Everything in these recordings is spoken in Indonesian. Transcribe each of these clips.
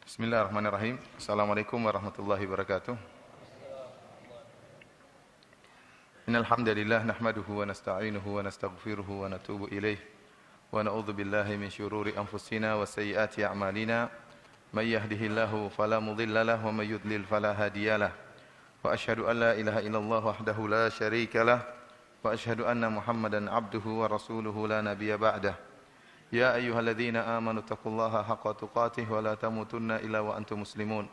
Bismillahirrahmanirrahim. Assalamualaikum warahmatullahi wabarakatuh. Innal hamdalillah nahmaduhu wa nasta'inuhu wa nastaghfiruhu wa natubu ilaih wa na'udzu billahi min syururi anfusina wa sayyiati a'malina. May yahdihillahu fala mudilla lahu wa may yudlil fala hadiyalah. Wa asyhadu an la ilaha illallah wahdahu la syarika lah wa asyhadu anna Muhammadan 'abduhu wa rasuluhu la nabiyya ba'dah. يا أيها الذين آمنوا اتقوا الله حق تقاته ولا تموتن إلا وأنتم مسلمون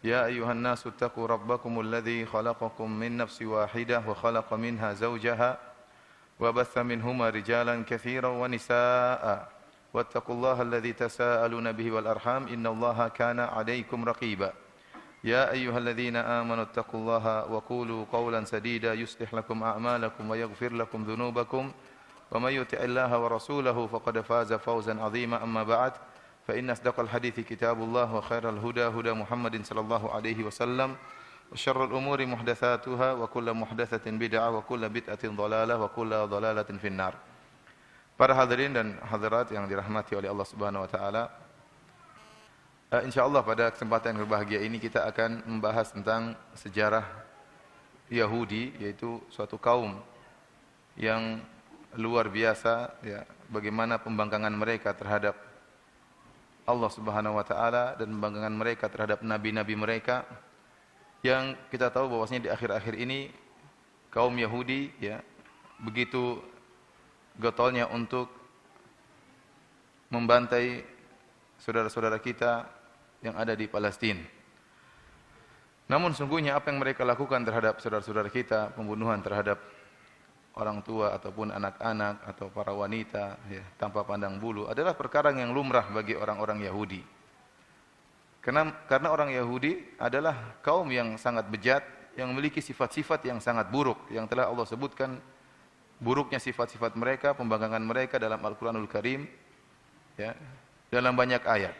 يا أيها الناس اتقوا ربكم الذي خلقكم من نفس واحدة وخلق منها زوجها وبث منهما رجالا كثيرا ونساء واتقوا الله الذي تساءلون به والأرحام إن الله كان عليكم رقيبا يا أيها الذين آمنوا اتقوا الله وقولوا قولا سديدا يصلح لكم أعمالكم ويغفر لكم ذنوبكم ومن يطع الله ورسوله فقد فاز فوزا عظيما أما بعد فإن أصدق الحديث كتاب الله وخير الهدى هدى محمد صلى الله عليه وسلم وشر الأمور محدثاتها وكل محدثة بدعة وكل بدعة ضلالة وكل ضلالة في النار. Para hadirin dan hadirat yang dirahmati oleh Allah Subhanahu wa taala, insyaallah pada kesempatan yang berbahagia ini kita akan membahas tentang sejarah Yahudi, yaitu suatu kaum yang luar biasa, ya, bagaimana pembangkangan mereka terhadap Allah Subhanahu wa taala dan pembangkangan mereka terhadap nabi-nabi mereka, yang kita tahu bahwasanya di akhir-akhir ini kaum Yahudi, ya, begitu getolnya untuk membantai saudara-saudara kita yang ada di Palestina. Namun sungguhnya apa yang mereka lakukan terhadap saudara-saudara kita, pembunuhan terhadap orang tua ataupun anak-anak atau para wanita, ya, tanpa pandang bulu, adalah perkara yang lumrah bagi orang-orang Yahudi. Karena orang Yahudi adalah kaum yang sangat bejat, yang memiliki sifat-sifat yang sangat buruk, yang telah Allah sebutkan buruknya sifat-sifat mereka, pembangkangan mereka dalam Al-Quranul Karim, ya, dalam banyak ayat.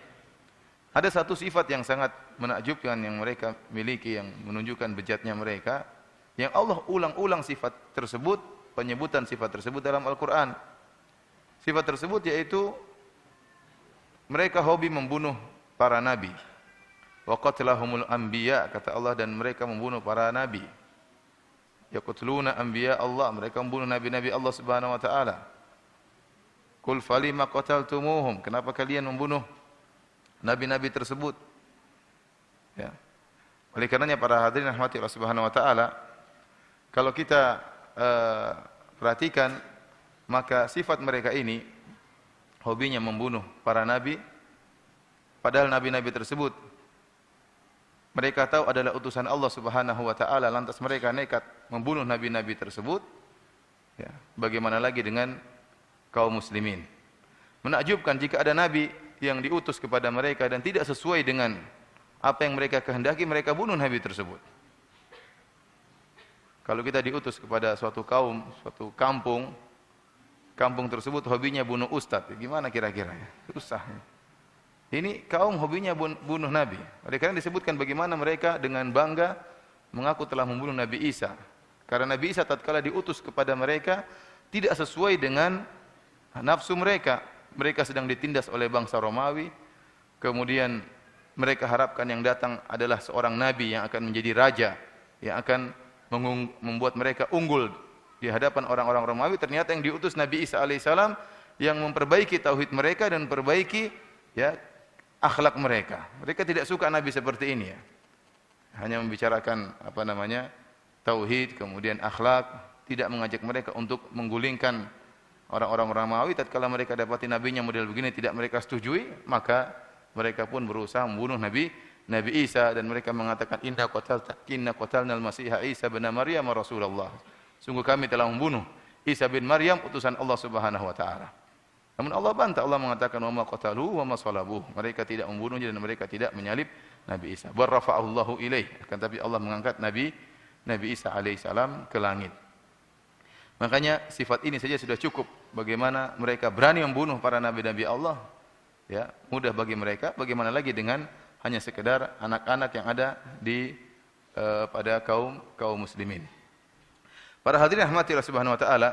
Ada satu sifat yang sangat menakjubkan yang mereka miliki, yang menunjukkan bejatnya mereka, yang Allah ulang-ulang sifat tersebut, penyebutan sifat tersebut dalam Al-Quran. Sifat tersebut yaitu mereka hobi membunuh para nabi. Wa qatlahumul anbiya, kata Allah, dan mereka membunuh para nabi. Yaqtuluna anbiya Allah, mereka membunuh nabi-nabi Allah Subhanahu wa taala. Qul falima qataltumuhum, kenapa kalian membunuh nabi-nabi tersebut? Ya. Oleh karenanya para hadirin rahmati Allah Subhanahu wa taala, kalau kita perhatikan, maka sifat mereka ini hobinya membunuh para nabi, padahal nabi-nabi tersebut mereka tahu adalah utusan Allah Subhanahu wa taala, lantas mereka nekat membunuh nabi-nabi tersebut. Ya, bagaimana lagi dengan kaum muslimin? Menakjubkan jika ada nabi yang diutus kepada mereka dan tidak sesuai dengan apa yang mereka kehendaki, mereka bunuh nabi tersebut. Kalau kita diutus kepada suatu kaum, suatu kampung tersebut hobinya bunuh ustadz, gimana kira-kira ya? Susah. Ini kaum hobinya bunuh nabi. Oleh karena disebutkan bagaimana mereka dengan bangga mengaku telah membunuh Nabi Isa. Karena Nabi Isa tatkala diutus kepada mereka tidak sesuai dengan nafsu mereka. Mereka sedang ditindas oleh bangsa Romawi. Kemudian mereka harapkan yang datang adalah seorang nabi yang akan menjadi raja, yang akan membuat mereka unggul di hadapan orang-orang Romawi. Ternyata yang diutus Nabi Isa alaihissalam yang memperbaiki tauhid mereka dan memperbaiki, ya, akhlak mereka. Mereka tidak suka nabi seperti ini, ya. Hanya membicarakan tauhid, kemudian akhlak, tidak mengajak mereka untuk menggulingkan orang-orang Romawi. Tatkala mereka dapati nabinya model begini tidak mereka setujui, maka mereka pun berusaha membunuh Nabi Isa, dan mereka mengatakan inna qatalnal Masiha Isa bin Maryam Rasulullah. Sungguh kami telah membunuh Isa bin Maryam utusan Allah Subhanahu wa taala. Namun Allah bantah, Allah mengatakan wa ma qataluhu wa ma salabuhu. Mereka tidak membunuhnya dan mereka tidak menyalib Nabi Isa. Bar rafa'allahu ilaih, akan tapi Allah mengangkat Nabi Isa alaihissalam ke langit. Makanya sifat ini saja sudah cukup bagaimana mereka berani membunuh para nabi-nabi Allah. Ya, mudah bagi mereka, bagaimana lagi dengan hanya sekedar anak-anak yang ada di pada kaum muslimin. Para hadirin rahmati Allah Subhanahu wa taala,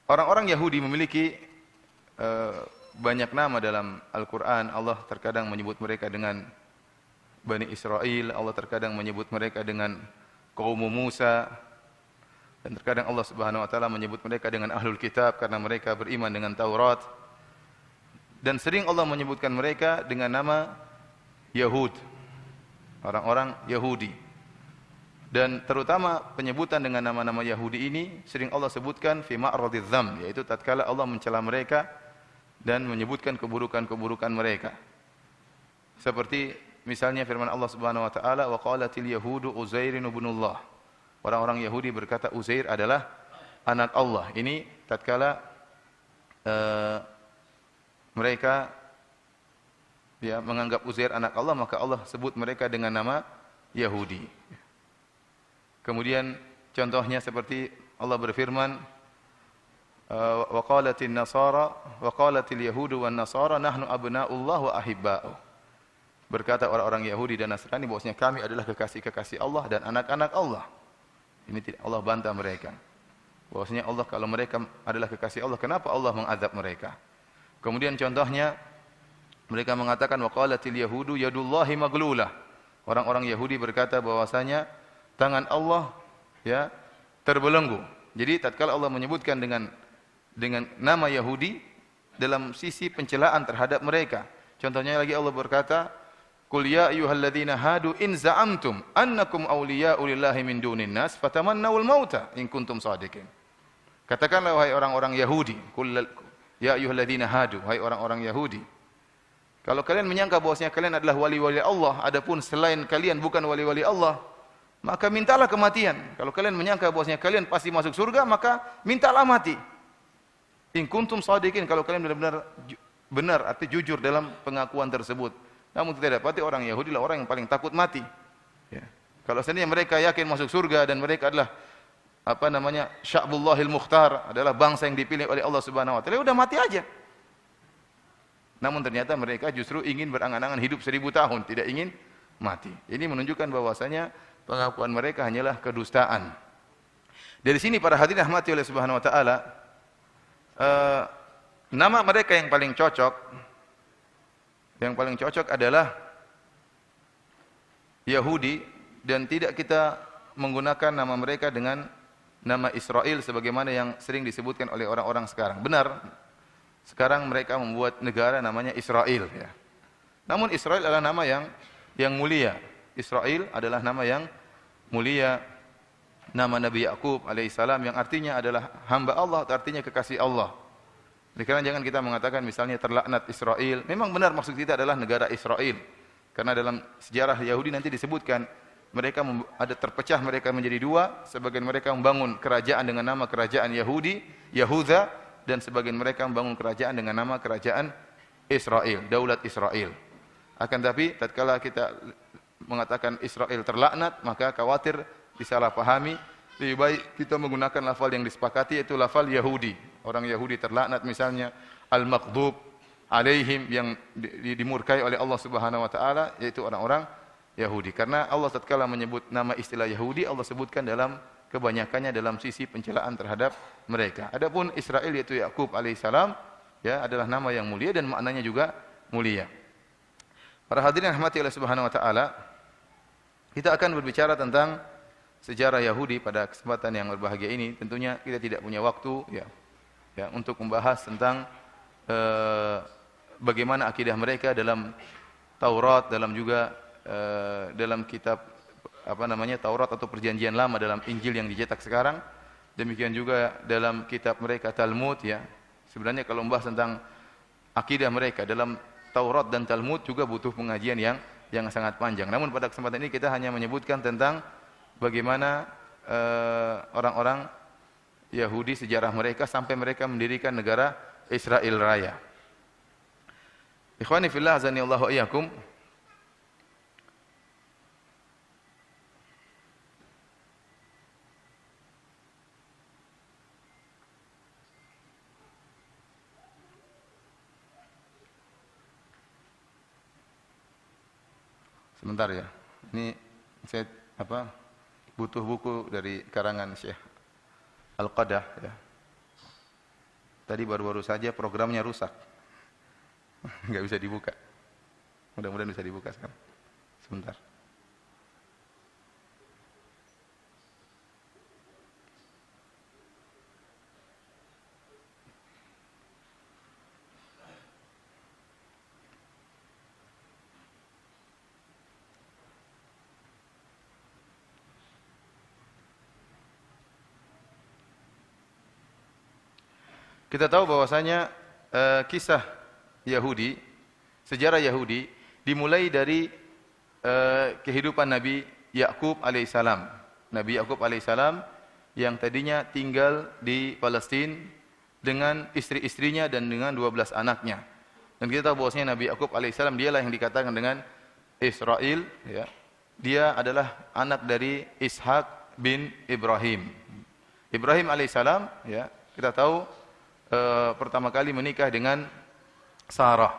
orang-orang Yahudi memiliki banyak nama dalam Al-Quran. Allah terkadang menyebut mereka dengan Bani Israel, Allah terkadang menyebut mereka dengan kaum Musa, dan terkadang Allah Subhanahu wa taala menyebut mereka dengan Ahlul Kitab karena mereka beriman dengan Taurat. Dan sering Allah menyebutkan mereka dengan nama Yahud, orang-orang Yahudi. Dan terutama penyebutan dengan nama-nama Yahudi ini sering Allah sebutkan fi ma'radidz dzam, yaitu tatkala Allah mencela mereka dan menyebutkan keburukan-keburukan mereka. Seperti misalnya firman Allah Subhanahu wa taala, wa qalatil yahudu Uzairin ibnullah. Orang-orang Yahudi berkata Uzair adalah anak Allah. Ini tatkala mereka menganggap Uzair anak Allah, maka Allah sebut mereka dengan nama Yahudi. Kemudian contohnya seperti Allah berfirman, wa qalatil nasara wa qalatil yahudu wan nasara nahnu abna'ullah wa ahibba'uh. Berkata orang-orang Yahudi dan Nasrani bahwasanya kami adalah kekasih-kekasih Allah dan anak-anak Allah. Ini tidak, Allah bantah mereka. Bahwasanya Allah, kalau mereka adalah kekasih Allah, kenapa Allah mengazab mereka? Kemudian contohnya mereka mengatakan wa qalatil yahudu yadullahi maglulah. Orang-orang Yahudi berkata bahwasanya tangan Allah terbelenggu. Jadi tatkala Allah menyebutkan dengan nama Yahudi dalam sisi pencelaan terhadap mereka. Contohnya lagi Allah berkata, "Qul ya ayyuhalladzina hadu in za'amtum annakum awliya'u lillahi min dunin nas fatamannawul mauta in kuntum shadiqin." Katakanlah wahai orang-orang Yahudi, "Qul ya ayyuhalladzina hadu," wahai orang-orang Yahudi, kalau kalian menyangka bahwasanya kalian adalah wali-wali Allah, adapun selain kalian bukan wali-wali Allah, maka mintalah kematian. Kalau kalian menyangka bahwasanya kalian pasti masuk surga, maka mintalah mati. In kuntum shadiqin, kalau kalian benar-benar benar, arti jujur dalam pengakuan tersebut. Namun tidak dapati orang Yahudi adalah orang yang paling takut mati. Ya. Kalau seandainya mereka yakin masuk surga dan mereka adalah Sya'bullahil Mukhtar, adalah bangsa yang dipilih oleh Allah Subhanahu wa taala, udah mati aja. Namun ternyata mereka justru ingin berangan-angan hidup 1000 tahun, tidak ingin mati. Ini menunjukkan bahwasanya pengakuan mereka hanyalah kedustaan. Dari sini para hadirin rahmati oleh Subhanahu wa taala, nama mereka yang paling cocok adalah Yahudi, dan tidak kita menggunakan nama mereka dengan nama Israel sebagaimana yang sering disebutkan oleh orang-orang sekarang. Benar, sekarang mereka membuat negara namanya Israel, ya. Namun Israel adalah nama yang mulia. Israel adalah nama yang mulia, nama Nabi Yakub alaihissalam yang artinya adalah hamba Allah, atau artinya kekasih Allah. Karena jangan kita mengatakan misalnya terlaknat Israel. Memang benar maksud kita adalah negara Israel. Karena dalam sejarah Yahudi nanti disebutkan mereka ada terpecah mereka menjadi dua. Sebagian mereka membangun kerajaan dengan nama kerajaan Yahudi, Yahuda, dan sebagian mereka membangun kerajaan dengan nama kerajaan Israel, Daulat Israel. Akan tapi tatkala kita mengatakan Israel terlaknat, maka khawatir disalahpahami. Lebih baik kita menggunakan lafal yang disepakati, yaitu lafal Yahudi. Orang Yahudi terlaknat misalnya al-maghdub alaihim, yang dimurkai oleh Allah Subhanahu wa taala, yaitu orang-orang Yahudi. Karena Allah tatkala menyebut nama istilah Yahudi, Allah sebutkan dalam kebanyakannya dalam sisi pencelaan terhadap mereka. Adapun Israel yaitu Yakub alaihissalam, adalah nama yang mulia dan maknanya juga mulia. Para hadirin rahmati Allah Subhanahu wa taala, kita akan berbicara tentang sejarah Yahudi pada kesempatan yang berbahagia ini. Tentunya kita tidak punya waktu untuk membahas tentang bagaimana akidah mereka dalam Taurat, dalam juga dalam kitab Taurat atau Perjanjian Lama, dalam Injil yang dicetak sekarang. Demikian juga dalam kitab mereka Talmud, Sebenarnya kalau membahas tentang akidah mereka dalam Taurat dan Talmud juga butuh pengajian yang sangat panjang. Namun pada kesempatan ini kita hanya menyebutkan tentang bagaimana orang-orang Yahudi, sejarah mereka sampai mereka mendirikan negara Israel Raya. Ikhwani fillah, azanillahu iyyakum. Sebentar ya. Ini saya butuh buku dari karangan Syekh Al-Qadah, tadi baru-baru saja programnya rusak. Nggak bisa dibuka. Mudah-mudahan bisa dibuka sekarang. Sebentar. Kita tahu bahwasanya kisah Yahudi, sejarah Yahudi dimulai dari kehidupan Nabi Yakub alaihissalam. Nabi Yakub alaihissalam yang tadinya tinggal di Palestina dengan istri-istrinya dan dengan 12 anaknya. Dan kita tahu bahwasanya Nabi Yakub alaihissalam dialah yang dikatakan dengan Israel, ya. Dia adalah anak dari Ishak bin Ibrahim. Ibrahim alaihissalam, ya, kita tahu pertama kali menikah dengan Sarah.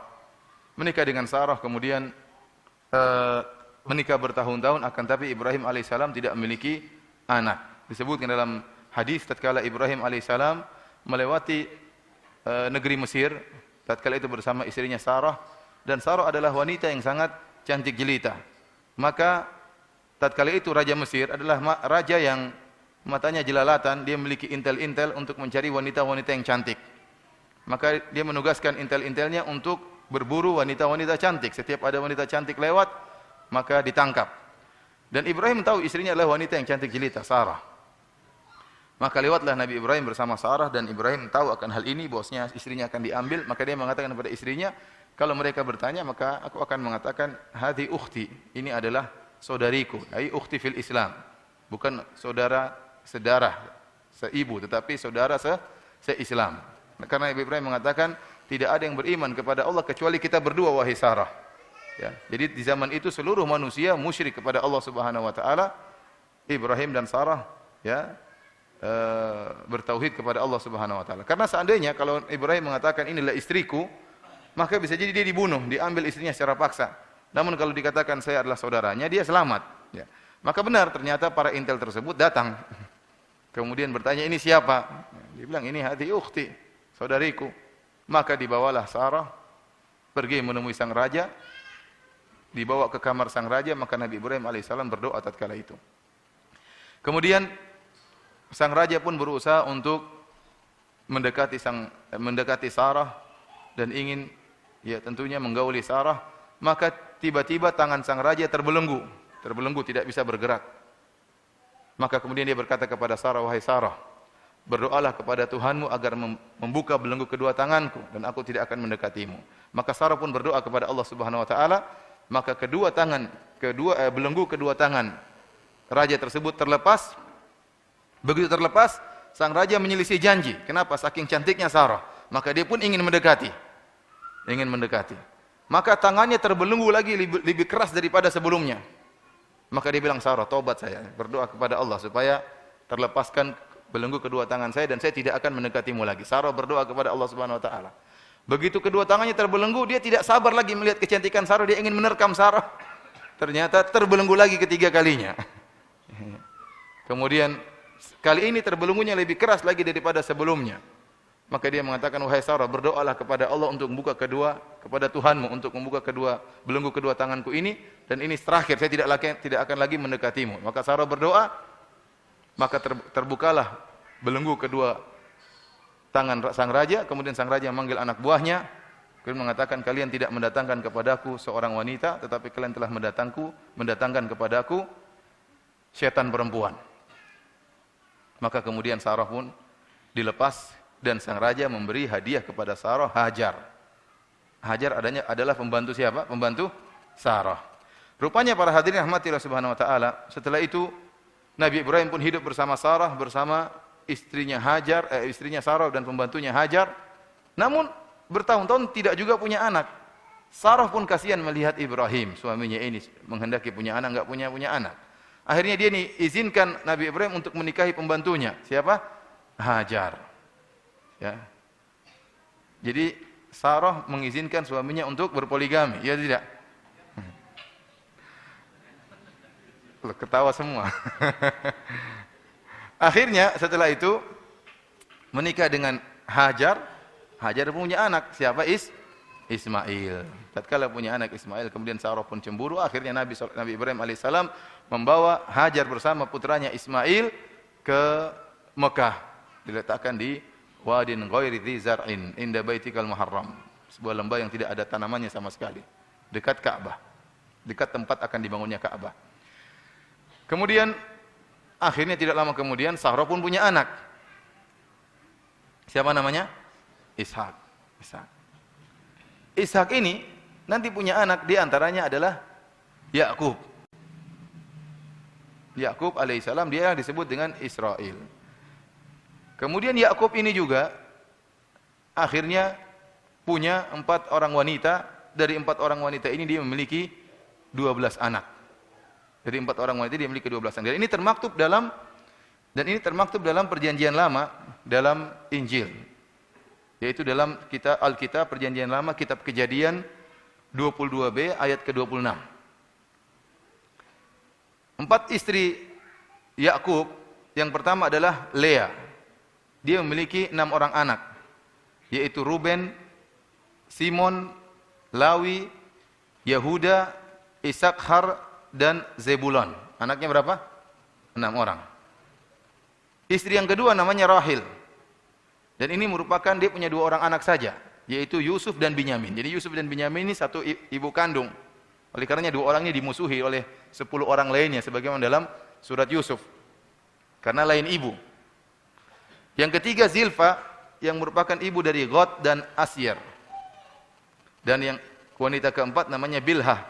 Menikah dengan Sarah, kemudian menikah bertahun-tahun, akan tapi Ibrahim alaihissalam tidak memiliki anak. Disebutkan dalam hadis tatkala Ibrahim alaihissalam melewati negeri Mesir, tatkala itu bersama istrinya Sarah, dan Sarah adalah wanita yang sangat cantik jelita. Maka tatkala itu Raja Mesir adalah raja yang matanya jelalatan, dia memiliki intel-intel untuk mencari wanita-wanita yang cantik. Maka dia menugaskan intel-intelnya untuk berburu wanita-wanita cantik. Setiap ada wanita cantik lewat, maka ditangkap. Dan Ibrahim tahu istrinya adalah wanita yang cantik jelita, Sarah. Maka lewatlah Nabi Ibrahim bersama Sarah, dan Ibrahim tahu akan hal ini, bahwasanya istrinya akan diambil. Maka dia mengatakan kepada istrinya, kalau mereka bertanya, maka aku akan mengatakan, hadhi ukhti, ini adalah saudariku, ai ukhti fil Islam. Bukan saudara sedarah, seibu, tetapi saudara se-Islam. Karena Nabi Ibrahim mengatakan, tidak ada yang beriman kepada Allah kecuali kita berdua, wahai Sarah. Ya, jadi di zaman itu seluruh manusia musyrik kepada Allah Subhanahu wa taala. Ibrahim dan Sarah, ya, bertauhid kepada Allah Subhanahu wa taala. Karena seandainya kalau Ibrahim mengatakan inilah istriku, maka bisa jadi dia dibunuh, diambil istrinya secara paksa. Namun kalau dikatakan saya adalah saudaranya, dia selamat, ya. Maka benar, ternyata para intel tersebut datang. Kemudian bertanya, ini siapa? Dia bilang, ini hati ukhti, saudariku. Maka dibawalah Sarah, pergi menemui sang raja, dibawa ke kamar sang raja, maka Nabi Ibrahim alaihissalam berdoa tatkala itu. Kemudian sang raja pun berusaha untuk mendekati Sarah dan ingin, ya, tentunya menggauli Sarah. Maka tiba-tiba tangan sang raja terbelenggu, tidak bisa bergerak. Maka kemudian dia berkata kepada Sarah, wahai Sarah, berdoalah kepada Tuhanmu agar membuka belenggu kedua tanganku dan aku tidak akan mendekatimu. Maka Sarah pun berdoa kepada Allah Subhanahu wa taala, maka belenggu kedua tangan raja tersebut terlepas. Begitu terlepas, sang raja menyelisih janji. Kenapa? Saking cantiknya Sarah. Maka dia pun ingin mendekati. Maka tangannya terbelenggu lagi lebih keras daripada sebelumnya. Maka dia bilang, Sarah, taubat saya, berdoa kepada Allah supaya terlepaskan belenggu kedua tangan saya dan saya tidak akan mendekatimu lagi. Sarah berdoa kepada Allah Subhanahu wa taala. Begitu kedua tangannya terbelenggu, dia tidak sabar lagi melihat kecantikan Sarah, dia ingin menerkam Sarah. Ternyata terbelenggu lagi ketiga kalinya. Kemudian kali ini terbelenggunya lebih keras lagi daripada sebelumnya. Maka dia mengatakan, wahai Sarah, berdoalah kepada Allah untuk membuka kepada Tuhanmu untuk membuka belenggu kedua tanganku ini, dan ini terakhir, saya tidak akan lagi mendekatimu. Maka Sarah berdoa, maka terbukalah belenggu kedua tangan sang raja. Kemudian sang raja memanggil anak buahnya, kemudian mengatakan, kalian tidak mendatangkan kepadaku seorang wanita, tetapi kalian telah mendatangkan kepadaku syaitan perempuan. Maka kemudian Sarah pun dilepas, dan sang raja memberi hadiah kepada Sarah Hajar. Hajar adalah pembantu siapa? Pembantu Sarah. Rupanya para hadirin rahmatillah subhanahu wa ta'ala, setelah itu Nabi Ibrahim pun hidup bersama Sarah, bersama istrinya Sarah dan pembantunya Hajar. Namun bertahun-tahun tidak juga punya anak. Sarah pun kasihan melihat Ibrahim, suaminya ini menghendaki punya anak, enggak punya anak. Akhirnya dia izinkan Nabi Ibrahim untuk menikahi pembantunya. Siapa? Hajar. Ya. Jadi Sarah mengizinkan suaminya untuk berpoligami, ya tidak? Ketawa semua. Akhirnya setelah itu menikah dengan Hajar, Hajar pun punya anak. Siapa? Ismail. Tatkala punya anak Ismail, kemudian Sarah pun cemburu. Akhirnya Nabi Ibrahim alaihissalam membawa Hajar bersama putranya Ismail ke Mekah. Diletakkan di Wadin Ghairi Dzi Zar'in inda Baitikal Muharram. Sebuah lembah yang tidak ada tanamannya sama sekali. Dekat Ka'bah. Dekat tempat akan dibangunnya Ka'bah. Kemudian akhirnya tidak lama kemudian Sarah pun punya anak. Siapa namanya? Ishak. Ishak ini nanti punya anak, di antaranya adalah Yakub. Yakub alaihissalam dia yang disebut dengan Israel. Kemudian Yakub ini juga akhirnya punya 4 orang wanita. Dari 4 orang wanita ini dia memiliki 12 anak. Dari 4 orang wanita dia memiliki 12 anak. Dan ini termaktub dalam perjanjian lama, dalam Injil. Yaitu dalam Alkitab perjanjian lama, kitab Kejadian 22b ayat ke-26. 4 istri Yakub, yang pertama adalah Lea. Dia memiliki 6 orang anak, yaitu Ruben, Simon, Lawi, Yehuda, Isakhar, dan Zebulon. Anaknya berapa? 6 orang. Istri yang kedua namanya Rahil. Dan ini merupakan dia punya 2 orang anak saja, yaitu Yusuf dan Binyamin. Jadi Yusuf dan Binyamin ini satu ibu kandung. Oleh karenanya 2 orang ini dimusuhi oleh 10 orang lainnya, sebagaimana dalam surat Yusuf. Karena lain ibu. Yang ketiga Zilfa, yang merupakan ibu dari Gad dan Asyir. Dan yang wanita keempat namanya Bilhah,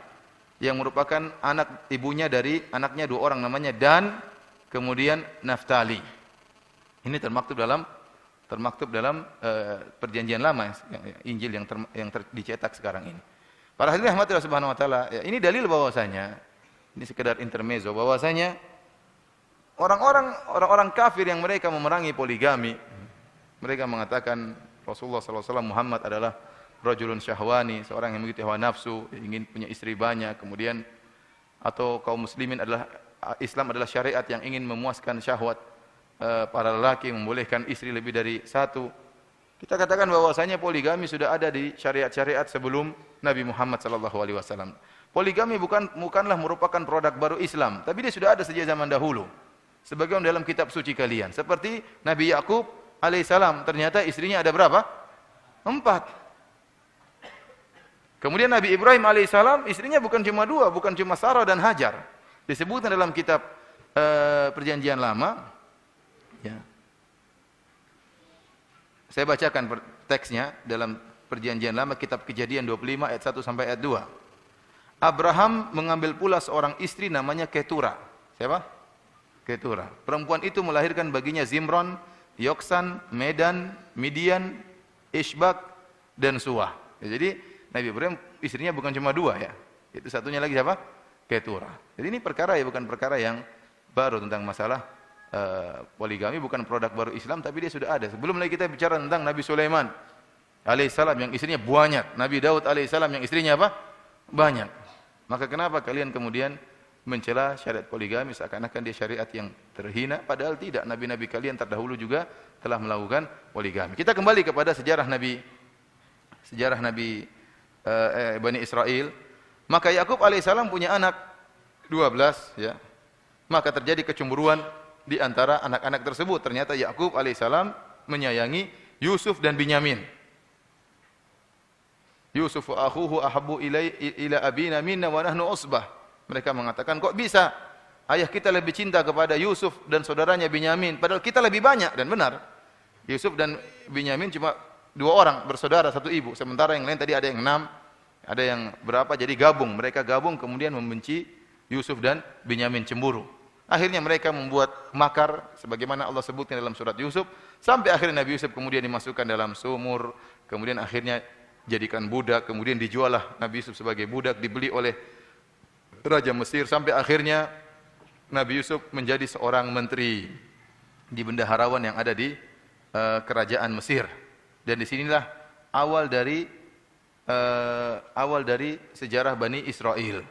yang merupakan anak ibunya dari anaknya 2 orang namanya Dan, kemudian Naftali. Ini termaktub dalam perjanjian lama, Injil yang dicetak sekarang ini. Para hadirin rahmatillah subhanahu wa taala, ya, ini dalil bahwasanya, ini sekedar intermezzo, bahwasanya orang-orang kafir yang mereka memerangi poligami, mereka mengatakan Rasulullah SAW Muhammad adalah rajulun syahwani, seorang yang memiliki hawa nafsu, ingin punya istri banyak, kemudian atau kaum muslimin adalah Islam adalah syariat yang ingin memuaskan syahwat para lelaki, membolehkan istri lebih dari 1. Kita katakan bahwasanya poligami sudah ada di syariat-syariat sebelum Nabi Muhammad SAW. Poligami bukanlah merupakan produk baru Islam, tapi dia sudah ada sejak zaman dahulu. Sebagaimana dalam kitab suci kalian. Seperti Nabi Yakub alaihissalam, ternyata istrinya ada berapa? 4. Kemudian Nabi Ibrahim alaihissalam, istrinya bukan cuma 2, bukan cuma Sarah dan Hajar. Disebutkan dalam kitab perjanjian lama. Ya. Saya bacakan teksnya dalam perjanjian lama, kitab Kejadian 25 ayat 1 sampai ayat 2. Abraham mengambil pula seorang istri namanya Ketura. Siapa? Ketura. Perempuan itu melahirkan baginya Zimron, Yoksan, Medan, Midian, Ishbak, dan Suah. Ya, jadi Nabi Ibrahim istrinya bukan cuma 2 ya. Itu satunya lagi siapa? Ketura. Jadi ini perkara ya, bukan perkara yang baru tentang masalah poligami, bukan produk baru Islam, tapi dia sudah ada. Sebelum lagi kita bicara tentang Nabi Sulaiman alaihissalam yang istrinya banyak, Nabi Daud alaihissalam yang istrinya apa? Banyak. Maka kenapa kalian kemudian mencela syariat poligami seakan-akan dia syariat yang terhina, padahal tidak. Nabi-nabi kalian terdahulu juga telah melakukan poligami. Kita kembali kepada sejarah Nabi Bani Israel. Maka Yakub alaihissalam punya anak 12 ya. Maka terjadi kecemburuan di antara anak-anak tersebut. Ternyata Yakub alaihissalam menyayangi Yusuf dan Binyamin. Yusuf wa akhuhu ahabbu ila abina minna wa nahnu usbah. Mereka mengatakan, kok bisa ayah kita lebih cinta kepada Yusuf dan saudaranya Binyamin, padahal kita lebih banyak. Dan benar, Yusuf dan Binyamin cuma 2 orang bersaudara, 1 ibu. Sementara yang lain tadi ada yang 6, ada yang berapa, jadi gabung. Mereka gabung kemudian membenci Yusuf dan Binyamin, cemburu. Akhirnya mereka membuat makar sebagaimana Allah sebutkan dalam surat Yusuf, sampai akhirnya Nabi Yusuf kemudian dimasukkan dalam sumur, kemudian akhirnya jadikan budak, kemudian dijuallah Nabi Yusuf sebagai budak, dibeli oleh Raja Mesir, sampai akhirnya Nabi Yusuf menjadi seorang menteri di bendaharawan yang ada di kerajaan Mesir. Dan disinilah awal dari sejarah Bani Israel.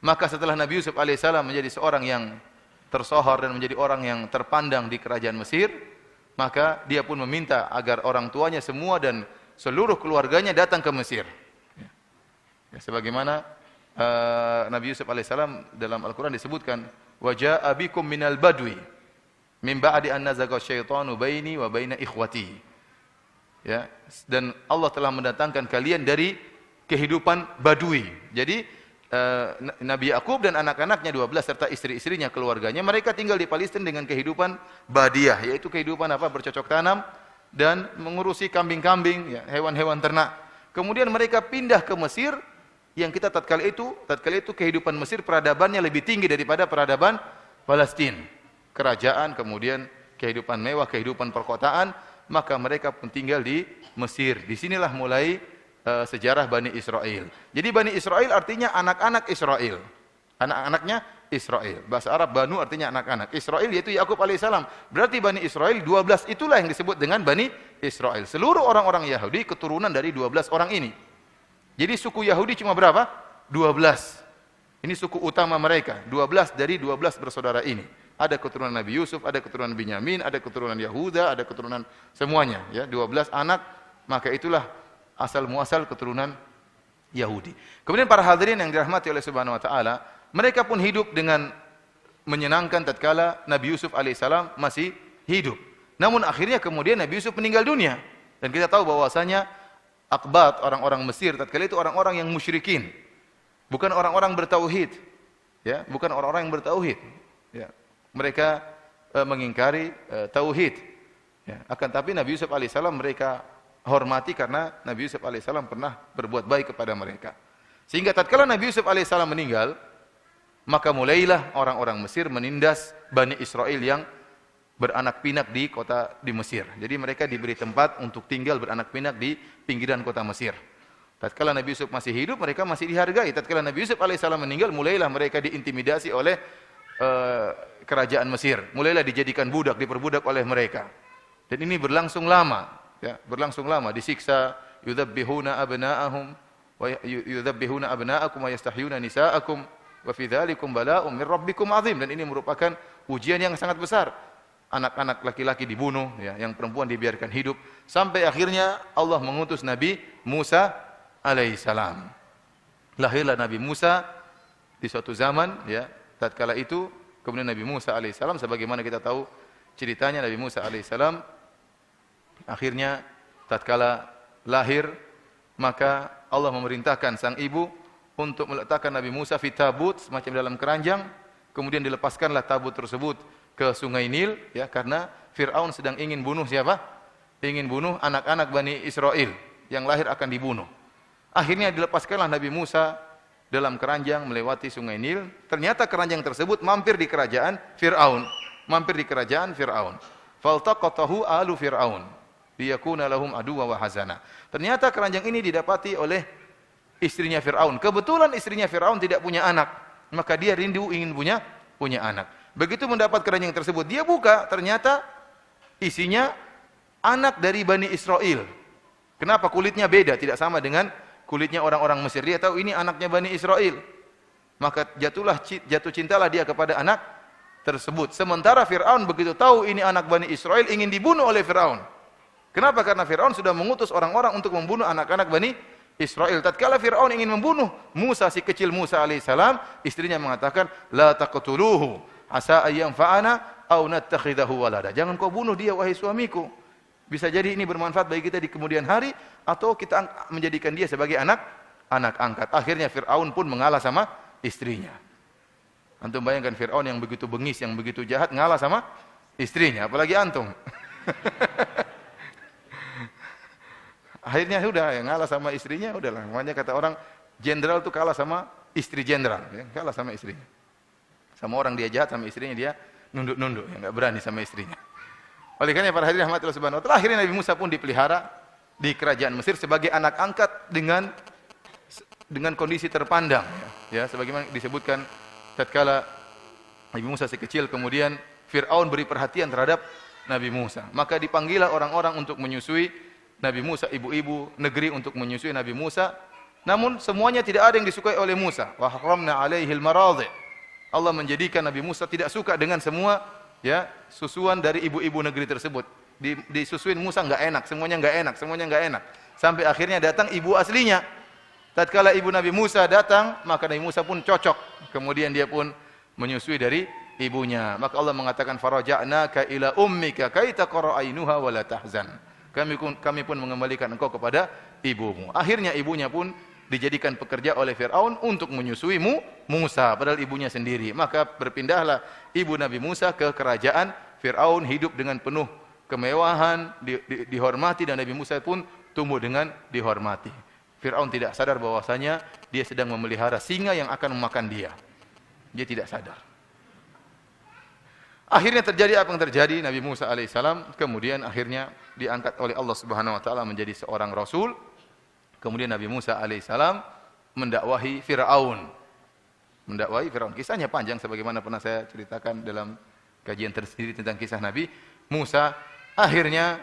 Maka setelah Nabi Yusuf alaihissalam menjadi seorang yang tersohor dan menjadi orang yang terpandang di kerajaan Mesir, maka dia pun meminta agar orang tuanya semua dan seluruh keluarganya datang ke Mesir. Ya, sebagaimana Nabi Yusuf alaihissalam dalam Al-Quran disebutkan, وَجَاءَ بِكُم مِّنَ الْبَدْوِ مِنْ بَعْدِ أَنْ نَزَغَ الشَّيْطَانُ بَيْنِي وَبَيْنَ إِخْوَتِي. Ya, dan Allah telah mendatangkan kalian dari kehidupan Badui. Jadi Nabi Yakub dan anak-anaknya 12 serta istri-istrinya, keluarganya, mereka tinggal di Palestina dengan kehidupan badiah, yaitu kehidupan apa? Bercocok tanam dan mengurusi kambing-kambing, ya, hewan-hewan ternak. Kemudian mereka pindah ke Mesir, yang kita tatkala itu kehidupan Mesir peradabannya lebih tinggi daripada peradaban Palestina. Kerajaan, kemudian kehidupan mewah, kehidupan perkotaan, maka mereka pun tinggal di Mesir. Disinilah mulai sejarah Bani Israel. Jadi Bani Israel artinya anak-anak Israel. Anak-anaknya Israel. Bahasa Arab Banu artinya anak-anak. Israel yaitu Yakub alaihissalam. Berarti Bani Israel 12 itulah yang disebut dengan Bani Israel. Seluruh orang-orang Yahudi keturunan dari 12 orang ini. Jadi suku Yahudi cuma berapa? 12. Ini suku utama mereka. 12 dari 12 bersaudara ini. Ada keturunan Nabi Yusuf, ada keturunan Binyamin, ada keturunan Yahuda, ada keturunan semuanya. Ya, 12 anak, maka itulah asal muasal keturunan Yahudi. Kemudian para hadirin yang dirahmati oleh Subhanahu wa taala, mereka pun hidup dengan menyenangkan tatkala Nabi Yusuf alaihissalam masih hidup. Namun akhirnya kemudian Nabi Yusuf meninggal dunia. Dan kita tahu bahwasanya Aqbat, orang-orang Mesir tatkala itu orang-orang yang musyrikin. Bukan orang-orang bertauhid. Ya, bukan orang-orang yang bertauhid. Ya. Mereka mengingkari tauhid. Ya. Akan tapi Nabi Yusuf alaihissalam mereka hormati karena Nabi Yusuf alaihissalam pernah berbuat baik kepada mereka. Sehingga tatkala Nabi Yusuf alaihissalam meninggal, maka mulailah orang-orang Mesir menindas Bani Israel yang beranak pinak di Mesir. Jadi mereka diberi tempat untuk tinggal beranak pinak di pinggiran kota Mesir. Tatkala Nabi Yusuf masih hidup, mereka masih dihargai. Tatkala Nabi Yusuf alaihissalam meninggal, mulailah mereka diintimidasi oleh kerajaan Mesir. Mulailah dijadikan budak, diperbudak oleh mereka. Dan ini berlangsung lama. Ya, berlangsung lama, disiksa, yudzabbihuna abna'ahum wa yudzabbihuna abna'akum wa yastahyuna nisa'akum wa fi dzalikum bala'un min rabbikum 'adzim. Dan ini merupakan ujian yang sangat besar. Anak-anak laki-laki dibunuh, ya, yang perempuan dibiarkan hidup, sampai akhirnya Allah mengutus Nabi Musa alaihissalam. Lahirlah Nabi Musa di suatu zaman, ya, tatkala itu kemudian Nabi Musa alaihissalam, sebagaimana kita tahu ceritanya, Nabi Musa alaihissalam akhirnya tatkala lahir, maka Allah memerintahkan sang ibu untuk meletakkan Nabi Musa fi tabut, semacam dalam keranjang, kemudian dilepaskanlah tabut tersebut ke Sungai Nil, ya, karena Fir'aun sedang ingin bunuh siapa? Ingin bunuh anak-anak Bani Israel yang lahir akan dibunuh. Akhirnya dilepaskanlah Nabi Musa dalam keranjang melewati Sungai Nil. Ternyata keranjang tersebut mampir di kerajaan Fir'aun. Faltaqatahu alu Fir'aun liyakuna lahum aduwwa wa hazana. Ternyata keranjang ini didapati oleh istrinya Fir'aun. Kebetulan istrinya Fir'aun tidak punya anak, maka dia rindu ingin punya anak. Begitu mendapat keranjang tersebut, dia buka, ternyata isinya anak dari Bani Israel. Kenapa? Kulitnya beda, tidak sama dengan kulitnya orang-orang Mesir. Dia tahu ini anaknya Bani Israel. Maka jatuh cintalah dia kepada anak tersebut. Sementara Fir'aun begitu tahu ini anak Bani Israel, ingin dibunuh oleh Fir'aun. Kenapa? Karena Fir'aun sudah mengutus orang-orang untuk membunuh anak-anak Bani Israel. Tatkala Fir'aun ingin membunuh Musa, si kecil Musa alaihissalam, istrinya mengatakan, la taqtuluhu asa ayyanfa'ana aw nattakhidahu walada. Jangan kau bunuh dia, wahai suamiku. Bisa jadi ini bermanfaat bagi kita di kemudian hari, atau kita menjadikan dia sebagai anak angkat. Akhirnya Fir'aun pun mengalah sama istrinya. Antum bayangkan Fir'aun yang begitu bengis, yang begitu jahat, ngalah sama istrinya, apalagi antum. Akhirnya sudah, yang ngalah sama istrinya, udahlah. Makanya kata orang, jenderal itu kalah sama istri jenderal, ya, kalah sama istrinya. Sama orang dia jahat sama istrinya, dia nunduk-nunduk, ya, enggak berani sama istrinya. Oleh karena para hadirin rahmatillah subhanahu wa ta'ala, akhirnya Nabi Musa pun dipelihara di kerajaan Mesir sebagai anak angkat dengan kondisi terpandang, ya, sebagaimana disebutkan tatkala Nabi Musa si kecil, kemudian Fir'aun beri perhatian terhadap Nabi Musa. Maka dipanggillah orang-orang untuk menyusui Nabi Musa, ibu-ibu negeri untuk menyusui Nabi Musa. Namun semuanya tidak ada yang disukai oleh Musa. Wa haramna alaihil maradhi. Allah menjadikan Nabi Musa tidak suka dengan semua, ya, susuan dari ibu-ibu negeri tersebut. Disusuin Musa enggak enak, semuanya enggak enak. Sampai akhirnya datang ibu aslinya. Tatkala ibu Nabi Musa datang, maka Nabi Musa pun cocok. Kemudian dia pun menyusui dari ibunya. Maka Allah mengatakan faraja'naka ila ummika kai taqra ainuha wa la tahzan. Kami pun mengembalikan engkau kepada ibumu. Akhirnya ibunya pun dijadikan pekerja oleh Firaun untuk menyusui Musa, padahal ibunya sendiri. Maka berpindahlah ibu Nabi Musa ke kerajaan Firaun, hidup dengan penuh kemewahan, dihormati, dan Nabi Musa pun tumbuh dengan dihormati. Firaun tidak sadar bahwasanya dia sedang memelihara singa yang akan memakan dia. Dia tidak sadar. Akhirnya terjadi apa yang terjadi? Nabi Musa alaihissalam kemudian akhirnya diangkat oleh Allah Subhanahu wa taala menjadi seorang rasul. Kemudian Nabi Musa alaihissalam mendakwahi Firaun. Mendakwahi Firaun. Kisahnya panjang sebagaimana pernah saya ceritakan dalam kajian tersendiri tentang kisah Nabi Musa. Akhirnya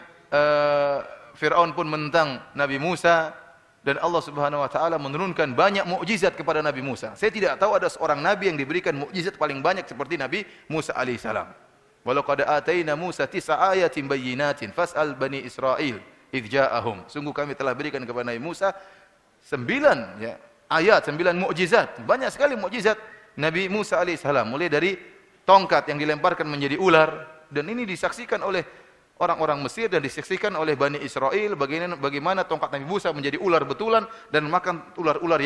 Firaun pun menentang Nabi Musa, dan Allah Subhanahu wa taala menurunkan banyak mukjizat kepada Nabi Musa. Saya tidak tahu ada seorang nabi yang diberikan mukjizat paling banyak seperti Nabi Musa alaihissalam. Walaqad ataina Musa 9 ayatin bayyinatin fas'al bani Israil idz ja'ahum. Sungguh kami telah berikan kepada Nabi Musa 9 ayat, 9 mukjizat. Banyak sekali mukjizat Nabi Musa alaihissalam, mulai dari tongkat yang dilemparkan menjadi ular, dan ini disaksikan oleh orang-orang Mesir dan disaksikan oleh Bani Israel bagaimana tongkat Nabi Musa menjadi ular betulan dan makan ular-ular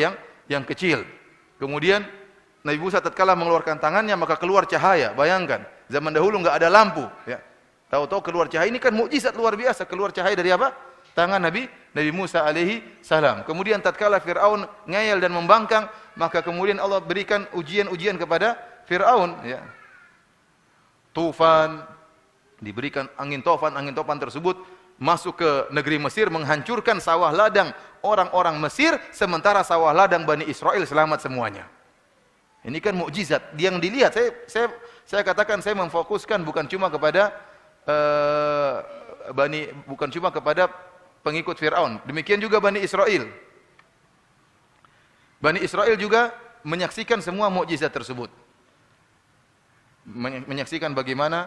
yang kecil. Kemudian Nabi Musa tatkala mengeluarkan tangannya maka keluar cahaya. Bayangkan, zaman dahulu enggak ada lampu, ya. Tahu-tahu keluar cahaya, ini kan mukjizat luar biasa, keluar cahaya dari apa? Tangan Nabi Musa alaihi salam. Kemudian tatkala Firaun ngeyel dan membangkang, maka kemudian Allah berikan ujian-ujian kepada Firaun, ya. Tufan, diberikan angin tofan tersebut masuk ke negeri Mesir, menghancurkan sawah ladang orang-orang Mesir, sementara sawah ladang Bani Israel selamat semuanya. Ini kan mukjizat yang dilihat. Saya katakan saya memfokuskan bukan cuma kepada bukan cuma kepada pengikut Firaun. Demikian juga Bani Israel. Bani Israel juga menyaksikan semua mukjizat tersebut. Menyaksikan bagaimana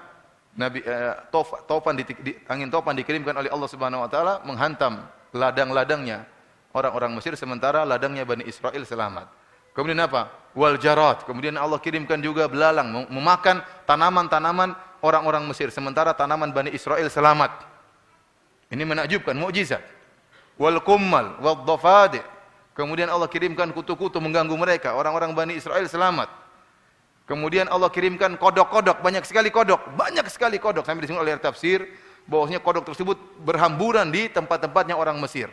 angin tofan dikirimkan oleh Allah Subhanahu wa taala menghantam ladang-ladangnya orang-orang Mesir, sementara ladangnya Bani Israel selamat. Kemudian apa? Wal jarat. Kemudian Allah kirimkan juga belalang memakan tanaman-tanaman orang-orang Mesir, sementara tanaman Bani Israel selamat. Ini menakjubkan, mukjizat. Wal kummal wad dhafadi. Kemudian Allah kirimkan kutu-kutu mengganggu mereka, orang-orang Bani Israel selamat. Kemudian Allah kirimkan kodok-kodok, banyak sekali kodok. Sampai disebut oleh tafsir bahwasanya kodok tersebut berhamburan di tempat-tempatnya orang Mesir.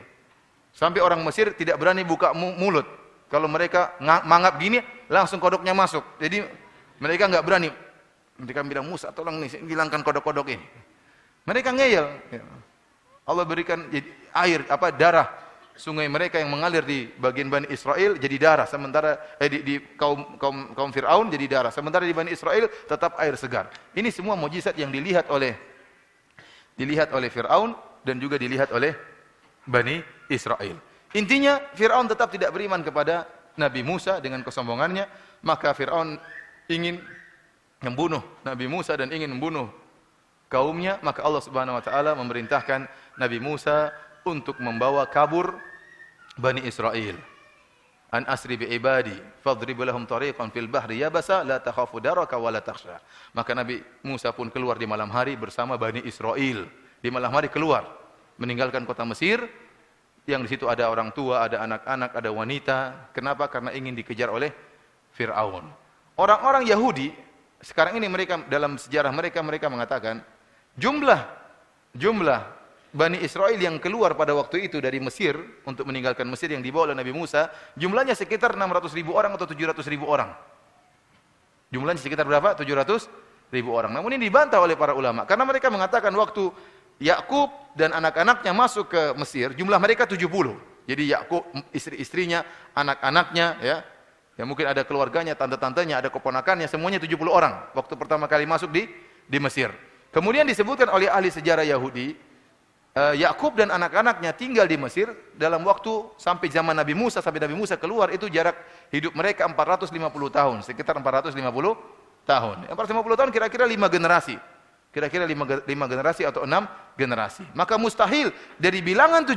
Sampai orang Mesir tidak berani buka mulut. Kalau mereka mangap gini, langsung kodoknya masuk. Jadi mereka enggak berani. Mereka bilang, Musa tolong nih, hilangkan kodok-kodok ini. Mereka ngeyel. Allah berikan air, darah sungai mereka yang mengalir di bagian Bani Israel jadi darah, sementara di kaum Firaun jadi darah, sementara di Bani Israel tetap air segar. Ini semua mukjizat yang dilihat oleh Firaun dan juga dilihat oleh Bani Israel. Intinya Firaun tetap tidak beriman kepada Nabi Musa dengan kesombongannya, maka Firaun ingin membunuh Nabi Musa dan ingin membunuh kaumnya, maka Allah Subhanahu wa taala memerintahkan Nabi Musa untuk membawa kabur Bani Israel. An asri bi ibadi fadrib lahum tariqan fil bahri yabasa la takhafu daraka wa la takhsha. Maka Nabi Musa pun keluar di malam hari bersama Bani Israel. Di malam hari keluar meninggalkan kota Mesir, yang di situ ada orang tua, ada anak-anak, ada wanita. Kenapa? Karena ingin dikejar oleh Firaun. Orang-orang Yahudi sekarang ini mereka dalam sejarah mereka mengatakan jumlah Bani Israel yang keluar pada waktu itu dari Mesir untuk meninggalkan Mesir yang dibawa oleh Nabi Musa, jumlahnya sekitar 600.000 orang atau 700.000 orang. Jumlahnya sekitar berapa? 700.000 orang. Namun ini dibantah oleh para ulama karena mereka mengatakan waktu Yakub dan anak-anaknya masuk ke Mesir, jumlah mereka 70. Jadi Yakub, istri-istrinya, anak-anaknya, ya mungkin ada keluarganya, tante-tantenya, ada keponakannya, semuanya 70 orang waktu pertama kali masuk di Mesir. Kemudian disebutkan oleh ahli sejarah Yahudi, Yakub dan anak-anaknya tinggal di Mesir dalam waktu sampai zaman Nabi Musa, sampai Nabi Musa keluar itu jarak hidup mereka 450 tahun, sekitar 450 tahun. 450 tahun kira-kira 5 generasi. Kira-kira 5 generasi atau 6 generasi. Maka mustahil dari bilangan 70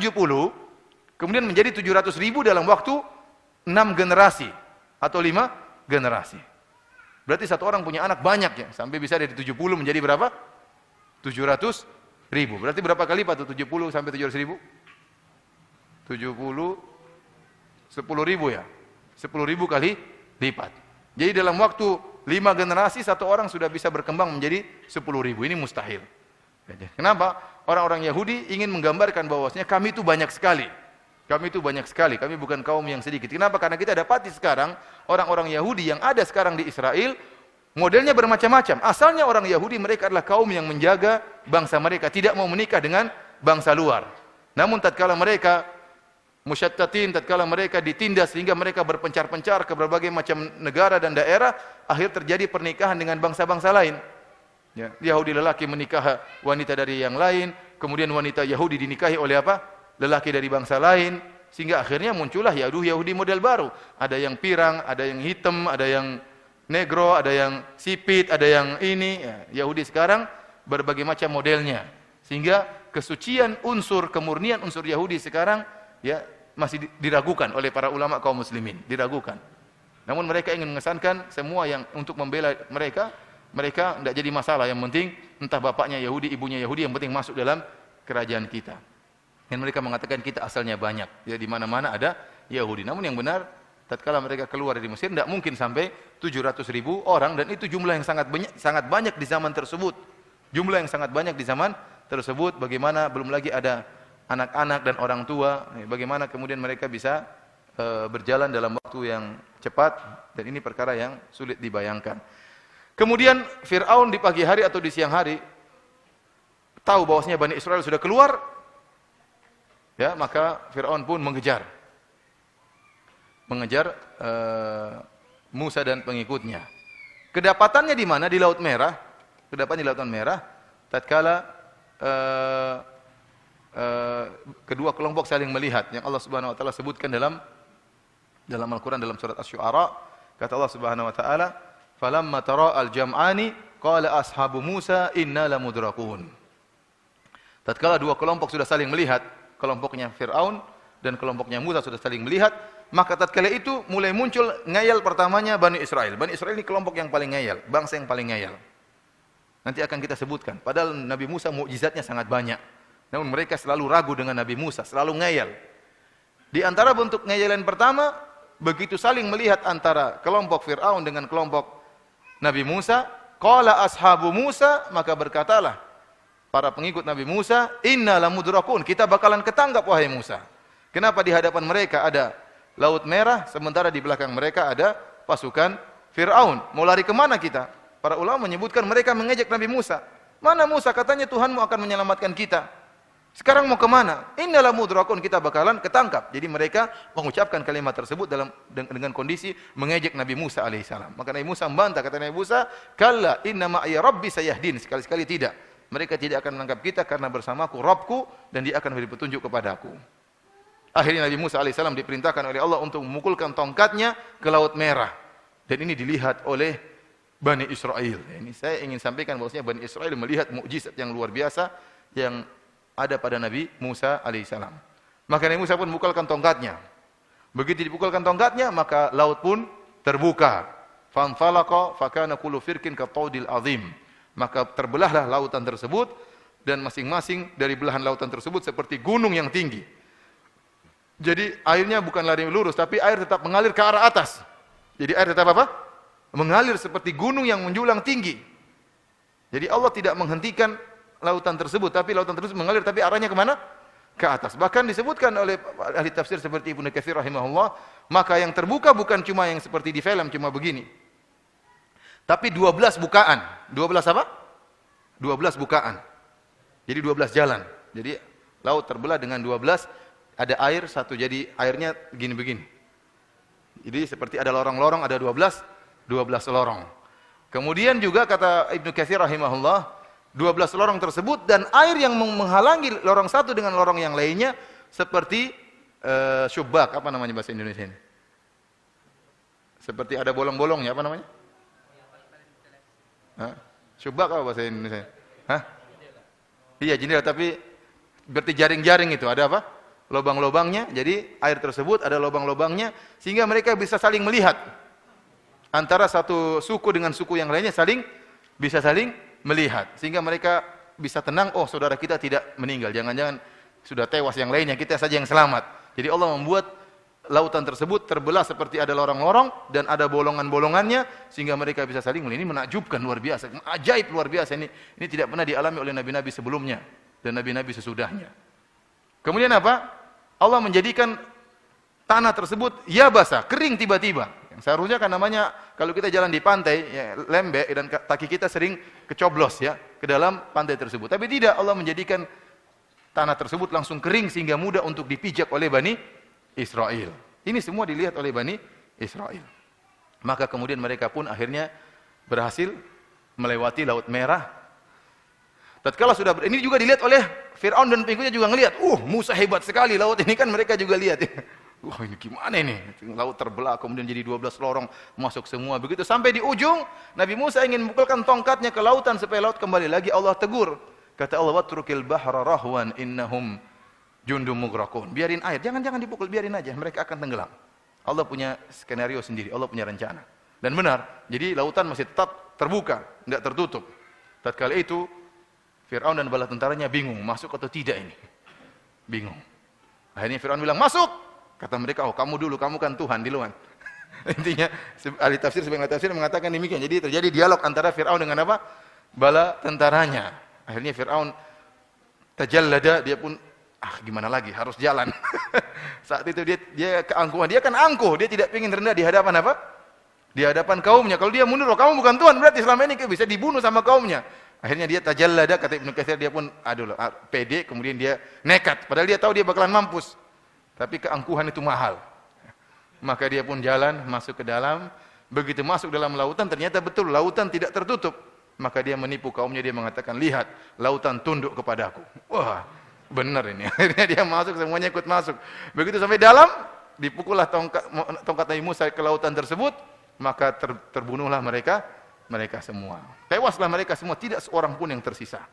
kemudian menjadi 700.000 dalam waktu 6 generasi atau 5 generasi. Berarti satu orang punya anak banyak ya, sampai bisa dari 70 menjadi berapa? 700.000. Berarti berapa kali Pak tuh 70 sampai 700.000? 70 10.000 ya. 10.000 kali lipat. Jadi dalam waktu 5 generasi satu orang sudah bisa berkembang menjadi 10.000. Ini mustahil. Kenapa? Orang-orang Yahudi ingin menggambarkan bahwasanya kami itu banyak sekali. Kami itu banyak sekali. Kami bukan kaum yang sedikit. Kenapa? Karena kita dapati sekarang orang-orang Yahudi yang ada sekarang di Israel modelnya bermacam-macam. Asalnya orang Yahudi mereka adalah kaum yang menjaga bangsa mereka, tidak mau menikah dengan bangsa luar. Namun tatkala mereka musyattatin, tatkala mereka ditindas sehingga mereka berpencar-pencar ke berbagai macam negara dan daerah, akhir terjadi pernikahan dengan bangsa-bangsa lain. Ya, Yahudi lelaki menikah wanita dari yang lain, kemudian wanita Yahudi dinikahi oleh apa? Lelaki dari bangsa lain, sehingga akhirnya muncullah Yahudi model baru. Ada yang pirang, ada yang hitam, ada yang negro, ada yang sipit, ada yang ini. Ya, Yahudi sekarang berbagai macam modelnya. Sehingga kesucian unsur, kemurnian unsur Yahudi sekarang ya masih diragukan oleh para ulama kaum muslimin, diragukan. Namun mereka ingin mengesankan semua yang untuk membela mereka tidak jadi masalah. Yang penting entah bapaknya Yahudi, ibunya Yahudi, yang penting masuk dalam kerajaan kita. Dan mereka mengatakan kita asalnya banyak. Ya di mana-mana ada Yahudi. Namun yang benar, tatkala mereka keluar dari Mesir tidak mungkin sampai 700.000 orang, dan itu jumlah yang sangat banyak di zaman tersebut. Jumlah yang sangat banyak di zaman tersebut. Bagaimana belum lagi ada anak-anak dan orang tua, bagaimana kemudian mereka bisa berjalan dalam waktu yang cepat, dan ini perkara yang sulit dibayangkan. Kemudian Fir'aun di pagi hari atau di siang hari tahu bahwasanya Bani Israel sudah keluar, ya maka Fir'aun pun mengejar Musa dan pengikutnya. Kedapatannya di mana? Di Laut Merah. Kedapatannya di Lautan Merah tatkala kedua kelompok saling melihat, yang Allah Subhanahu wa taala sebutkan dalam Al-Qur'an dalam surat Asy-Syu'ara. Kata Allah Subhanahu wa taala, "Falamma tara al-jam'ani qala ashabu Musa inna lamudrakun." Tatkala dua kelompok sudah saling melihat, kelompoknya Firaun dan kelompoknya Musa sudah saling melihat, maka tatkala itu mulai muncul ngayal pertamanya Bani Israel. Bani Israel ini kelompok yang paling ngayal, bangsa yang paling ngayal. Nanti akan kita sebutkan. Padahal Nabi Musa mukjizatnya sangat banyak. Namun mereka selalu ragu dengan Nabi Musa, selalu ngayal. Di antara bentuk ngayalan pertama, begitu saling melihat antara kelompok Fir'aun dengan kelompok Nabi Musa, qala ashabu Musa, maka berkatalah para pengikut Nabi Musa, inna lamudrakun, kita bakalan ketangkap wahai Musa. Kenapa di hadapan mereka ada Laut Merah, sementara di belakang mereka ada pasukan Fir'aun? Mau lari kemana kita? Para ulama menyebutkan mereka mengejek Nabi Musa. Mana Musa? Katanya Tuhanmu akan menyelamatkan kita. Sekarang mau kemana? Innalah mudrakun, kita bakalan ketangkap. Jadi mereka mengucapkan kalimat tersebut dengan kondisi mengejek Nabi Musa alaihissalam. Maka Nabi Musa membantah, kata Nabi Musa, kalla inna ma'iya rabbi sayahdin. Sekali-sekali tidak. Mereka tidak akan menangkap kita karena bersamaku Rabbku, dan dia akan beri petunjuk kepadaku. Akhirnya Nabi Musa alaihissalam diperintahkan oleh Allah untuk memukulkan tongkatnya ke Laut Merah. Dan ini dilihat oleh Bani Israel. Ini saya ingin sampaikan bahwasanya Bani Israel melihat mukjizat yang luar biasa yang ada pada Nabi Musa alaihissalam. Maka Nabi Musa pun memukulkan tongkatnya. Begitu dipukulkan tongkatnya, maka laut pun terbuka. Fanfalaqa fakana kullu firqin kataudil azim. Maka terbelahlah lautan tersebut, dan masing-masing dari belahan lautan tersebut seperti gunung yang tinggi. Jadi airnya bukan lari lurus, tapi air tetap mengalir ke arah atas. Jadi air tetap apa? Mengalir seperti gunung yang menjulang tinggi. Jadi Allah tidak menghentikan lautan tersebut, tapi lautan tersebut mengalir, tapi arahnya kemana? Ke atas. Bahkan disebutkan oleh ahli tafsir seperti Ibnu Katsir rahimahullah, maka yang terbuka bukan cuma yang seperti di film, cuma begini. Tapi 12 bukaan. 12 apa? 12 bukaan. Jadi 12 jalan. Jadi laut terbelah dengan 12, ada air satu, jadi airnya begini-begini. Jadi seperti ada lorong-lorong, ada 12 lorong. Kemudian juga kata Ibnu Katsir rahimahullah, 12 lorong tersebut, dan air yang menghalangi lorong satu dengan lorong yang lainnya seperti syubak, apa namanya bahasa Indonesia ini? Seperti ada bolong-bolongnya, apa namanya? Syubak apa bahasa Indonesia? Iya, jendela, tapi berarti jaring-jaring itu, ada apa? lubang-lubangnya. Jadi air tersebut ada lubang-lubangnya sehingga mereka bisa saling melihat. Antara satu suku dengan suku yang lainnya bisa saling melihat sehingga mereka bisa tenang, oh saudara kita tidak meninggal, jangan-jangan sudah tewas yang lainnya, kita saja yang selamat. Jadi Allah membuat lautan tersebut terbelah seperti ada lorong-lorong dan ada bolongan-bolongannya sehingga mereka bisa saling melihat. Ini menakjubkan luar biasa, ajaib luar biasa. Ini tidak pernah dialami oleh nabi-nabi sebelumnya dan nabi-nabi sesudahnya. Kemudian apa? Allah menjadikan tanah tersebut yabasa, kering tiba-tiba. Seharusnya kan namanya kalau kita jalan di pantai, ya, lembek dan kaki kita sering kecoblos ya ke dalam pantai tersebut. Tapi tidak, Allah menjadikan tanah tersebut langsung kering sehingga mudah untuk dipijak oleh Bani Israel. Ini semua dilihat oleh Bani Israel. Maka kemudian mereka pun akhirnya berhasil melewati Laut Merah. Tatkala sudah ini juga dilihat oleh Fir'aun dan pengikutnya juga ngelihat, Musa hebat sekali laut ini, kan mereka juga lihat. Wah, ini gimana ini? Laut terbelah kemudian jadi 12 lorong masuk semua. Begitu sampai di ujung, Nabi Musa ingin memukulkan tongkatnya ke lautan supaya laut kembali lagi. Allah tegur. Kata Allah, "Watrukil bahra rahwan innahum jundum mughraqun." Biarin air, jangan dipukul, biarin aja, mereka akan tenggelam. Allah punya skenario sendiri, Allah punya rencana. Dan benar, jadi lautan masih tetap terbuka, tidak tertutup. Tatkala itu Fir'aun dan bala tentaranya bingung, masuk atau tidak ini? Bingung. Akhirnya Fir'aun bilang, "Masuk!" Kata mereka, kamu dulu, kamu kan Tuhan di luar. Intinya, ahli tafsir, sebagian ahli tafsir mengatakan demikian. Jadi terjadi dialog antara Fir'aun dengan apa? Bala tentaranya. Akhirnya Fir'aun tajallada, dia pun, gimana lagi, harus jalan. Saat itu dia keangkuhan, dia kan angkuh, dia tidak ingin rendah di hadapan apa? Di hadapan kaumnya. Kalau dia mundur, kamu bukan Tuhan, berarti selama ini bisa dibunuh sama kaumnya. Akhirnya dia tajallada, kata Ibnu Katsir, dia pun pede, kemudian dia nekat. Padahal dia tahu dia bakalan mampus. Tapi keangkuhan itu mahal. Maka dia pun jalan, masuk ke dalam. Begitu masuk dalam lautan, ternyata betul, lautan tidak tertutup. Maka dia menipu kaumnya, dia mengatakan, "Lihat, lautan tunduk kepadaku." Wah, benar ini. Akhirnya dia masuk, semuanya ikut masuk. Begitu sampai dalam, dipukullah tongkat Nabi Musa ke lautan tersebut, maka terbunuhlah mereka semua. Tewaslah mereka semua, tidak seorang pun yang tersisa.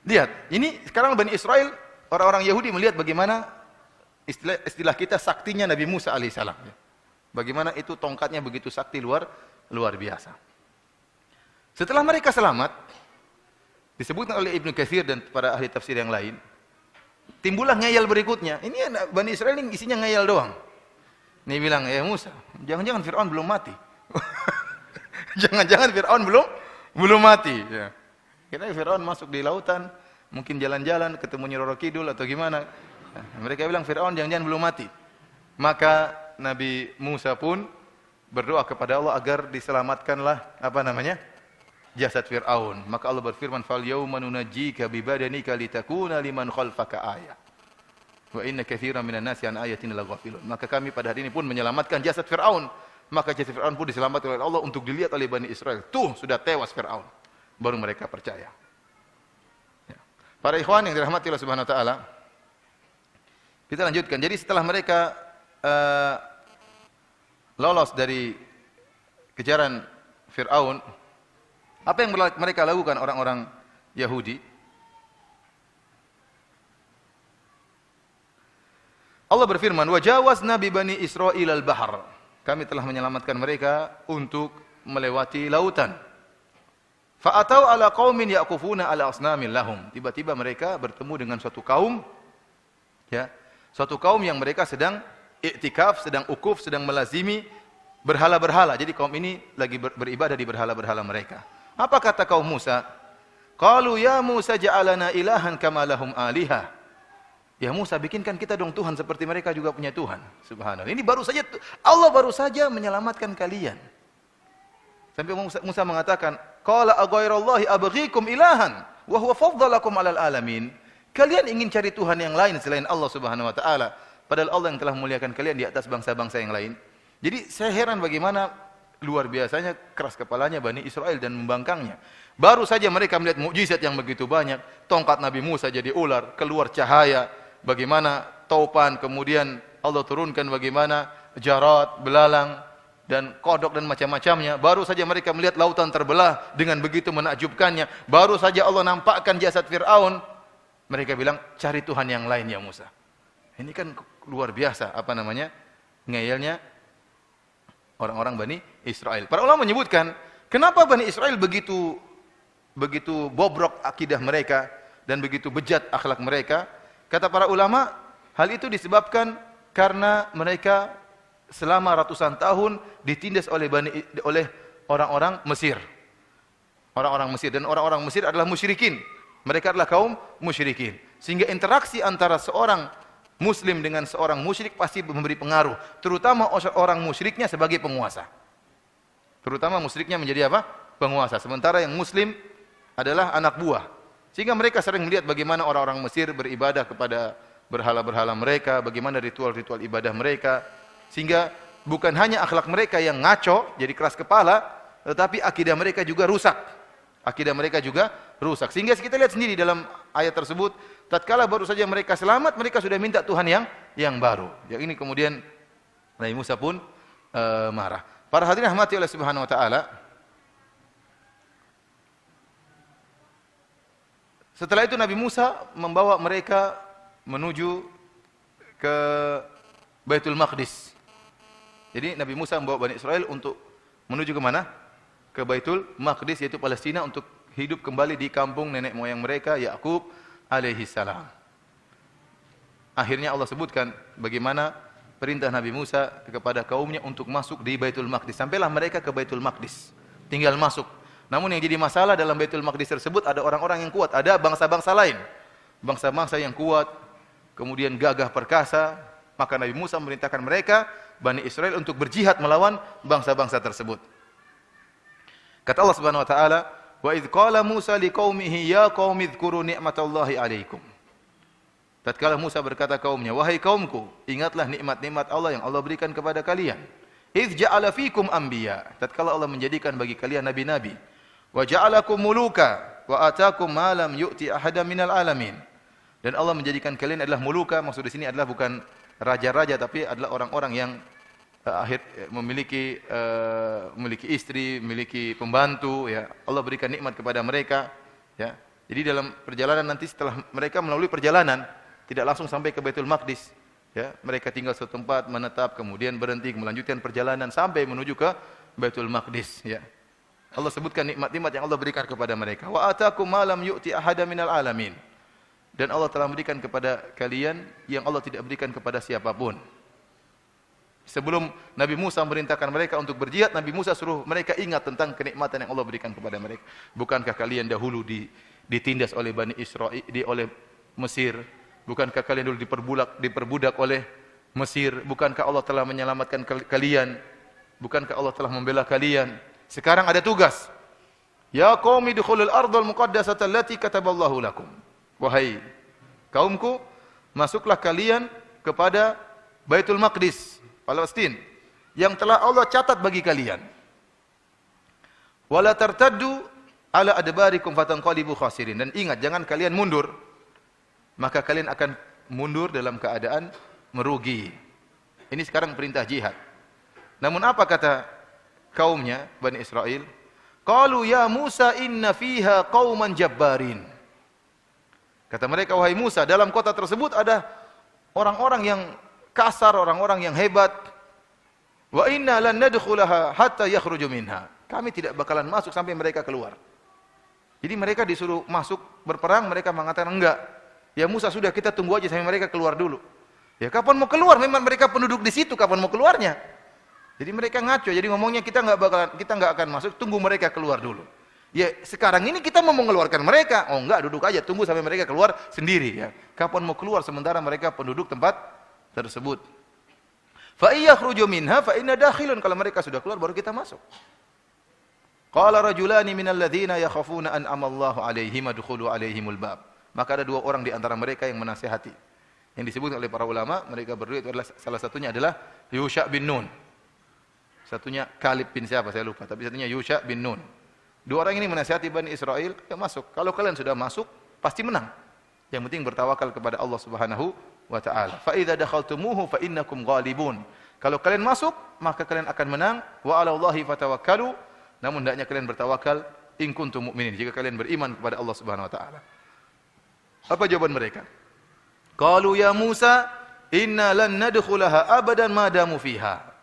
Lihat, ini sekarang Bani Israel, orang-orang Yahudi melihat bagaimana istilah kita saktinya Nabi Musa alaihissalam. Bagaimana itu tongkatnya begitu sakti luar biasa. Setelah mereka selamat, disebutkan oleh Ibnu Katsir dan para ahli tafsir yang lain, timbullah ngeyel berikutnya. Ini Bani Israel ini isinya ngeyel doang. Ini bilang, Musa, jangan-jangan Fir'aun belum mati. Jangan-jangan Fir'aun belum mati. Ya. Kira Fir'aun masuk di lautan, mungkin jalan-jalan ketemu Nyi Roro Kidul atau gimana. Mereka bilang Fir'aun jangan-jangan belum mati. Maka Nabi Musa pun berdoa kepada Allah agar diselamatkanlah jasad Fir'aun. Maka Allah berfirman, "Fal yauma nunajjika bi badanika litakuna liman khalfaka ayah. Wa inna katsiran minan nasi an ayatina laghafilun." Maka kami pada hari ini pun menyelamatkan jasad Fir'aun. Maka jasad Fir'aun pun diselamatkan oleh Allah untuk dilihat oleh Bani Israel. Tuh, sudah tewas Fir'aun. Baru mereka percaya. Ya. Para ikhwan yang dirahmati Allah Subhanahu wa taala, kita lanjutkan. Jadi setelah mereka lolos dari kejaran Fir'aun, apa yang mereka lakukan orang-orang Yahudi? Allah berfirman, "Wa jawazna bi bani Israil al-bahr." Kami telah menyelamatkan mereka untuk melewati lautan. Fa atau ala qaumin yaqufuna ala asnamin lahum. Tiba-tiba mereka bertemu dengan suatu kaum, ya, suatu kaum yang mereka sedang iktikaf, sedang ukuf, sedang melazimi berhala-berhala. Jadi kaum ini lagi beribadah di berhala-berhala mereka. Apa kata kaum Musa? Qalu ya Musa ja'alana ilahan kama lahum alihah. Ya Musa, bikinkan kita dong Tuhan seperti mereka juga punya Tuhan. Subhanallah. Ini baru saja Allah baru saja menyelamatkan kalian. Sampai Musa mengatakan, "Qala aghairallahi abghikum ilahan wa huwa faddalakum 'alal alamin." Kalian ingin cari Tuhan yang lain selain Allah Subhanahu wa taala, padahal Allah yang telah memuliakan kalian di atas bangsa-bangsa yang lain. Jadi saya heran bagaimana luar biasanya keras kepalanya Bani Israel dan membangkangnya. Baru saja mereka melihat mukjizat yang begitu banyak, tongkat Nabi Musa jadi ular, keluar cahaya, bagaimana taupan, kemudian Allah turunkan bagaimana jarat, belalang, dan kodok dan macam-macamnya. Baru saja mereka melihat lautan terbelah dengan begitu menakjubkannya. Baru saja Allah nampakkan jasad Fir'aun. Mereka bilang, cari Tuhan yang lain ya Musa. Ini kan luar biasa, apa namanya, ngeyelnya orang-orang Bani Israel. Para ulama menyebutkan, kenapa Bani Israel begitu bobrok akidah mereka dan begitu bejat akhlak mereka? Kata para ulama, hal itu disebabkan karena mereka selama ratusan tahun ditindas oleh orang-orang Mesir. Orang-orang Mesir, dan orang-orang Mesir adalah musyrikin. Mereka adalah kaum musyrikin. Sehingga interaksi antara seorang Muslim dengan seorang musyrik pasti memberi pengaruh, terutama orang musyriknya sebagai penguasa. Terutama musyriknya menjadi apa? Penguasa. Sementara yang Muslim adalah anak buah. Sehingga mereka sering melihat bagaimana orang-orang Mesir beribadah kepada berhala-berhala mereka, bagaimana ritual-ritual ibadah mereka. Sehingga bukan hanya akhlak mereka yang ngaco, jadi keras kepala, tetapi akidah mereka juga rusak. Akidah mereka juga rusak. Sehingga kita lihat sendiri dalam ayat tersebut, tatkala baru saja mereka selamat, mereka sudah minta Tuhan yang baru. Yang ini kemudian Nabi Musa pun marah. Para hadirin rahmati oleh Subhanahu wa taala. Setelah itu Nabi Musa membawa mereka menuju ke Baitul Maqdis. Jadi Nabi Musa membawa Bani Israel untuk menuju ke mana? Ke Baitul Maqdis, yaitu Palestina, untuk hidup kembali di kampung nenek moyang mereka, Yakub alaihi salam. Akhirnya Allah sebutkan bagaimana perintah Nabi Musa kepada kaumnya untuk masuk di Baitul Maqdis. Sampailah mereka ke Baitul Maqdis, tinggal masuk. Namun yang jadi masalah dalam Baitul Maqdis tersebut ada orang-orang yang kuat, ada bangsa-bangsa lain. Bangsa-bangsa yang kuat, kemudian gagah perkasa. Maka Nabi Musa memerintahkan mereka, Bani Israel, untuk berjihad melawan bangsa-bangsa tersebut. Kata Allah Subhanahu wa taala, "Wa idz qala Musa liqaumihi ya qaumi dzkuru ni'matallahi 'alaikum." Tatkala Musa berkata kaumnya, "Wahai kaumku, ingatlah nikmat-nikmat Allah yang Allah berikan kepada kalian. Idz ja'ala fikum anbiya." Tatkala Allah menjadikan bagi kalian nabi-nabi. "Wa ja'alakum muluka wa ataakum ma lam yu'ti ahadan minal alamin." Dan Allah menjadikan kalian adalah muluka, maksud di sini adalah bukan raja-raja, tapi adalah orang-orang yang memiliki istri, memiliki pembantu, ya. Allah berikan nikmat kepada mereka, ya. Jadi dalam perjalanan nanti, setelah mereka melalui perjalanan, tidak langsung sampai ke Baitul Maqdis, ya. Mereka tinggal suatu tempat, menetap, kemudian berhenti, melanjutkan perjalanan sampai menuju ke Baitul Maqdis, ya. Allah sebutkan nikmat-nikmat yang Allah berikan kepada mereka. Wa ataakum ma lam yu'ti ahadan minal alamin. Dan Allah telah memberikan kepada kalian yang Allah tidak berikan kepada siapapun. Sebelum Nabi Musa memerintahkan mereka untuk berjihad, Nabi Musa suruh mereka ingat tentang kenikmatan yang Allah berikan kepada mereka. Bukankah kalian dahulu ditindas oleh Bani Israel, oleh Mesir? Bukankah kalian dulu diperbudak oleh Mesir? Bukankah Allah telah menyelamatkan kalian? Bukankah Allah telah membela kalian? Sekarang ada tugas. Ya qaumi dukhulul ardhal muqaddasata allati kataballahu lakum. Wahai kaumku, masuklah kalian kepada Baitul Maqdis, Palestina, yang telah Allah catat bagi kalian. Wala tartaddu ala adbarikum fatanqalibu khasirin. Dan ingat, jangan kalian mundur, maka kalian akan mundur dalam keadaan merugi. Ini sekarang perintah jihad. Namun apa kata kaumnya, Bani Israel? Qalu ya Musa inna fiha qauman jabbarin. Kata mereka, wahai Musa, dalam kota tersebut ada orang-orang yang kasar, orang-orang yang hebat. Wa inna lan nadkhulaha hatta yakhruju minha. Kami tidak bakalan masuk sampai mereka keluar. Jadi mereka disuruh masuk berperang, mereka mengatakan enggak. Ya Musa, sudah, kita tunggu aja sampai mereka keluar dulu. Ya kapan mau keluar? Memang mereka penduduk di situ, kapan mau keluarnya? Jadi mereka ngaco. Jadi ngomongnya kita enggak akan masuk, tunggu mereka keluar dulu. Ya sekarang ini kita mau mengeluarkan mereka. Oh enggak, duduk aja, tunggu sampai mereka keluar sendiri, ya. Kapan mau keluar sementara mereka penduduk tempat tersebut? Fa iyakhruju minha fa inna dakhilun. Kalau mereka sudah keluar baru kita masuk. Qala rajulani minal ladzina yakhafuna an amallahu alaihim adkhulu alaihimul bab. Maka ada dua orang di antara mereka yang menasihati. Yang disebut oleh para ulama, mereka berdua itu adalah, salah satunya adalah Yusha bin Nun. Satunya Kalib bin siapa saya lupa, tapi satunya Yusha bin Nun. Dua orang ini menasihati Bani Israel, ya masuk. Kalau kalian sudah masuk, pasti menang. Yang penting bertawakal kepada Allah Subhanahu wa taala. Fa idza dakhaltumuhu fa innakum ghalibun. Kalau kalian masuk, maka kalian akan menang. Wa 'alallahi fatawakkalu. Namun hendaknya kalian bertawakal in kuntum mu'minin, jika kalian beriman kepada Allah Subhanahu wa taala. Apa jawaban mereka? Qalu ya Musa, inna lan nadkhulaha abadan ma damu fiha.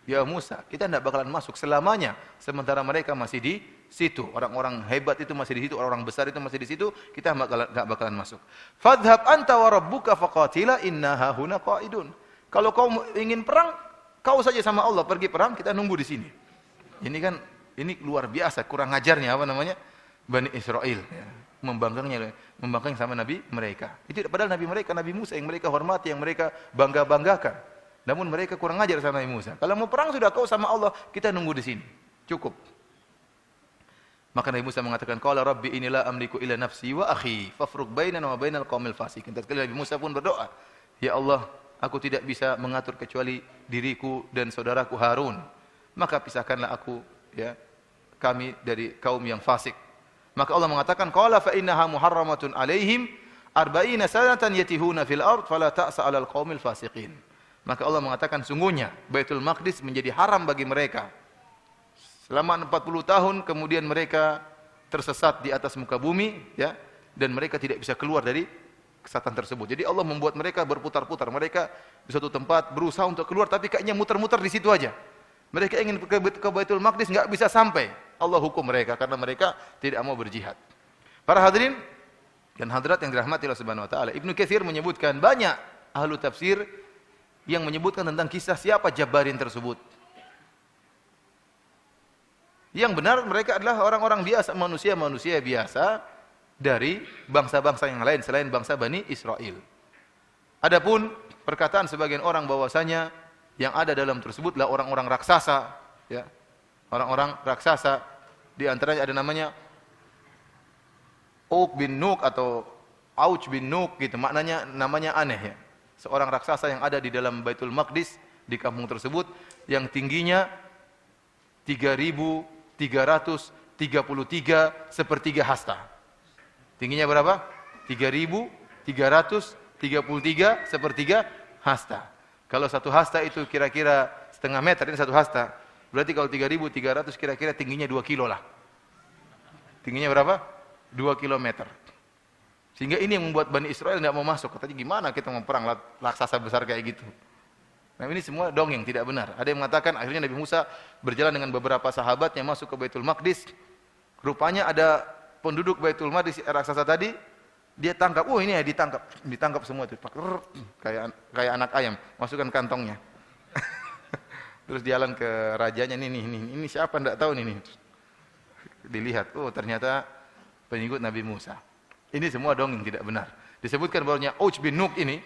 Ya Musa, kita tidak bakalan masuk selamanya sementara mereka masih di situ. Orang-orang hebat itu masih di situ, orang-orang besar itu masih di situ, kita enggak bakalan masuk. Fadhhab anta wa rabbuka faqatila inna hahuna qa'idun. Kalau kau ingin perang, kau saja sama Allah pergi perang, kita nunggu di sini. Ini luar biasa kurang ajarnya apa namanya? Bani Israel ya. Membangkangnya sama nabi mereka. Itu padahal nabi mereka, Nabi Musa yang mereka hormati, yang mereka bangga-banggakan. Namun mereka kurang ajar sama Nabi Musa. Kalau mau perang sudah kau sama Allah, kita nunggu di sini. Cukup. Maka Nabi Musa mengatakan, "Qala rabbi inilah amliku ila nafsi wa akhi, fafruq bainana wa bainal qaumil fasiqin." Tatkala Nabi Musa pun berdoa, "Ya Allah, aku tidak bisa mengatur kecuali diriku dan saudaraku Harun. Maka pisahkanlah aku kami dari kaum yang fasik." Maka Allah mengatakan, "Qala fa innaha muharramatun 'alaihim 40 sanatan yatihuna fil ard fala ta'sa 'alal qaumil fasiqin." Maka Allah mengatakan sungguhnya Baitul Maqdis menjadi haram bagi mereka. Selama 40 tahun kemudian mereka tersesat di atas muka bumi ya, dan mereka tidak bisa keluar dari kesesatan tersebut. Jadi Allah membuat mereka berputar-putar. Mereka di suatu tempat berusaha untuk keluar tapi kayaknya muter-muter di situ aja. Mereka ingin ke Baitul Maqdis enggak bisa sampai. Allah hukum mereka karena mereka tidak mau berjihad. Para hadirin dan hadirat yang dirahmati Allah Subhanahu wa taala, Ibnu Katsir menyebutkan banyak ahlu tafsir yang menyebutkan tentang kisah siapa Jabbarin tersebut. Yang benar mereka adalah orang-orang biasa, manusia-manusia biasa dari bangsa-bangsa yang lain selain bangsa Bani Israel. Adapun perkataan sebagian orang bahwasanya yang ada dalam tersebutlah orang-orang raksasa, ya. Orang-orang raksasa, di antaranya ada namanya Uq bin Nuq atau Auj bin Nuq gitu, namanya aneh ya. Seorang raksasa yang ada di dalam Baitul Maqdis di kampung tersebut yang tingginya 3.333 sepertiga hasta. Tingginya berapa? 3.333 sepertiga hasta. Kalau satu hasta itu kira-kira setengah meter, ini satu hasta. Berarti kalau 3.300 kira-kira tingginya 2 kilo lah. Tingginya berapa? 2 kilometer. Sehingga ini yang membuat Bani Israel tidak mau masuk. Katanya gimana kita mau perang raksasa besar kayak gitu. Nah ini semua dongeng, tidak benar. Ada yang mengatakan akhirnya Nabi Musa berjalan dengan beberapa sahabatnya masuk ke Baitul Maqdis. Rupanya ada penduduk Baitul Maqdis raksasa tadi, dia tangkap. Oh ini ya ditangkap semua itu. Kayak anak ayam, masukkan kantongnya. Terus jalan ke rajanya, ini siapa enggak tahu nih. Dilihat, oh ternyata pengikut Nabi Musa. Ini semua dongeng, tidak benar. Disebutkan bahwanya Uj bin Nuq ini,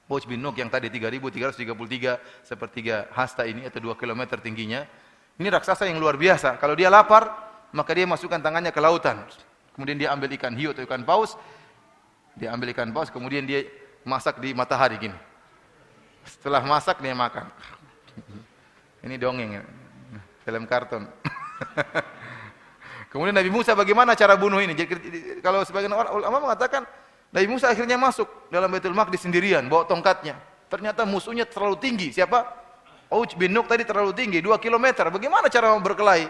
Uj bin Nuq yang tadi 3.333 sepertiga hasta ini atau 2 km tingginya, ini raksasa yang luar biasa. Kalau dia lapar, maka dia masukkan tangannya ke lautan. Kemudian dia ambil ikan hiu atau ikan paus, kemudian dia masak di matahari gini. Setelah masak dia makan. Ini dongeng, film kartun. Kemudian Nabi Musa bagaimana cara bunuh ini? Jadi, kalau sebagian orang ulama mengatakan Nabi Musa akhirnya masuk dalam Baitul Maqdis sendirian, bawa tongkatnya. Ternyata musuhnya terlalu tinggi. Siapa? Uj bin Nuq tadi terlalu tinggi, 2 km. Bagaimana cara berkelahi?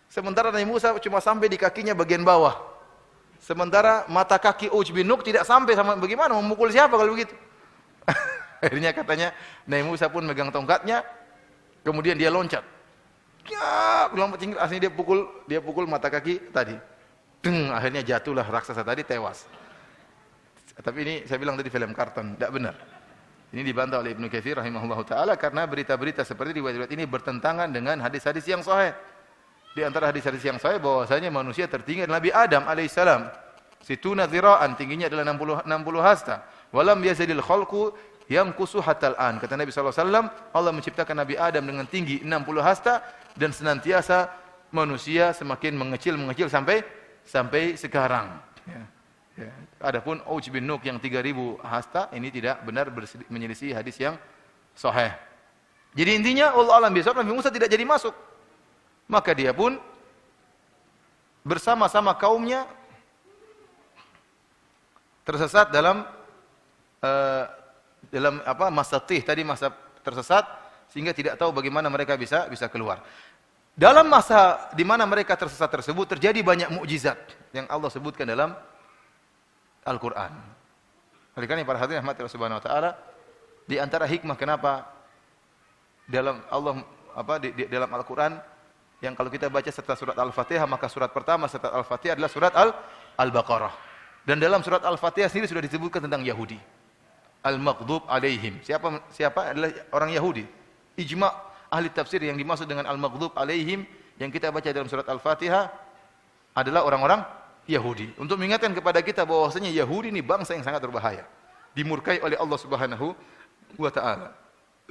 Sementara Nabi Musa cuma sampai di kakinya bagian bawah. Sementara mata kaki Uj bin Nuq tidak sampai sama, bagaimana memukul siapa kalau begitu? Akhirnya katanya Nabi Musa pun megang tongkatnya, kemudian dia loncat. Ya, lompat tinggi, aslinya dia pukul mata kaki tadi. Akhirnya jatuhlah raksasa tadi, tewas. Tapi ini saya bilang tadi film kartun, tidak benar. Ini dibantah oleh Ibnu Katsir rahimahullahu taala karena berita-berita seperti riwayat-riwayat ini bertentangan dengan hadis-hadis yang sahih. Di antara hadis-hadis yang sahih bahwasanya manusia tertinggi adalah Nabi Adam alaihissalam. Situna dzira'an, tingginya adalah 60 hasta. Walam yazidil khalqu yanqusu hatal an. Kata Nabi sallallahu alaihi wasallam, Allah menciptakan Nabi Adam dengan tinggi 60 hasta dan senantiasa manusia semakin mengecil sampai sekarang. Ya. Adapun Uj bin Nuq yang 3.000 hasta ini tidak benar menyelisih hadis yang sahih. Jadi intinya Allah alam besok Nabi Musa tidak jadi masuk. Maka dia pun bersama-sama kaumnya tersesat dalam masa tersesat sehingga tidak tahu bagaimana mereka bisa keluar. Dalam masa di mana mereka tersesat tersebut terjadi banyak mukjizat yang Allah sebutkan dalam Al-Qur'an. Oleh karena para hadirin rahmati Allah Subhanahu wa taala, di antara hikmah kenapa dalam dalam Al-Qur'an yang kalau kita baca setelah surat Al-Fatihah, maka surat pertama setelah Al-Fatihah adalah surat Al-Baqarah. Dan dalam surat Al-Fatihah sendiri sudah disebutkan tentang Yahudi. Al-Maghdub alaihim. Siapa adalah orang Yahudi. Ijma' ahli tafsir yang dimaksud dengan Al-Maghdub alaihim yang kita baca dalam surat Al-Fatihah adalah orang-orang Yahudi. Untuk mengingatkan kepada kita bahwasanya Yahudi ini bangsa yang sangat berbahaya. Dimurkai oleh Allah Subhanahu wa taala.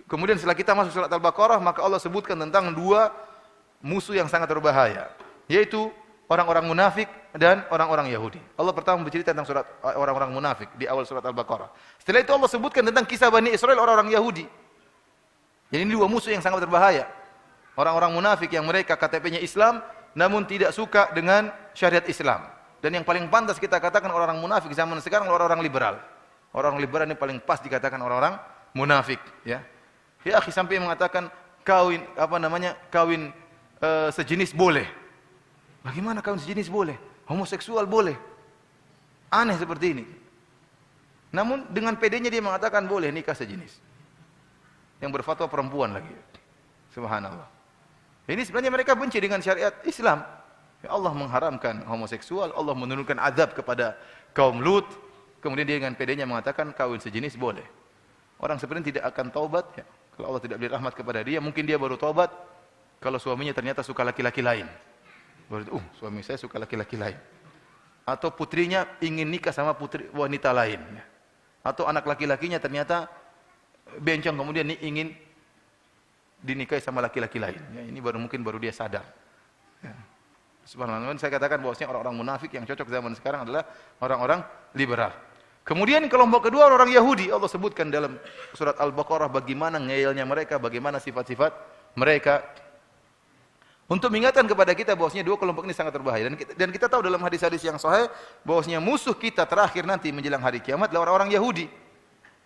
Kemudian setelah kita masuk surat Al-Baqarah, maka Allah sebutkan tentang dua musuh yang sangat berbahaya, yaitu orang-orang munafik dan orang-orang Yahudi. Allah pertama bercerita tentang surat orang-orang munafik di awal surat Al-Baqarah. Setelah itu Allah sebutkan tentang kisah Bani Israel, orang-orang Yahudi. Jadi ini dua musuh yang sangat berbahaya. Orang-orang munafik yang mereka KTP-nya Islam namun tidak suka dengan syariat Islam. Dan yang paling pantas kita katakan orang-orang munafik zaman sekarang orang-orang liberal. Orang liberal ini paling pas dikatakan orang-orang munafik, ya. Ya, akhi sampai mengatakan kawin sejenis boleh. Bagaimana kawin sejenis boleh? Homoseksual boleh. Aneh seperti ini. Namun dengan pedenya dia mengatakan boleh nikah sejenis. Yang berfatwa perempuan lagi. Subhanallah. Ini sebenarnya mereka benci dengan syariat Islam. Ya Allah mengharamkan homoseksual, Allah menurunkan azab kepada kaum Lut. Kemudian dia dengan pedenya mengatakan kawin sejenis boleh. Orang sebenarnya tidak akan taubat, ya. Kalau Allah tidak beri rahmat kepada dia, mungkin dia baru taubat kalau suaminya ternyata suka laki-laki lain. Baru suami saya suka laki-laki lain. Atau putrinya ingin nikah sama putri wanita lain, ya. Atau anak laki-lakinya ternyata bencong kemudian ingin dinikahi sama laki-laki lain. Ya, ini mungkin baru dia sadar. Ya. Subhanallah. Saya katakan bahwasanya orang-orang munafik yang cocok zaman sekarang adalah orang-orang liberal. Kemudian kelompok kedua orang Yahudi, Allah sebutkan dalam surat Al-Baqarah bagaimana ngeyelnya mereka, bagaimana sifat-sifat mereka. Untuk mengingatkan kepada kita bahwasanya dua kelompok ini sangat berbahaya. Dan kita tahu dalam hadis-hadis yang sahih bahwasanya musuh kita terakhir nanti menjelang hari kiamat adalah orang-orang Yahudi.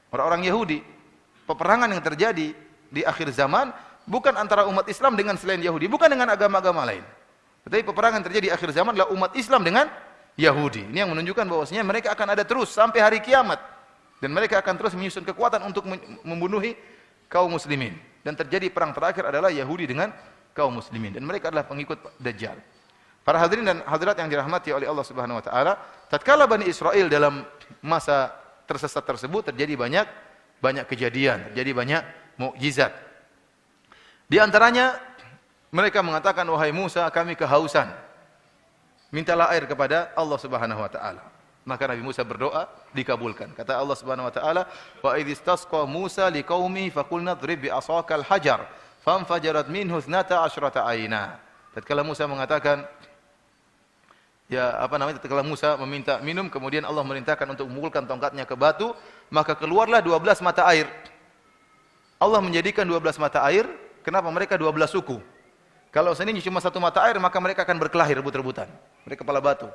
Orang-orang Yahudi. Peperangan yang terjadi di akhir zaman bukan antara umat Islam dengan selain Yahudi, bukan dengan agama-agama lain. Tetapi peperangan terjadi di akhir zaman adalah umat Islam dengan Yahudi. Ini yang menunjukkan bahwasanya mereka akan ada terus sampai hari kiamat. Dan mereka akan terus menyusun kekuatan untuk membunuhi kaum muslimin. Dan terjadi perang terakhir adalah Yahudi dengan kaum muslimin. Dan mereka adalah pengikut Dajjal. Para hadirin dan hadirat yang dirahmati oleh Allah Subhanahu wa taala, tatkala Bani Israel dalam masa tersesat tersebut terjadi banyak kejadian, terjadi banyak mukjizat. Di antaranya mereka mengatakan, wahai Musa, kami kehausan. Mintalah air kepada Allah Subhanahu wa taala. Maka Nabi Musa berdoa, dikabulkan. Kata Allah Subhanahu wa taala, wa idh istasqa Musa liqaumihi faqulna idrib bi asaqal hajar fanfajarat minhu 12 ayna. Tatkala Musa mengatakan tatkala Musa meminta minum, kemudian Allah merintahkan untuk memukulkan tongkatnya ke batu, maka keluarlah 12 mata air. Allah menjadikan 12 mata air, kenapa? Mereka 12 suku. Kalau seandainya cuma satu mata air, maka mereka akan berkelahi rebut-rebutan. Mereka kepala batu.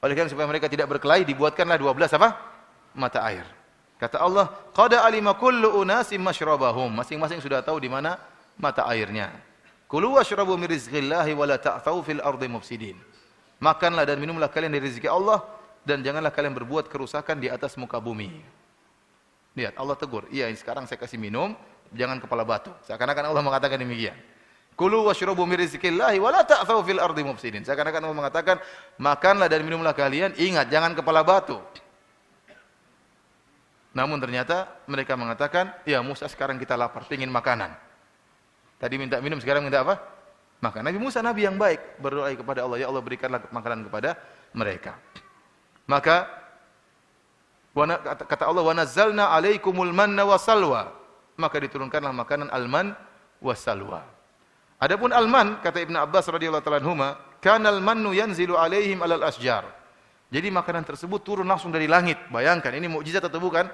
Oleh karena supaya mereka tidak berkelahi, dibuatkanlah 12 mata air. Kata Allah, qad alima kullu unasim masyrabahum. Masing-masing sudah tahu di mana mata airnya. Kulu washrabu min rizqillahi wa la ta'thaw fil ardi mufsidin. Makanlah dan minumlah kalian dari rezeki Allah dan janganlah kalian berbuat kerusakan di atas muka bumi. Lihat, Allah tegur. Iya, sekarang saya kasih minum, jangan kepala batu. Seakan-akan Allah mengatakan demikian. Kulu washrabu min rizqillahi wa la ta'thaw fil ardi mufsidin. Seakan-akan Allah mengatakan, makanlah dan minumlah kalian, ingat jangan kepala batu. Namun ternyata mereka mengatakan, ya Musa sekarang kita lapar, ingin makanan. Tadi minta minum, sekarang minta apa? Makan. Nabi Musa nabi yang baik, berdoa kepada Allah, ya Allah berikanlah makanan kepada mereka. Maka kata Allah, wa nazzalna 'alaikumul manna wassalwa. Maka diturunkanlah makanan al-man wassalwa. Adapun al-man, kata Ibnu Abbas radhiyallahu ta'ala anhuma, kanal mannu yanzilu 'alaihim 'alal asjar. Jadi makanan tersebut turun langsung dari langit. Bayangkan, ini mukjizat atau bukan?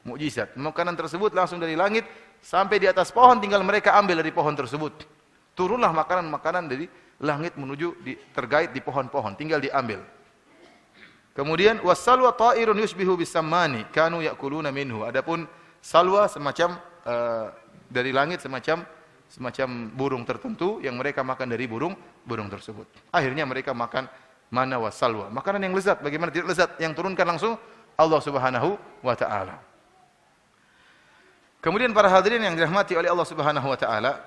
Mukjizat. Makanan tersebut langsung dari langit sampai di atas pohon, tinggal mereka ambil dari pohon tersebut. Turunlah makanan-makanan dari langit menuju tergait di pohon-pohon, tinggal diambil. Kemudian wassalwa ta'irun yushbihu bisammani kanu ya'kuluna minhu. Adapun salwa semacam dari langit semacam burung tertentu yang mereka makan dari burung tersebut. Akhirnya mereka makan mana wassalwa, makanan yang lezat. Bagaimana tidak lezat? Yang turunkan langsung Allah Subhanahu wa taala. Kemudian para hadirin yang dirahmati oleh Allah Subhanahu wa taala,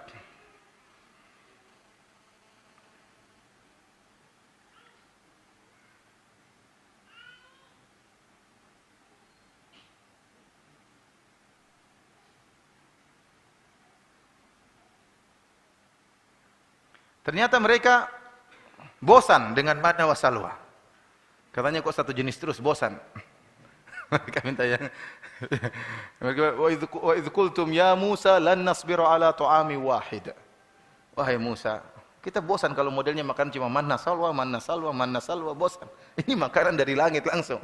ternyata mereka bosan dengan manna wa salwa. Katanya kok satu jenis terus, bosan. Mereka minta yang wa idh qultum ya Musa lan nasbiru ala ta'ami wahid. Wahai Musa, kita bosan kalau modelnya makan cuma manna salwa, manna salwa, manna salwa, bosan. Ini makanan dari langit langsung.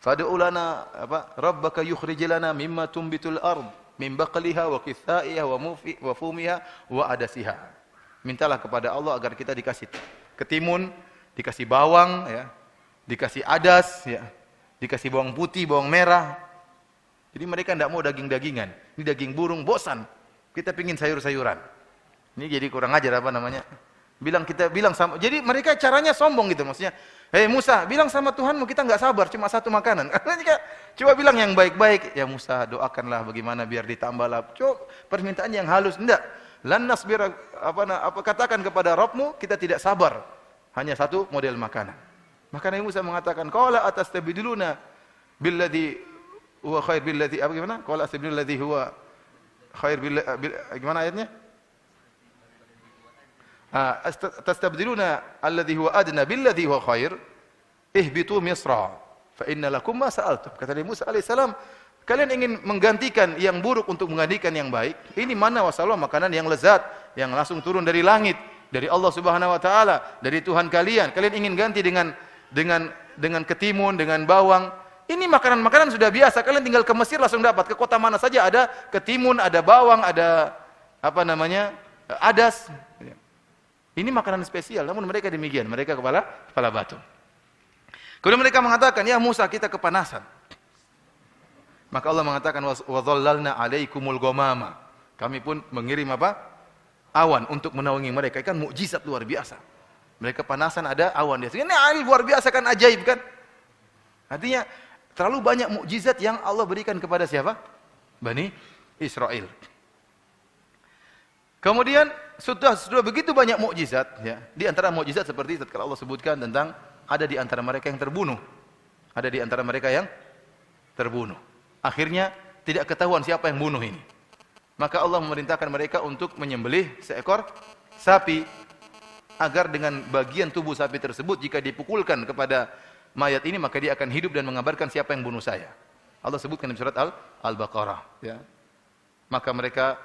Fad'u lana rabbaka yukhrij lana mimma tumbitul ard min baqliha wa qithaiha wa fumiha wa adasiha. Mintalah kepada Allah agar kita dikasih ketimun, dikasih bawang ya, dikasih adas ya, dikasih bawang putih, bawang merah. Jadi mereka tidak mau daging-dagingan. Ini daging burung, bosan. Kita pingin sayur-sayuran. Ini jadi kurang ajar apa namanya? Kita bilang sama. Jadi mereka caranya sombong gitu maksudnya. Hei Musa, bilang sama Tuhanmu kita enggak sabar cuma satu makanan. Coba bilang yang baik-baik. Ya Musa, doakanlah bagaimana biar ditambahlah. Coba permintaan yang halus. Enggak. Lan nasbir katakan kepada Rabbmu kita tidak sabar. Hanya satu model makanan. Maka Nabi Musa mengatakan, qala atastabdiluna billadhi huwa khair billadhi gimana? Qala astabdilul ladzi huwa khair gimana ayatnya? Tastabdiluna alladhi huwa adna billadhi huwa khair ihbitu misra fa inna lakum ma sa'altum. Kata Nabi Musa alaihi salam, kalian ingin menggantikan yang buruk untuk menggantikan yang baik. Ini manna wa salwa, makanan yang lezat, yang langsung turun dari langit, dari Allah Subhanahu wa taala, dari Tuhan kalian. Kalian ingin ganti dengan ketimun, dengan bawang. Ini makanan-makanan sudah biasa. Kalian tinggal ke Mesir langsung dapat. Ke kota mana saja ada ketimun, ada bawang, ada adas. Ini makanan spesial. Namun mereka demikian. Mereka kepala batu. Kemudian mereka mengatakan, ya Musa kita kepanasan. Maka Allah mengatakan, wa dhallalna alaikumul ghamama. Kami pun mengirim awan untuk menaungi mereka. Kan mukjizat luar biasa. Mereka panasan ada awan di atas. Ini luar biasa kan, ajaib kan? Artinya terlalu banyak mukjizat yang Allah berikan kepada siapa? Bani Israel. Kemudian sudah begitu banyak mukjizat ya. Di antara mukjizat seperti tatkala Allah sebutkan tentang ada di antara mereka yang terbunuh. Ada di antara mereka yang terbunuh. Akhirnya tidak ketahuan siapa yang bunuh ini. Maka Allah memerintahkan mereka untuk menyembelih seekor sapi agar dengan bagian tubuh sapi tersebut jika dipukulkan kepada mayat ini maka dia akan hidup dan mengabarkan siapa yang bunuh saya. Allah sebutkan di surat Al-Baqarah ya. Maka mereka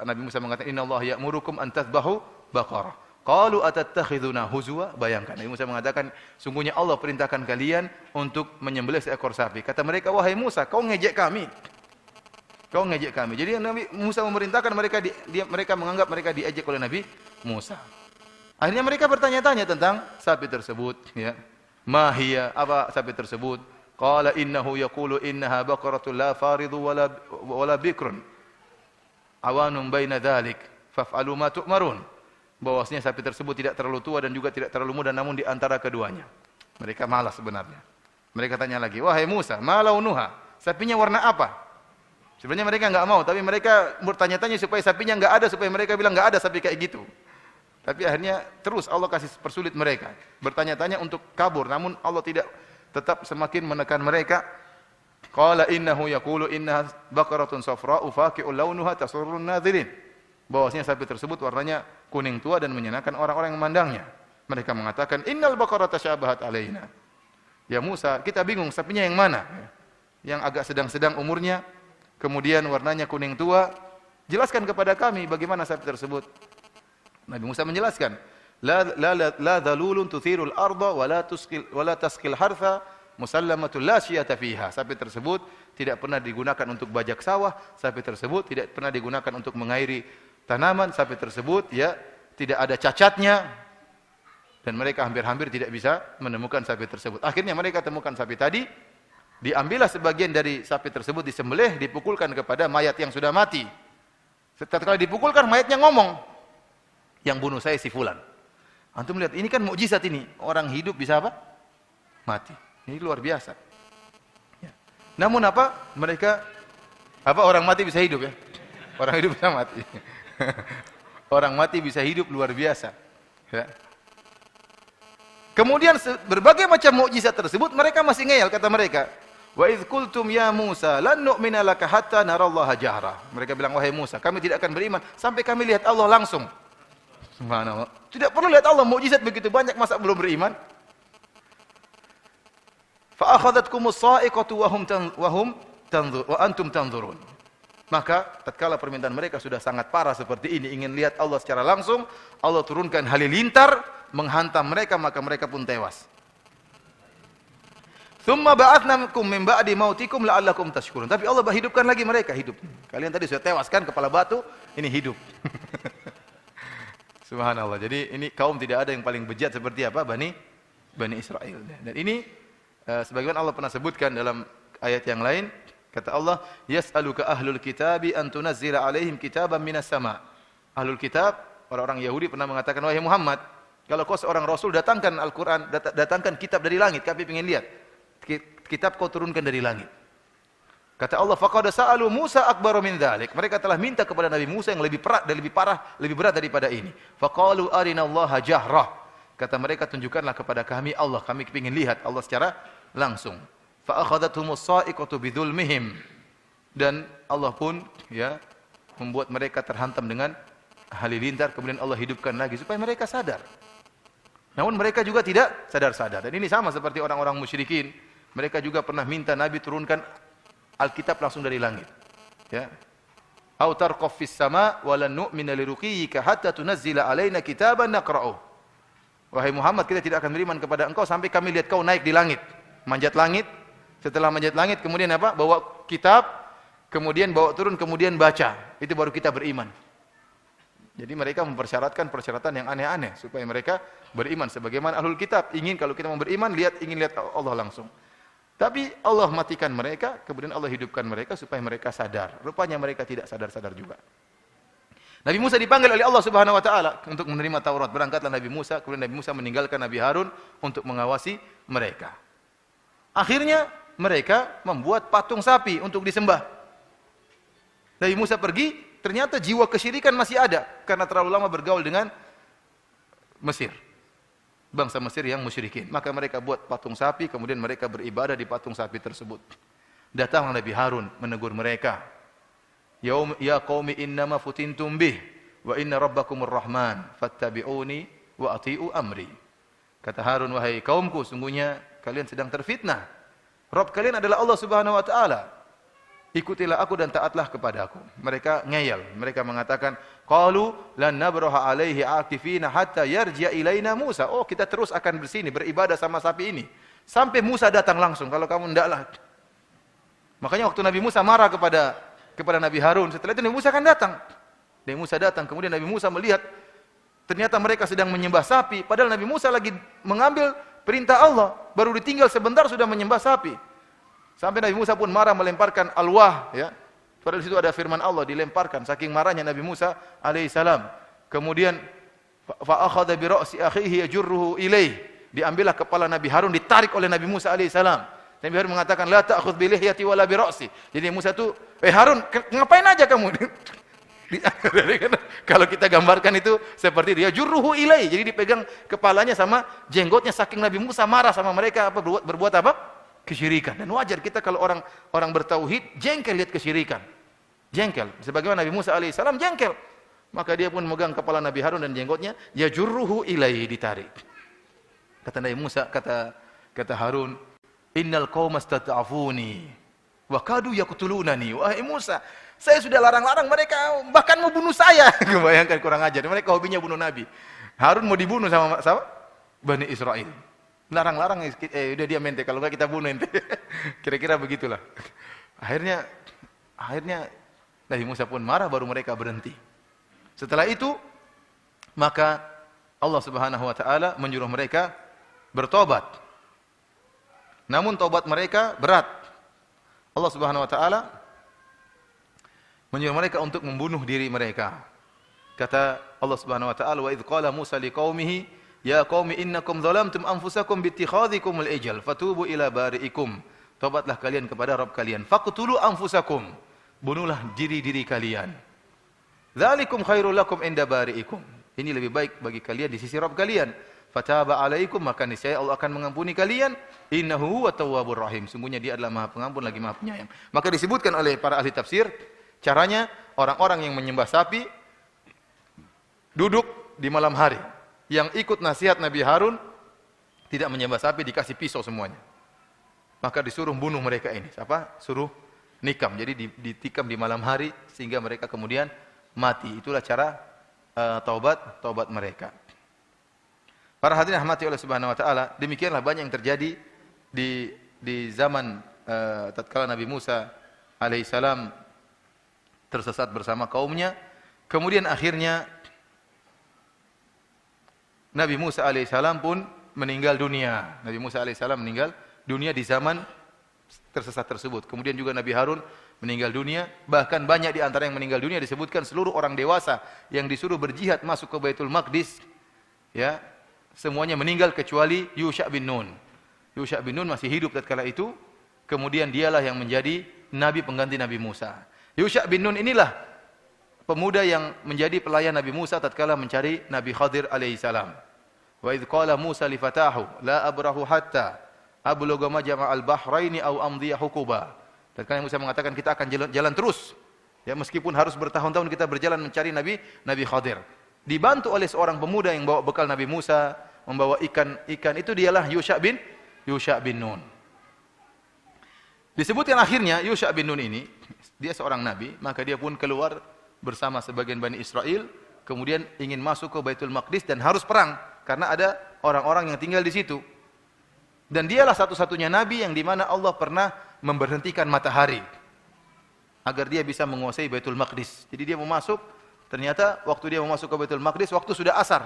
Nabi Musa mengatakan innallaha ya'murukum an tadhbahu baqarah. Qalu atattakhiduna huzwa? Bayangkan Nabi Musa mengatakan sungguhnya Allah perintahkan kalian untuk menyembelih seekor sapi. Kata mereka, wahai Musa, kau ngejek kami. Kau ngejek kami. Jadi Nabi Musa memerintahkan mereka menganggap mereka diejek oleh Nabi Musa. Akhirnya mereka bertanya-tanya tentang sapi tersebut ya. Ma hiya, apa sapi tersebut? Qala innahu yaqulu innaha baqaratun la faridu wala bikrun. Awanun baina dzalik faf'alu ma tu'marun. Bahwasanya sapi tersebut tidak terlalu tua dan juga tidak terlalu muda namun di antara keduanya. Mereka malas sebenarnya. Mereka tanya lagi, wahai Musa, ma launuha? Sapinya warna apa? Sebenarnya mereka enggak mau, tapi mereka bertanya-tanya supaya sapinya enggak ada, supaya mereka bilang enggak ada sapi kayak gitu. Tapi akhirnya terus Allah kasih persulit mereka. Bertanya-tanya untuk kabur, namun Allah tidak, tetap semakin menekan mereka. Qala innahu yaqulu innaha baqaratun safra'u faqi'un launuha tasurrun nadhirin. Bahwasanya sapi tersebut warnanya kuning tua dan menyenangkan orang-orang yang memandangnya. Mereka mengatakan innal baqarata syabahat alaina. Ya Musa, kita bingung sapinya yang mana? Yang agak sedang-sedang umurnya, kemudian warnanya kuning tua. Jelaskan kepada kami bagaimana sapi tersebut. Nabi Musa menjelaskan, la dhalulun tuthirul arda wa la tasqil hartha musallamatul la syiyata fiha. Sapi tersebut tidak pernah digunakan untuk bajak sawah, sapi tersebut tidak pernah digunakan untuk mengairi tanaman, sapi tersebut ya tidak ada cacatnya dan mereka hampir-hampir tidak bisa menemukan sapi tersebut. Akhirnya mereka temukan sapi tadi, diambillah sebagian dari sapi tersebut disembelih, dipukulkan kepada mayat yang sudah mati. Setelah dipukulkan mayatnya ngomong, yang bunuh saya si fulan. Antum lihat, ini kan mukjizat ini. Orang hidup bisa apa? Mati. Ini luar biasa. Namun apa? Orang mati bisa hidup ya? Orang hidup bisa mati. Orang mati bisa hidup luar biasa. Ya. Kemudian berbagai macam mukjizat tersebut mereka masih ngeyel, kata mereka. Wa idz qultum ya Musa lan nu'mina laka hatta narallaha jahra. Mereka bilang, wahai Musa, kami tidak akan beriman sampai kami lihat Allah langsung. Subhanallah. Tidak perlu lihat Allah, mukjizat begitu banyak, masa belum beriman? Fa akhadhatkumus sa'iqatu wa antum tanzurun. Maka tatkala permintaan mereka sudah sangat parah seperti ini, ingin lihat Allah secara langsung, Allah turunkan halilintar menghantam mereka, maka mereka pun tewas. Tsumma ba'atsnakum min ba'di mautikum la'allakum tashkurun. Tapi Allah hidupkan lagi mereka, hidup. Kalian tadi sudah tewas kan, kepala batu, ini hidup. Subhanallah. Jadi ini kaum tidak ada yang paling bejat seperti apa? Bani Israel. Dan ini sebagaimana Allah pernah sebutkan dalam ayat yang lain, kata Allah, yas'aluka ahlul kitabi an tunazzila alaihim kitaban minas sama. Ahlul kitab, orang-orang Yahudi pernah mengatakan, wahai Muhammad, kalau kau seorang rasul, datangkan Al-Qur'an, datangkan kitab dari langit, kami ingin lihat. Kitab kau turunkan dari langit. Kata Allah, faqad sa'alu Musa akbaru min dzalik. Mereka telah minta kepada Nabi Musa yang lebih parah, lebih berat daripada ini. Faqalu arinallaha jahrah. Kata mereka, tunjukkanlah kepada kami Allah, kami ingin lihat Allah secara langsung. Fa akhadhathumus sa'iqatu bidzulmihim. Dan Allah pun ya membuat mereka terhantam dengan halilintar, kemudian Allah hidupkan lagi supaya mereka sadar. Namun mereka juga tidak sadar-sadar. Dan ini sama seperti orang-orang musyrikin. Mereka juga pernah minta Nabi turunkan Alkitab langsung dari langit. Ya. Au tarqaf fis sama wa lan nu'mina liruqiyyika hatta tunazzila alaina kitaban naqra'uh. Wahai Muhammad, kita tidak akan beriman kepada engkau sampai kami lihat kau naik di langit, manjat langit. Setelah manjat langit kemudian apa? Bawa kitab, kemudian bawa turun, kemudian baca. Itu baru kita beriman. Jadi mereka mempersyaratkan persyaratan yang aneh-aneh supaya mereka beriman sebagaimana ahlul kitab ingin kalau kita mau beriman ingin lihat Allah langsung. Tapi Allah matikan mereka, kemudian Allah hidupkan mereka supaya mereka sadar. Rupanya mereka tidak sadar-sadar juga. Nabi Musa dipanggil oleh Allah Subhanahu wa taala untuk menerima Taurat. Berangkatlah Nabi Musa, kemudian Nabi Musa meninggalkan Nabi Harun untuk mengawasi mereka. Akhirnya mereka membuat patung sapi untuk disembah. Nabi Musa pergi, ternyata jiwa kesyirikan masih ada karena terlalu lama bergaul dengan Mesir. Bangsa Mesir yang musyrikin. Maka mereka buat patung sapi, kemudian mereka beribadah di patung sapi tersebut. Datanglah Nabi Harun menegur mereka. Ya qaumi innama futintum bih wa inna rabbakumur rahman fattabi'uni wa ati'u amri. Kata Harun, wahai kaumku, sungguhnya kalian sedang terfitnah. Rabb kalian adalah Allah Subhanahu wa taala. Ikutilah aku dan taatlah kepadaku. Mereka ngeyel, mereka mengatakan, qalu lan nabraha alaihi akifina hatta yarji'a ilaina Musa. Oh, kita terus akan bersini beribadah sama sapi ini sampai Musa datang langsung. Kalau kamu ndaklah. Makanya waktu Nabi Musa marah kepada Nabi Harun, setelah itu Nabi Musa akan datang. Nabi Musa datang, kemudian Nabi Musa melihat ternyata mereka sedang menyembah sapi, padahal Nabi Musa lagi mengambil perintah Allah, baru ditinggal sebentar sudah menyembah sapi. Sampai Nabi Musa pun marah melemparkan alwah, ya. Padahal di situ ada firman Allah, dilemparkan. Saking marahnya Nabi Musa alaihissalam. Kemudian fa akhadha bi ra'si akhihi yajurruhu ilaih. Diambillah kepala Nabi Harun, ditarik oleh Nabi Musa alaihissalam. Nabi Harun mengatakan la ta'khudh bi lihyati wala bi ra'si. Jadi Musa itu, Harun, ngapain aja kamu? Kalau kita gambarkan itu seperti dia jurruhu ilaih. Jadi dipegang kepalanya sama jenggotnya, saking Nabi Musa marah sama mereka berbuat apa? Kesyirikan. Dan wajar kita kalau orang bertauhid jengkel lihat kesyirikan. Jengkel. Sebagaimana Nabi Musa alaihissalam jengkel. Maka dia pun memegang kepala Nabi Harun dan jenggotnya, ya jurruhu ilaihi, ditarik. Kata Nabi Musa, kata Harun, innal qauma istata'afuni wa kadu yaqtulunani. Wahai Musa, saya sudah larang-larang mereka, bahkan mau bunuh saya. Bayangkan, kurang ajar. Mereka hobinya bunuh Nabi. Harun mau dibunuh sama Bani Israel. Larang-larang, udah dia mente, kalau enggak kita bunuh ente. Kira-kira begitulah. Akhirnya Nabi Musa pun marah, baru mereka berhenti. Setelah itu, maka Allah Subhanahu wa taala menyuruh mereka bertobat. Namun tobat mereka berat. Allah Subhanahu wa taala menyuruh mereka untuk membunuh diri mereka. Kata Allah Subhanahu wa taala, wa idz qala Musa liqaumihi ya qaumi innakum zalamtum anfusakum bi ittikhadhikumul ijal fatubu ila bari'ikum Taubatlah kalian kepada Rabb kalian. Faqtulu anfusakum. Bunuhlah diri-diri kalian. Dzalikum khairul lakum inda bari'ikum. Ini lebih baik bagi kalian di sisi Rabb kalian. Fataba alaikum, maka niscaya Allah akan mengampuni kalian. Innahu huwa tawwabur rahim. Sungguhnya Dia adalah Maha Pengampun lagi Maha Penyayang. Maka disebutkan oleh para ahli tafsir, caranya orang-orang yang menyembah sapi duduk di malam hari. Yang ikut nasihat Nabi Harun tidak menyembah sapi, dikasih pisau semuanya. Maka disuruh bunuh mereka ini. Apa? Suruh nikam. Jadi ditikam di malam hari sehingga mereka kemudian mati. Itulah cara taubat mereka. Para hadirin rahmati oleh Subhanahu wa taala, demikianlah banyak yang terjadi di zaman tatkala Nabi Musa alaihissalam tersesat bersama kaumnya. Kemudian akhirnya Nabi Musa alaihissalam pun meninggal dunia. Nabi Musa alaihissalam meninggal dunia di zaman tersesat tersebut. Kemudian juga Nabi Harun meninggal dunia. Bahkan banyak di antara yang meninggal dunia disebutkan seluruh orang dewasa yang disuruh berjihad masuk ke Baitul Maqdis, ya, semuanya meninggal kecuali Yusha bin Nun. Yusha bin Nun masih hidup tatkala itu. Kemudian dialah yang menjadi nabi pengganti Nabi Musa. Yusha bin Nun inilah pemuda yang menjadi pelayan Nabi Musa tatkala mencari Nabi Khadir alaihissalam. Wa idh qala Musa li fatahu la abrahu hatta ablugha majma'al bahraini aw amdiya huquba. Tatkala Musa mengatakan kita akan jalan terus, ya, meskipun harus bertahun-tahun kita berjalan mencari Nabi Khadir. Dibantu oleh seorang pemuda yang bawa bekal Nabi Musa, membawa ikan itu dialah Yusha bin Nun. Disebutkan akhirnya Yusha bin Nun ini, dia seorang nabi, maka dia pun keluar bersama sebagian Bani Israel, kemudian ingin masuk ke Baitul Maqdis dan harus perang, karena ada orang-orang yang tinggal di situ. Dan dialah satu-satunya nabi yang dimana Allah pernah memberhentikan matahari, agar dia bisa menguasai Baitul Maqdis. Jadi dia mau masuk, ternyata waktu dia mau masuk ke Baitul Maqdis, waktu sudah asar.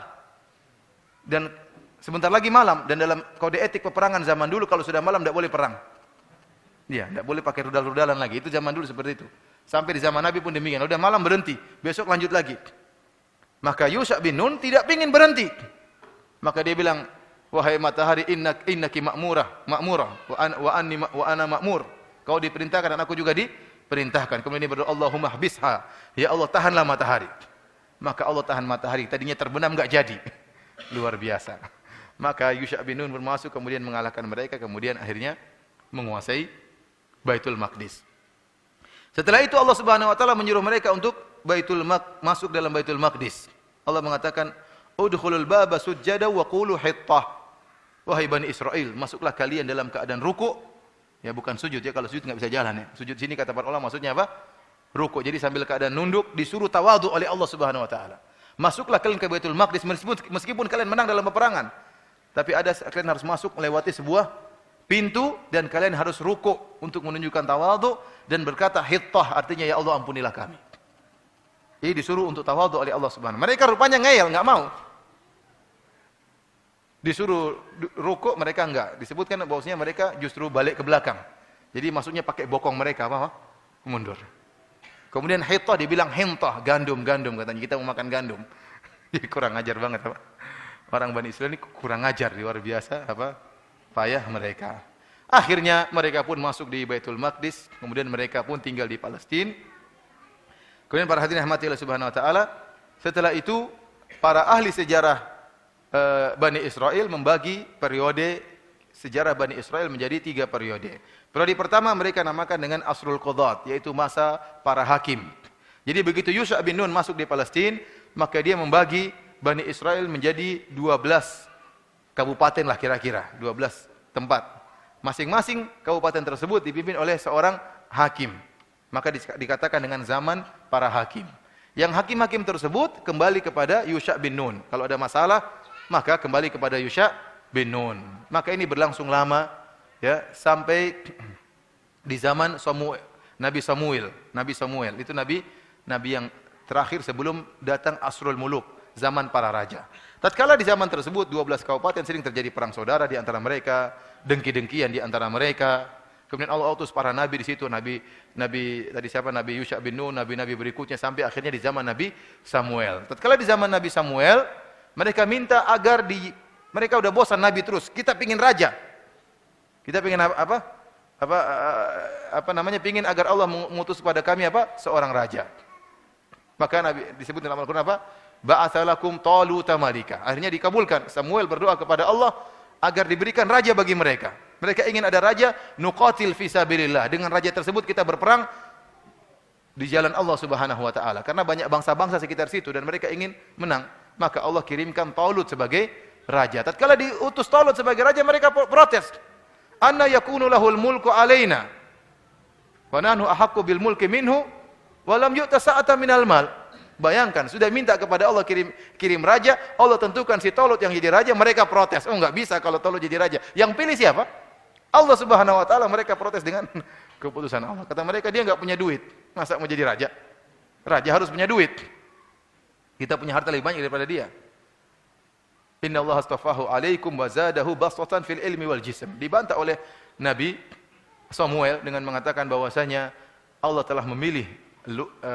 Dan sebentar lagi malam, dan dalam kode etik peperangan zaman dulu, kalau sudah malam tidak boleh perang. Iya, tidak boleh pakai rudal-rudalan lagi. Itu zaman dulu seperti itu. Sampai di zaman Nabi pun demikian. Udah malam berhenti, besok lanjut lagi. Maka Yusha bin Nun tidak ingin berhenti. Maka dia bilang, wahai matahari, innaki ma'murah, wa ana ma'mur. Kau diperintahkan dan aku juga diperintahkan. Kemudian dia berdoa, Allahumma habisha. Ya Allah, tahanlah matahari. Maka Allah tahan matahari. Tadinya terbenam enggak jadi. Luar biasa. Maka Yusha bin Nun bermasuk, kemudian mengalahkan mereka, kemudian akhirnya menguasai Baitul Maqdis. Setelah itu Allah Subhanahu wa taala menyuruh mereka untuk masuk dalam Baitul Maqdis. Allah mengatakan, "Udkhulul baba sujjada wa qulu hittah." Wahai Bani Israel, masuklah kalian dalam keadaan ruku'. Ya, bukan sujud ya, kalau sujud enggak bisa jalan ya. Sujud sini kata para ulama maksudnya apa? Ruku'. Jadi sambil keadaan nunduk, disuruh tawadhu oleh Allah Subhanahu wa taala. Masuklah kalian ke Baitul Maqdis meskipun kalian menang dalam peperangan. Tapi kalian harus masuk melewati sebuah pintu dan kalian harus ruku' untuk menunjukkan tawadhu dan berkata hittah, artinya ya Allah ampunilah kami. Jadi disuruh untuk tawadhu oleh Allah Subhanahu. Mereka rupanya ngeyel, enggak mau. Disuruh ruku' mereka enggak. Disebutkan bahwasanya mereka justru balik ke belakang. Jadi maksudnya pakai bokong mereka apa? Mundur. Kemudian hittah dibilang hintah, gandum katanya, kita mau makan gandum. Jadi kurang ajar banget apa? Orang Bani Israil ini kurang ajar, luar biasa apa? Payah mereka. Akhirnya mereka pun masuk di Baitul Maqdis, kemudian mereka pun tinggal di Palestina. Kemudian para hadirin rahmati Allah Subhanahu wa taala, setelah itu para ahli sejarah Bani Israel membagi periode sejarah Bani Israel menjadi 3 periode. Periode pertama mereka namakan dengan Asrul Qudat, yaitu masa para hakim. Jadi begitu Yusha bin Nun masuk di Palestina, maka dia membagi Bani Israel menjadi 12 kabupaten lah kira-kira, 12 tempat. Masing-masing kabupaten tersebut dipimpin oleh seorang hakim. Maka dikatakan dengan zaman para hakim. Yang hakim-hakim tersebut kembali kepada Yusha bin Nun. Kalau ada masalah, maka kembali kepada Yusha bin Nun. Maka ini berlangsung lama, ya, sampai di zaman Nabi Samuel. Nabi Samuel itu nabi yang terakhir sebelum datang Asrul Muluk, zaman para raja. Tatkala di zaman tersebut 12 kabupaten sering terjadi perang saudara di antara mereka, dengki-dengkian di antara mereka. Kemudian Allah utus para nabi di situ, nabi tadi siapa? Nabi Yusha bin Nun, nabi-nabi berikutnya sampai akhirnya di zaman Nabi Samuel. Tatkala di zaman Nabi Samuel, mereka minta agar mereka udah bosan nabi terus, kita pingin raja. Kita pingin apa? pingin agar Allah mengutus kepada kami seorang raja. Maka Nabi disebut dalam Al-Qur'an ba'atsalakum Taluta malika. Akhirnya dikabulkan. Samuel berdoa kepada Allah agar diberikan raja bagi mereka. Mereka ingin ada raja, nuqatil fi sabilillah. Dengan raja tersebut kita berperang di jalan Allah Subhanahu wa taala. Karena banyak bangsa-bangsa sekitar situ dan mereka ingin menang. Maka Allah kirimkan Talut sebagai raja. Tatkala diutus Talut sebagai raja, mereka protes. Anna yakunu lahul mulku alaina wa nahnu ahaqqu bil mulki minhu wa lam yu'ta sa'atan minal mal. Bayangkan, sudah minta kepada Allah kirim raja, Allah tentukan si Talut yang jadi raja, mereka protes. Oh, enggak bisa kalau Talut jadi raja. Yang pilih siapa? Allah Subhanahu wa taala. Mereka protes dengan keputusan Allah. Kata mereka, dia enggak punya duit. Masa mau jadi raja? Raja harus punya duit. Kita punya harta lebih banyak daripada dia. Inna Allah astafahu alaikum wa zadahu basatan fil ilmi wal jism. Dibantah oleh Nabi Samuel dengan mengatakan bahwasanya Allah telah memilih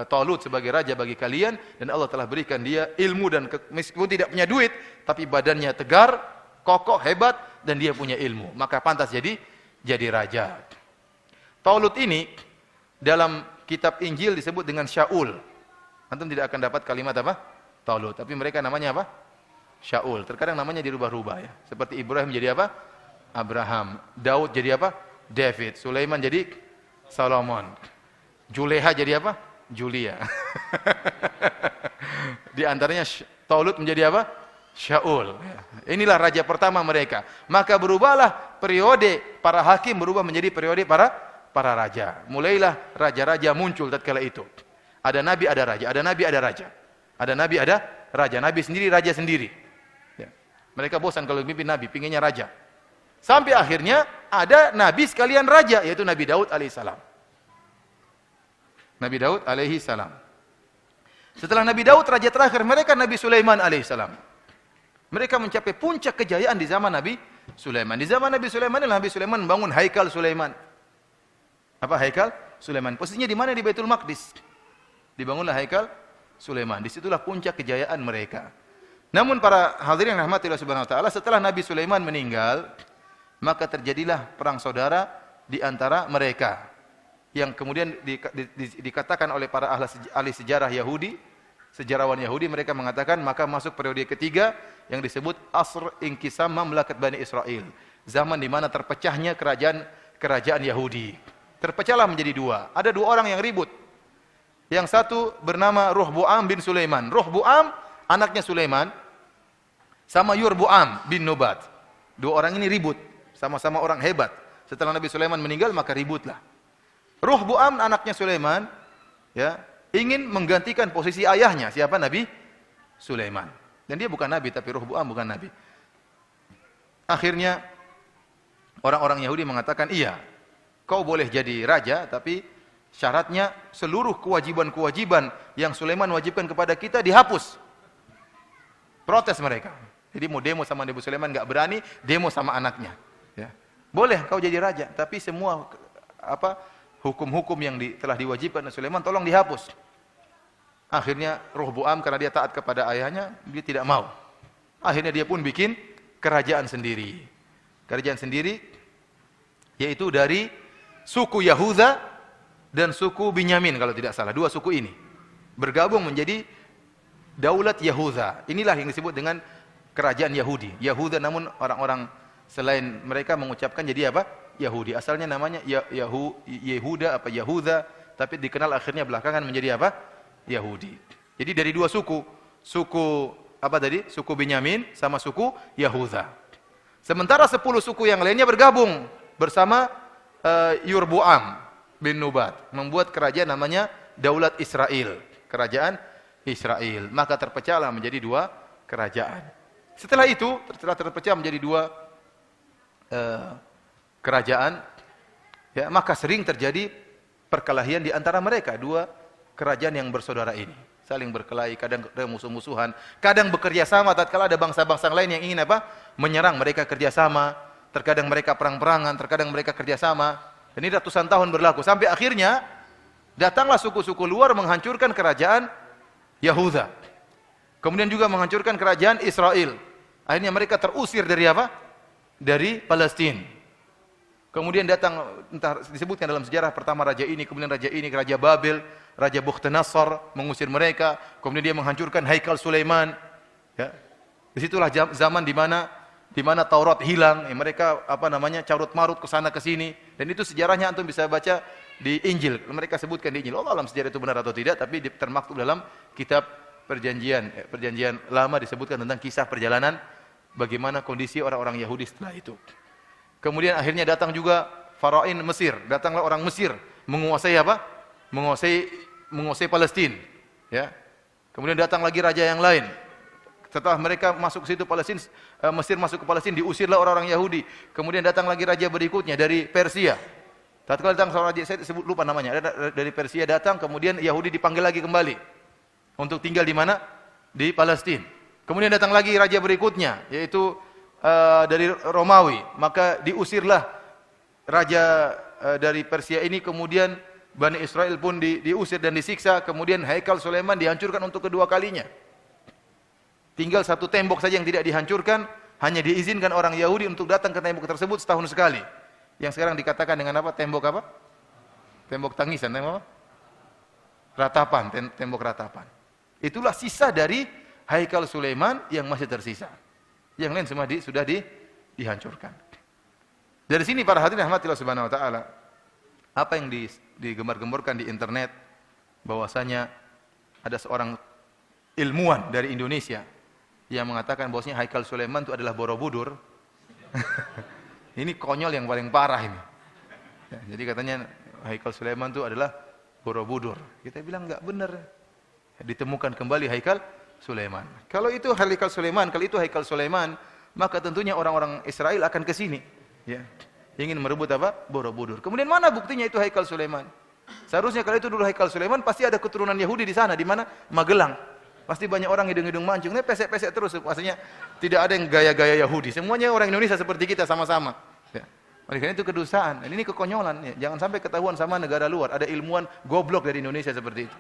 Talut sebagai raja bagi kalian dan Allah telah berikan dia ilmu dan meskipun tidak punya duit tapi badannya tegar, kokoh, hebat dan dia punya ilmu. Maka pantas jadi raja. Talut ini dalam kitab Injil disebut dengan Syaul. Antum tidak akan dapat kalimat Talut, tapi mereka namanya Syaul. Terkadang namanya dirubah-rubah ya. Seperti Ibrahim jadi Abraham. Daud jadi David. Sulaiman jadi Solomon. Juleha jadi Julia. Di antaranya Talut menjadi Syaul. Inilah raja pertama mereka. Maka berubahlah periode para hakim berubah menjadi periode para raja. Mulailah raja-raja muncul tatkala itu. Ada nabi, ada raja. Ada nabi, ada raja. Ada nabi, ada raja. Nabi sendiri, raja sendiri. Ya. Mereka bosan kalau mimpin nabi, pinginnya raja. Sampai akhirnya ada nabi sekalian raja, yaitu Nabi Daud alaihissalam. Nabi Daud alaihi salam. Setelah Nabi Daud raja terakhir mereka Nabi Sulaiman alaihi salam. Mereka mencapai puncak kejayaan di zaman Nabi Sulaiman. Di zaman Nabi Sulaiman Nabi Sulaiman membangun Haikal Sulaiman. Apa Haikal Sulaiman? Posisinya di mana? Di Baitul Maqdis. Dibangunlah Haikal Sulaiman. Disitulah puncak kejayaan mereka. Namun para hadirin yang rahmati Allah Subhanahu wa taala, setelah Nabi Sulaiman meninggal, maka terjadilah perang saudara di antara mereka. Yang kemudian dikatakan oleh para ahli sejarah Yahudi, sejarawan Yahudi, mereka mengatakan maka masuk periode ketiga yang disebut Asr Inqisam Mamlakat Bani Israel. Zaman di mana terpecahnya kerajaan Yahudi. Terpecahlah menjadi dua. Ada dua orang yang ribut. Yang satu bernama Rohboam bin Sulaiman. Rohboam anaknya Sulaiman sama Yurboam bin Nubat. Dua orang ini ribut, sama-sama orang hebat. Setelah Nabi Sulaiman meninggal maka ributlah. Rohboam anaknya Sulaiman ya, ingin menggantikan posisi ayahnya. Siapa? Nabi Sulaiman. Dan dia bukan nabi, tapi Rohboam bukan nabi. Akhirnya orang-orang Yahudi mengatakan, iya, kau boleh jadi raja, tapi syaratnya seluruh kewajiban-kewajiban yang Sulaiman wajibkan kepada kita dihapus. Protes mereka. Jadi mau demo sama Nabi Sulaiman enggak berani, demo sama anaknya. Ya. Boleh kau jadi raja, tapi semua hukum-hukum yang telah diwajibkan oleh Sulaiman tolong dihapus. Akhirnya Rohboam karena dia taat kepada ayahnya, dia tidak mau. Akhirnya dia pun bikin kerajaan sendiri. Kerajaan sendiri yaitu dari suku Yahuda dan suku Binyamin kalau tidak salah. Dua suku ini bergabung menjadi Daulat Yahuda. Inilah yang disebut dengan kerajaan Yahudi. Yahuda namun orang-orang selain mereka mengucapkan jadi Yahudi. Asalnya namanya Yehuda Yahuda, tapi dikenal akhirnya belakangan menjadi Yahudi. Jadi dari dua suku suku Binyamin sama suku Yahuda. Sementara 10 suku yang lainnya bergabung bersama Yurboam bin Nubat, membuat kerajaan namanya Daulat Israel, kerajaan Israel. Maka terpecahlah menjadi dua kerajaan. Setelah itu, setelah terpecah menjadi dua kerajaan, ya, maka sering terjadi perkelahian di antara mereka, dua kerajaan yang bersaudara ini. Saling berkelahi, kadang musuh-musuhan, kadang bekerja sama tatkala ada bangsa-bangsa lain yang ingin menyerang, mereka kerjasama, terkadang mereka perang-perangan, terkadang mereka kerjasama. Dan ini ratusan tahun berlaku, sampai akhirnya datanglah suku-suku luar menghancurkan kerajaan Yahuda. Kemudian juga menghancurkan kerajaan Israel. Akhirnya mereka terusir dari Dari Palestina. Kemudian datang, entah disebutkan dalam sejarah, pertama raja ini, kemudian raja ini, raja Babel, raja Bukhtanasar mengusir mereka, kemudian dia menghancurkan Haikal Sulaiman. Ya. Disitulah zaman di mana Taurat hilang, ya, mereka carut marut ke sana ke sini, dan itu sejarahnya antum bisa baca di Injil. Mereka sebutkan di Injil. Allah alam sejarah itu benar atau tidak, tapi termaktub dalam kitab perjanjian lama disebutkan tentang kisah perjalanan bagaimana kondisi orang-orang Yahudi setelah itu. Kemudian akhirnya datang juga Farain Mesir. Datanglah orang Mesir menguasai apa? Menguasai Palestina. Ya. Kemudian datang lagi raja yang lain. Setelah mereka masuk ke situ Palestina, Mesir masuk ke Palestina, diusirlah orang-orang Yahudi. Kemudian datang lagi raja berikutnya dari Persia. Tatkala datang seorang raja, saya sebut lupa namanya, dari Persia datang, kemudian Yahudi dipanggil lagi kembali untuk tinggal di mana? Di Palestina. Kemudian datang lagi raja berikutnya, yaitu dari Romawi, maka diusirlah raja dari Persia ini, kemudian Bani Israel pun diusir dan disiksa, kemudian Haikal Sulaiman dihancurkan untuk kedua kalinya. Tinggal satu tembok saja yang tidak dihancurkan, hanya diizinkan orang Yahudi untuk datang ke tembok tersebut setahun sekali. Yang sekarang dikatakan dengan apa? Tembok apa? Tembok tangisan, tembok apa? Ratapan, tembok ratapan. Itulah sisa dari Haikal Sulaiman yang masih tersisa. Yang lain semua sudah dihancurkan. Dari sini para hadirin rahmatillah subhanahu wa ta'ala, apa yang digembar-gemborkan di internet, bahwasanya ada seorang ilmuwan dari Indonesia yang mengatakan bahwasanya Haikal Sulaiman itu adalah Borobudur. Ini konyol yang paling parah ini. Ya, jadi katanya Haikal Sulaiman itu adalah Borobudur. Kita bilang enggak benar. Ditemukan kembali Haikal Sulaiman. Kalau itu Haikal Sulaiman, maka tentunya orang-orang Israel akan ke sini, ya. Ingin merebut apa? Borobudur. Kemudian mana buktinya itu Haikal Sulaiman? Seharusnya kalau itu dulu Haikal Sulaiman, pasti ada keturunan Yahudi di sana, di mana? Magelang. Pasti banyak orang hidung-hidung mancung, ini pesek-pesek terus, pastinya tidak ada yang gaya-gaya Yahudi. Semuanya orang Indonesia seperti kita sama-sama. Ya. Oleh karena itu kedustaan, dan ini kekonyolan. Ya. Jangan sampai ketahuan sama negara luar, ada ilmuwan goblok dari Indonesia seperti itu.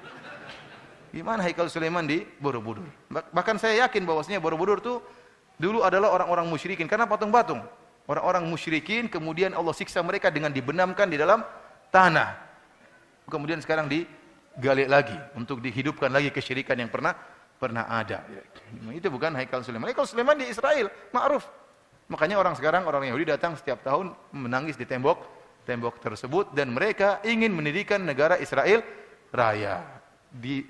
Gimana Haikal Sulaiman di Borobudur? Bahkan saya yakin bahwasanya Borobudur itu dulu adalah orang-orang musyrikin karena patung-patung. Orang-orang musyrikin, kemudian Allah siksa mereka dengan dibenamkan di dalam tanah. Kemudian sekarang digali lagi untuk dihidupkan lagi kesyirikan yang pernah ada. Itu bukan Haikal Sulaiman. Haikal Sulaiman di Israel, ma'ruf. Makanya orang Yahudi datang setiap tahun menangis di tembok tersebut, dan mereka ingin mendirikan negara Israel Raya.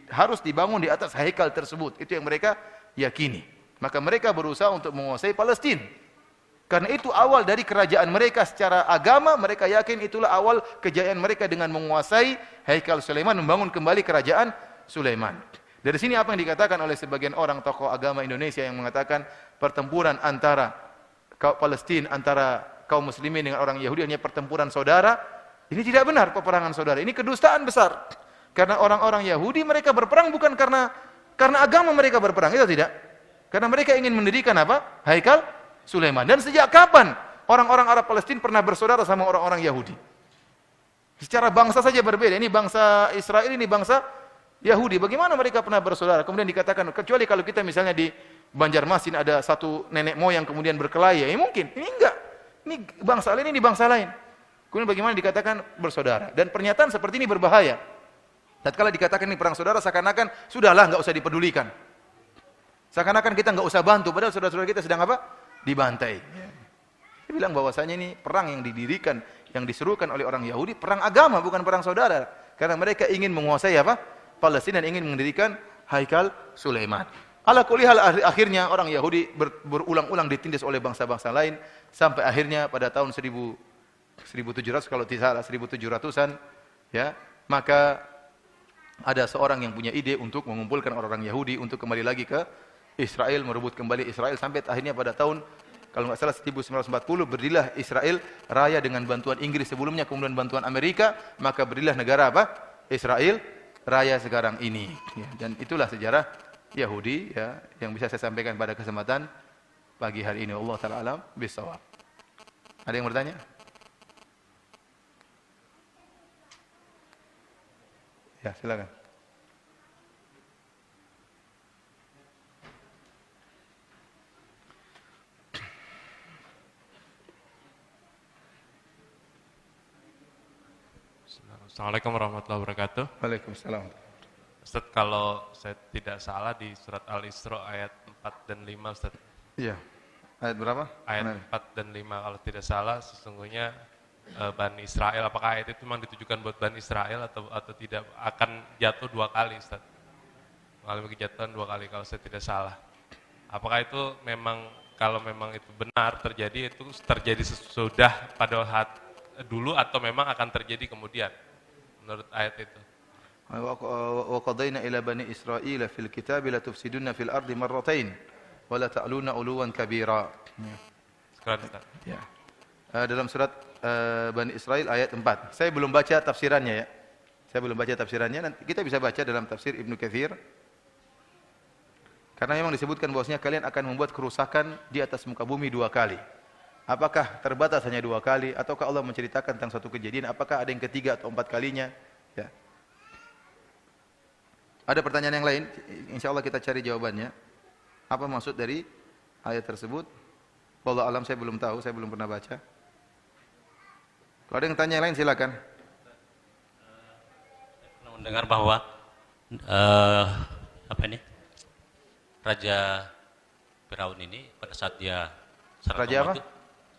Harus dibangun di atas haikal tersebut. Itu yang mereka yakini. Maka mereka berusaha untuk menguasai Palestina. Karena itu awal dari kerajaan mereka secara agama, mereka yakin itulah awal kejayaan mereka dengan menguasai Haikal Sulaiman, membangun kembali kerajaan Sulaiman. Dari sini apa yang dikatakan oleh sebagian orang tokoh agama Indonesia yang mengatakan pertempuran antara kaum Palestina, antara kaum muslimin dengan orang Yahudi hanya pertempuran saudara. Ini tidak benar, peperangan saudara. Ini kedustaan besar. Karena orang-orang Yahudi mereka berperang bukan karena agama mereka berperang, itu tidak. Karena mereka ingin mendirikan apa? Haikal Sulaiman. Dan sejak kapan orang-orang Arab Palestina pernah bersaudara sama orang-orang Yahudi? Secara bangsa saja berbeda. Ini bangsa Israel, ini bangsa Yahudi. Bagaimana mereka pernah bersaudara? Kemudian dikatakan, kecuali kalau kita misalnya di Banjarmasin ada satu nenek moyang kemudian berkelahi, ya mungkin. Ini enggak. Ini bangsa lain, ini bangsa lain. Kemudian bagaimana dikatakan bersaudara? Dan pernyataan seperti ini berbahaya. Tatkala dikatakan ini perang saudara, seakan-akan sudahlah, enggak usah dipedulikan. Seakan-akan kita enggak usah bantu, padahal saudara-saudara kita sedang apa? Dibantai. Dia bilang bahwasanya ini perang yang didirikan, yang diserukan oleh orang Yahudi, perang agama bukan perang saudara. Karena mereka ingin menguasai apa? Palestina, dan ingin mendirikan Haikal Sulaiman. Ala kulli hal, akhirnya orang Yahudi berulang-ulang ditindas oleh bangsa-bangsa lain sampai akhirnya pada tahun 1700 kalau tidak salah 1700-an, ya, maka ada seorang yang punya ide untuk mengumpulkan orang-orang Yahudi untuk kembali lagi ke Israel, merebut kembali Israel, sampai akhirnya pada tahun kalau nggak salah 1940 berdirilah Israel Raya dengan bantuan Inggris sebelumnya, kemudian bantuan Amerika, maka berdirilah negara apa? Israel Raya sekarang ini. Ya, dan itulah sejarah Yahudi, ya, yang bisa saya sampaikan pada kesempatan pagi hari ini. Allah Ta'ala alam bisawab. Ada yang bertanya? Ya, silakan. Assalamualaikum warahmatullahi wabarakatuh. Waalaikumsalam. Ustaz, kalau saya tidak salah di surat Al-Isra ayat 4 dan 5, Ustaz. Iya. Ayat berapa? Ayat 4 dan 5 kalau tidak salah sesungguhnya Bani Israel, apakah ayat itu memang ditujukan buat Bani Israel atau tidak, akan jatuh 2 kali, Ustaz? Mengalami kejatuhan 2 kali kalau saya tidak salah. Apakah itu memang, kalau memang itu benar terjadi, itu terjadi sesudah pada saat dulu atau memang akan terjadi kemudian menurut ayat itu? Wa qadayna ila bani Israila fil kitab la tufsiduna fil ardi marratain wa la ta'luna uluwan kabira. Sekarang, Ustaz. Ya. Dalam surat Bani Israil ayat 4. Saya belum baca tafsirannya ya. Saya belum baca tafsirannya. Nanti kita bisa baca dalam tafsir Ibnu Katsir. Karena memang disebutkan bahwasanya kalian akan membuat kerusakan di atas muka bumi 2 kali. Apakah terbatas hanya 2 kali ataukah Allah menceritakan tentang suatu kejadian? Apakah ada yang ketiga atau 4 kalinya? Ya. Ada pertanyaan yang lain? Insyaallah kita cari jawabannya. Apa maksud dari ayat tersebut? Wallahu alam, saya belum tahu, saya belum pernah baca. Kalau ada yang tanya yang lain silakan. Pernah mendengar bahwa Raja Firaun ini pada saat dia Raja apa?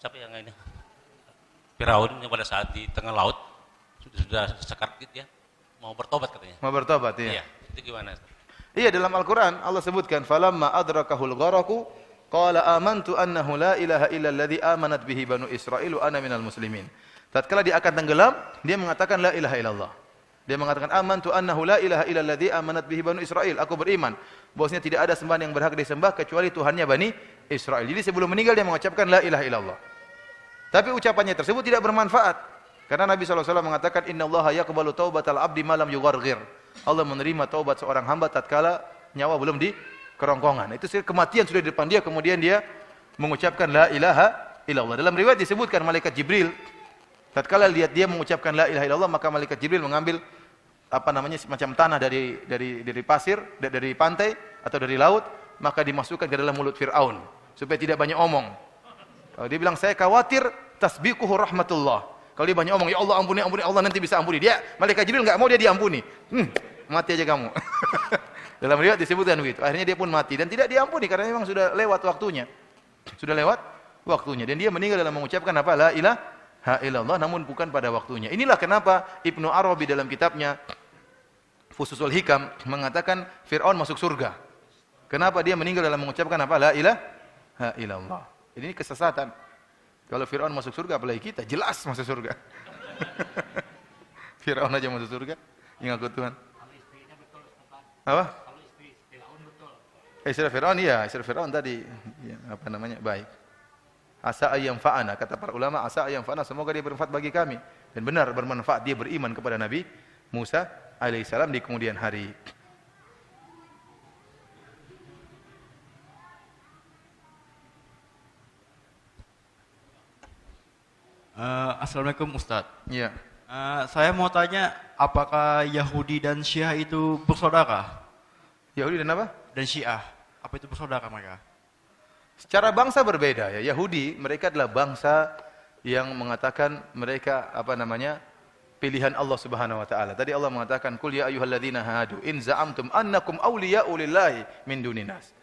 Siapa yang ini? Firaun yang pada saat di tengah laut sudah sakit ya, mau bertobat katanya. Mau bertobat ya. Iya, itu gimana? Iya, dalam Al-Qur'an Allah sebutkan falamma adrakahul gharaqu qala amantu annahu la ilaha illa alladhi amanat bihi banu Israil wa ana minal muslimin. Tatkala dia akan tenggelam, dia mengatakan la ilaha illallah. Dia mengatakan amantu annahu la ilaha illa alladhi amanat bihi banu Israil. Aku beriman bahwasanya tidak ada sembahan yang berhak disembah kecuali Tuhannya Bani Israil. Jadi sebelum meninggal dia mengucapkan la ilaha illallah. Tapi ucapannya tersebut tidak bermanfaat. Karena Nabi SAW mengatakan innallaha yaqbalu taubatal abdi ma lam yugharghir. Allah menerima taubat seorang hamba tatkala nyawa belum di kerongkongan. Itu kematian sudah di depan dia, kemudian dia mengucapkan la ilaha illallah. Dalam riwayat disebutkan malaikat Jibril tatkala lihat dia mengucapkan la ilaha illallah, maka malaikat Jibril mengambil semacam tanah dari pasir, dari pantai atau dari laut, maka dimasukkan ke dalam mulut Firaun supaya tidak banyak omong. Kalau dia bilang saya khawatir tasbiquhu rahmatullah. Kalau dia banyak omong, ya Allah ampuni, ampuni, Allah nanti bisa ampuni. Dia malaikat Jibril enggak mau dia diampuni. Mati aja kamu. Dalam riwayat disebutkan begitu. Akhirnya dia pun mati dan tidak diampuni karena memang sudah lewat waktunya. Sudah lewat waktunya dan dia meninggal dalam mengucapkan apa? La ilaha illallah, namun bukan pada waktunya. Inilah kenapa Ibnu Arabi dalam kitabnya Fususul Hikam mengatakan Fir'aun masuk surga. Kenapa dia meninggal dalam mengucapkan apa? La ilaha illallah. Ini kesesatan. Kalau Fir'aun masuk surga, apalagi kita, jelas masuk surga. Fir'aun aja masuk surga, yang ngaku Tuhan. Apa? Istri Fir'aun, iya, istri Fir'aun tadi, ya, baik. Asa ayam fa'ana, kata para ulama, asa ayam fa'ana, semoga dia bermanfaat bagi kami. Dan benar bermanfaat, dia beriman kepada Nabi Musa alaihissalam di kemudian hari. Assalamualaikum Ustadz. Iya. Saya mau tanya, apakah Yahudi dan Syiah itu bersaudara? Yahudi dan apa? Dan Syiah, apa itu bersaudara mereka? Secara bangsa berbeda ya. Yahudi mereka adalah bangsa yang mengatakan mereka pilihan Allah Subhanahu wa taala. Tadi Allah mengatakan qul ya ayyuhalladzina hadu in za'amtum annakum awliya'u lillahi min duninas.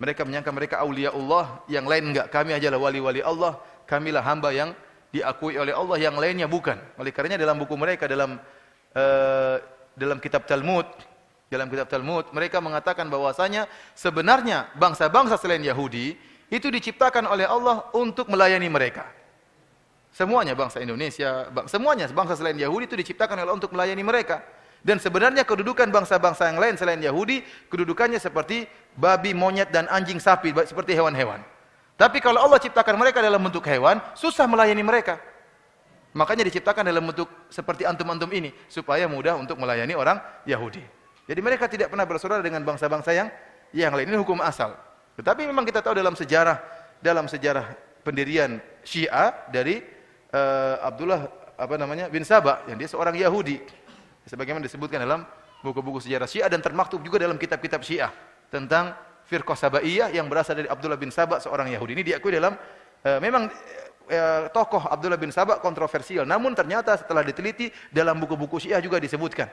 Mereka menyangka mereka aulia Allah, yang lain enggak. Kami ajalah wali-wali Allah, kamilah hamba yang diakui oleh Allah, yang lainnya bukan. Oleh karenanya dalam buku mereka dalam kitab Talmud, mereka mengatakan bahwasanya sebenarnya bangsa-bangsa selain Yahudi itu diciptakan oleh Allah untuk melayani mereka. Semuanya bangsa Indonesia, semuanya bangsa selain Yahudi itu diciptakan oleh Allah untuk melayani mereka. Dan sebenarnya kedudukan bangsa-bangsa yang lain selain Yahudi, kedudukannya seperti babi, monyet dan anjing, sapi, seperti hewan-hewan. Tapi kalau Allah ciptakan mereka dalam bentuk hewan, susah melayani mereka. Makanya diciptakan dalam bentuk seperti antum-antum ini, supaya mudah untuk melayani orang Yahudi. Jadi mereka tidak pernah bersaudara dengan bangsa-bangsa yang lain. Ini hukum asal. Tetapi memang kita tahu dalam sejarah pendirian Syiah dari Abdullah bin Saba, yang dia seorang Yahudi. Sebagaimana disebutkan dalam buku-buku sejarah Syiah dan termaktub juga dalam kitab-kitab Syiah tentang Firqah Sabaiyah yang berasal dari Abdullah bin Saba, seorang Yahudi. Ini diakui dalam memang tokoh Abdullah bin Saba kontroversial. Namun ternyata setelah diteliti dalam buku-buku Syiah juga disebutkan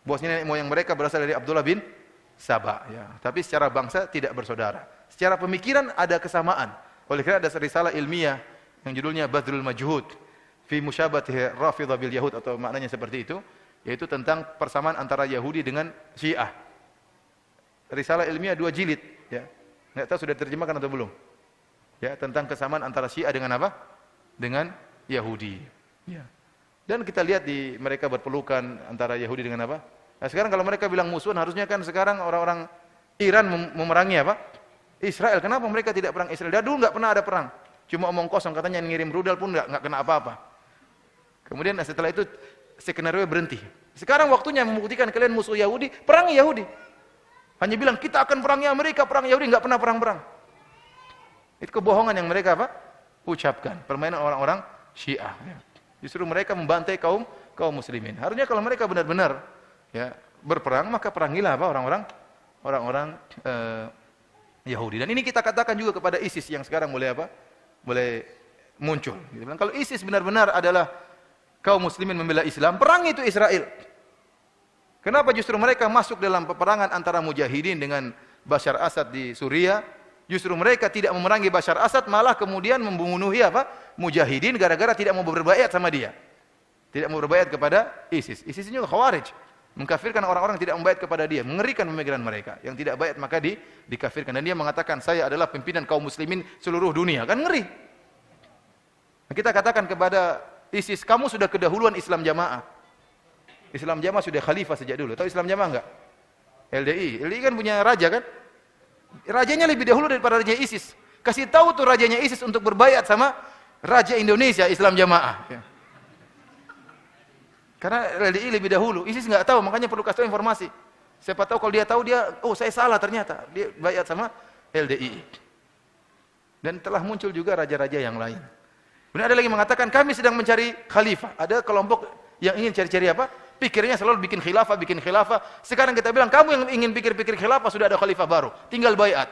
bahwasanya nenek moyang mereka berasal dari Abdullah bin Saba. Ya. Tapi secara bangsa tidak bersaudara. Secara pemikiran ada kesamaan. Oleh karena ada risalah ilmiah yang judulnya Badrul Majhud fi Musyabahat Rafidhah bil Yahud, atau maknanya seperti itu, yaitu tentang persamaan antara Yahudi dengan Syiah. Risalah ilmiah 2 jilid, ya. Enggak tahu sudah diterjemahkan atau belum? Ya, tentang kesamaan antara Syiah dengan apa? Dengan Yahudi. Ya. Dan kita lihat di mereka berpelukan antara Yahudi dengan apa? Nah, sekarang kalau mereka bilang musuhan, harusnya kan sekarang orang-orang Iran memerangi apa? Israel. Kenapa mereka tidak perang Israel? Dari dulu enggak pernah ada perang. Cuma omong kosong, katanya ngirim rudal pun enggak kena apa-apa. Kemudian setelah itu skenario berhenti. Sekarang waktunya membuktikan kalian musuh Yahudi, perangi Yahudi. Hanya bilang kita akan perangi Amerika, perang Yahudi, enggak pernah perang-perang. Itu kebohongan yang mereka apa? Ucapkan. Permainan orang-orang Syiah. Justru mereka membantai kaum muslimin. Harusnya kalau mereka benar-benar ya berperang, maka perangilah apa? Orang-orang Yahudi. Dan ini kita katakan juga kepada ISIS yang sekarang mulai apa? Mulai muncul. Kalau ISIS benar-benar adalah kaum muslimin membela Islam, perangi itu Israel. Kenapa justru mereka masuk dalam peperangan antara mujahidin dengan Bashar Assad di Suriah? Justru mereka tidak memerangi Bashar Assad, malah kemudian membunuhi apa? Mujahidin gara-gara tidak mau berbaiat sama dia. Tidak mau berbaiat kepada ISIS. ISIS ini juga Khawarij. Mengkafirkan orang-orang yang tidak membaiat kepada dia. Mengerikan pemikiran mereka. Yang tidak baiat maka dikafirkan. Dan dia mengatakan, saya adalah pimpinan kaum muslimin seluruh dunia. Kan ngeri. Kita katakan kepada ISIS, kamu sudah kedahuluan Islam Jamaah. Islam Jamaah sudah khalifah sejak dulu. Tahu Islam Jamaah enggak? LDI. LDI kan punya raja kan? Rajanya lebih dahulu daripada raja ISIS. Kasih tahu tuh rajanya ISIS untuk berbaiat sama raja Indonesia Islam Jamaah. Ya. Karena LDI lebih dahulu. ISIS enggak tahu, makanya perlu kasih tahu informasi. Siapa tahu kalau dia tahu, dia, oh saya salah ternyata. Dia baiat sama LDI. Dan telah muncul juga raja-raja yang lain. Kemudian ada lagi mengatakan kami sedang mencari khalifah. Ada kelompok yang ingin cari-cari apa? Pikirnya selalu bikin khilafah. Sekarang kita bilang kamu yang ingin pikir-pikir khilafah, sudah ada khalifah baru. Tinggal baiat.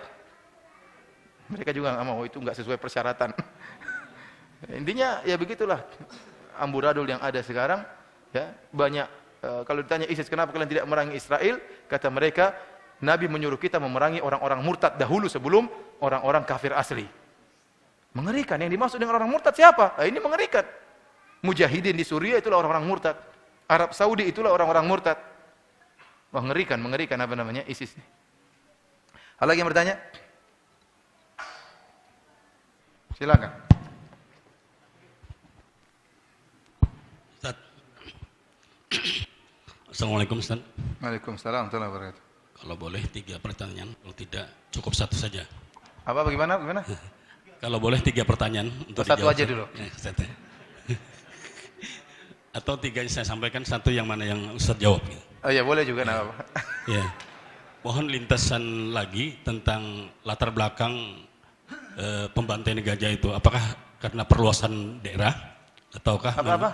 Mereka juga enggak mau, itu enggak sesuai persyaratan. Intinya ya begitulah amburadul yang ada sekarang. Ya, banyak kalau ditanya ISIS kenapa kalian tidak memerangi Israel? Kata mereka, Nabi menyuruh kita memerangi orang-orang murtad dahulu sebelum orang-orang kafir asli. Mengerikan. Yang dimaksud dengan orang murtad siapa? Nah, ini mengerikan. Mujahidin di Suriah itulah orang-orang murtad. Arab Saudi itulah orang-orang murtad. Wah, mengerikan apa namanya ISIS ini. Ada lagi yang bertanya? Silakan. Ustaz. Assalamualaikum Ustaz. Waalaikumsalam warahmatullahi wabarakatuh. Kalau boleh 3 pertanyaan, kalau tidak cukup 1 saja. Apa bagaimana? Kalau boleh 3 pertanyaan untuk satu dijawab. aja dulu. Ya, atau 3 yang saya sampaikan, 1 yang mana yang Ustaz jawab. Oh ya boleh juga, nah, apa? Ya. Mohon lintasan lagi tentang latar belakang pembantaian gajah itu. Apakah karena perluasan daerah ataukah Apa?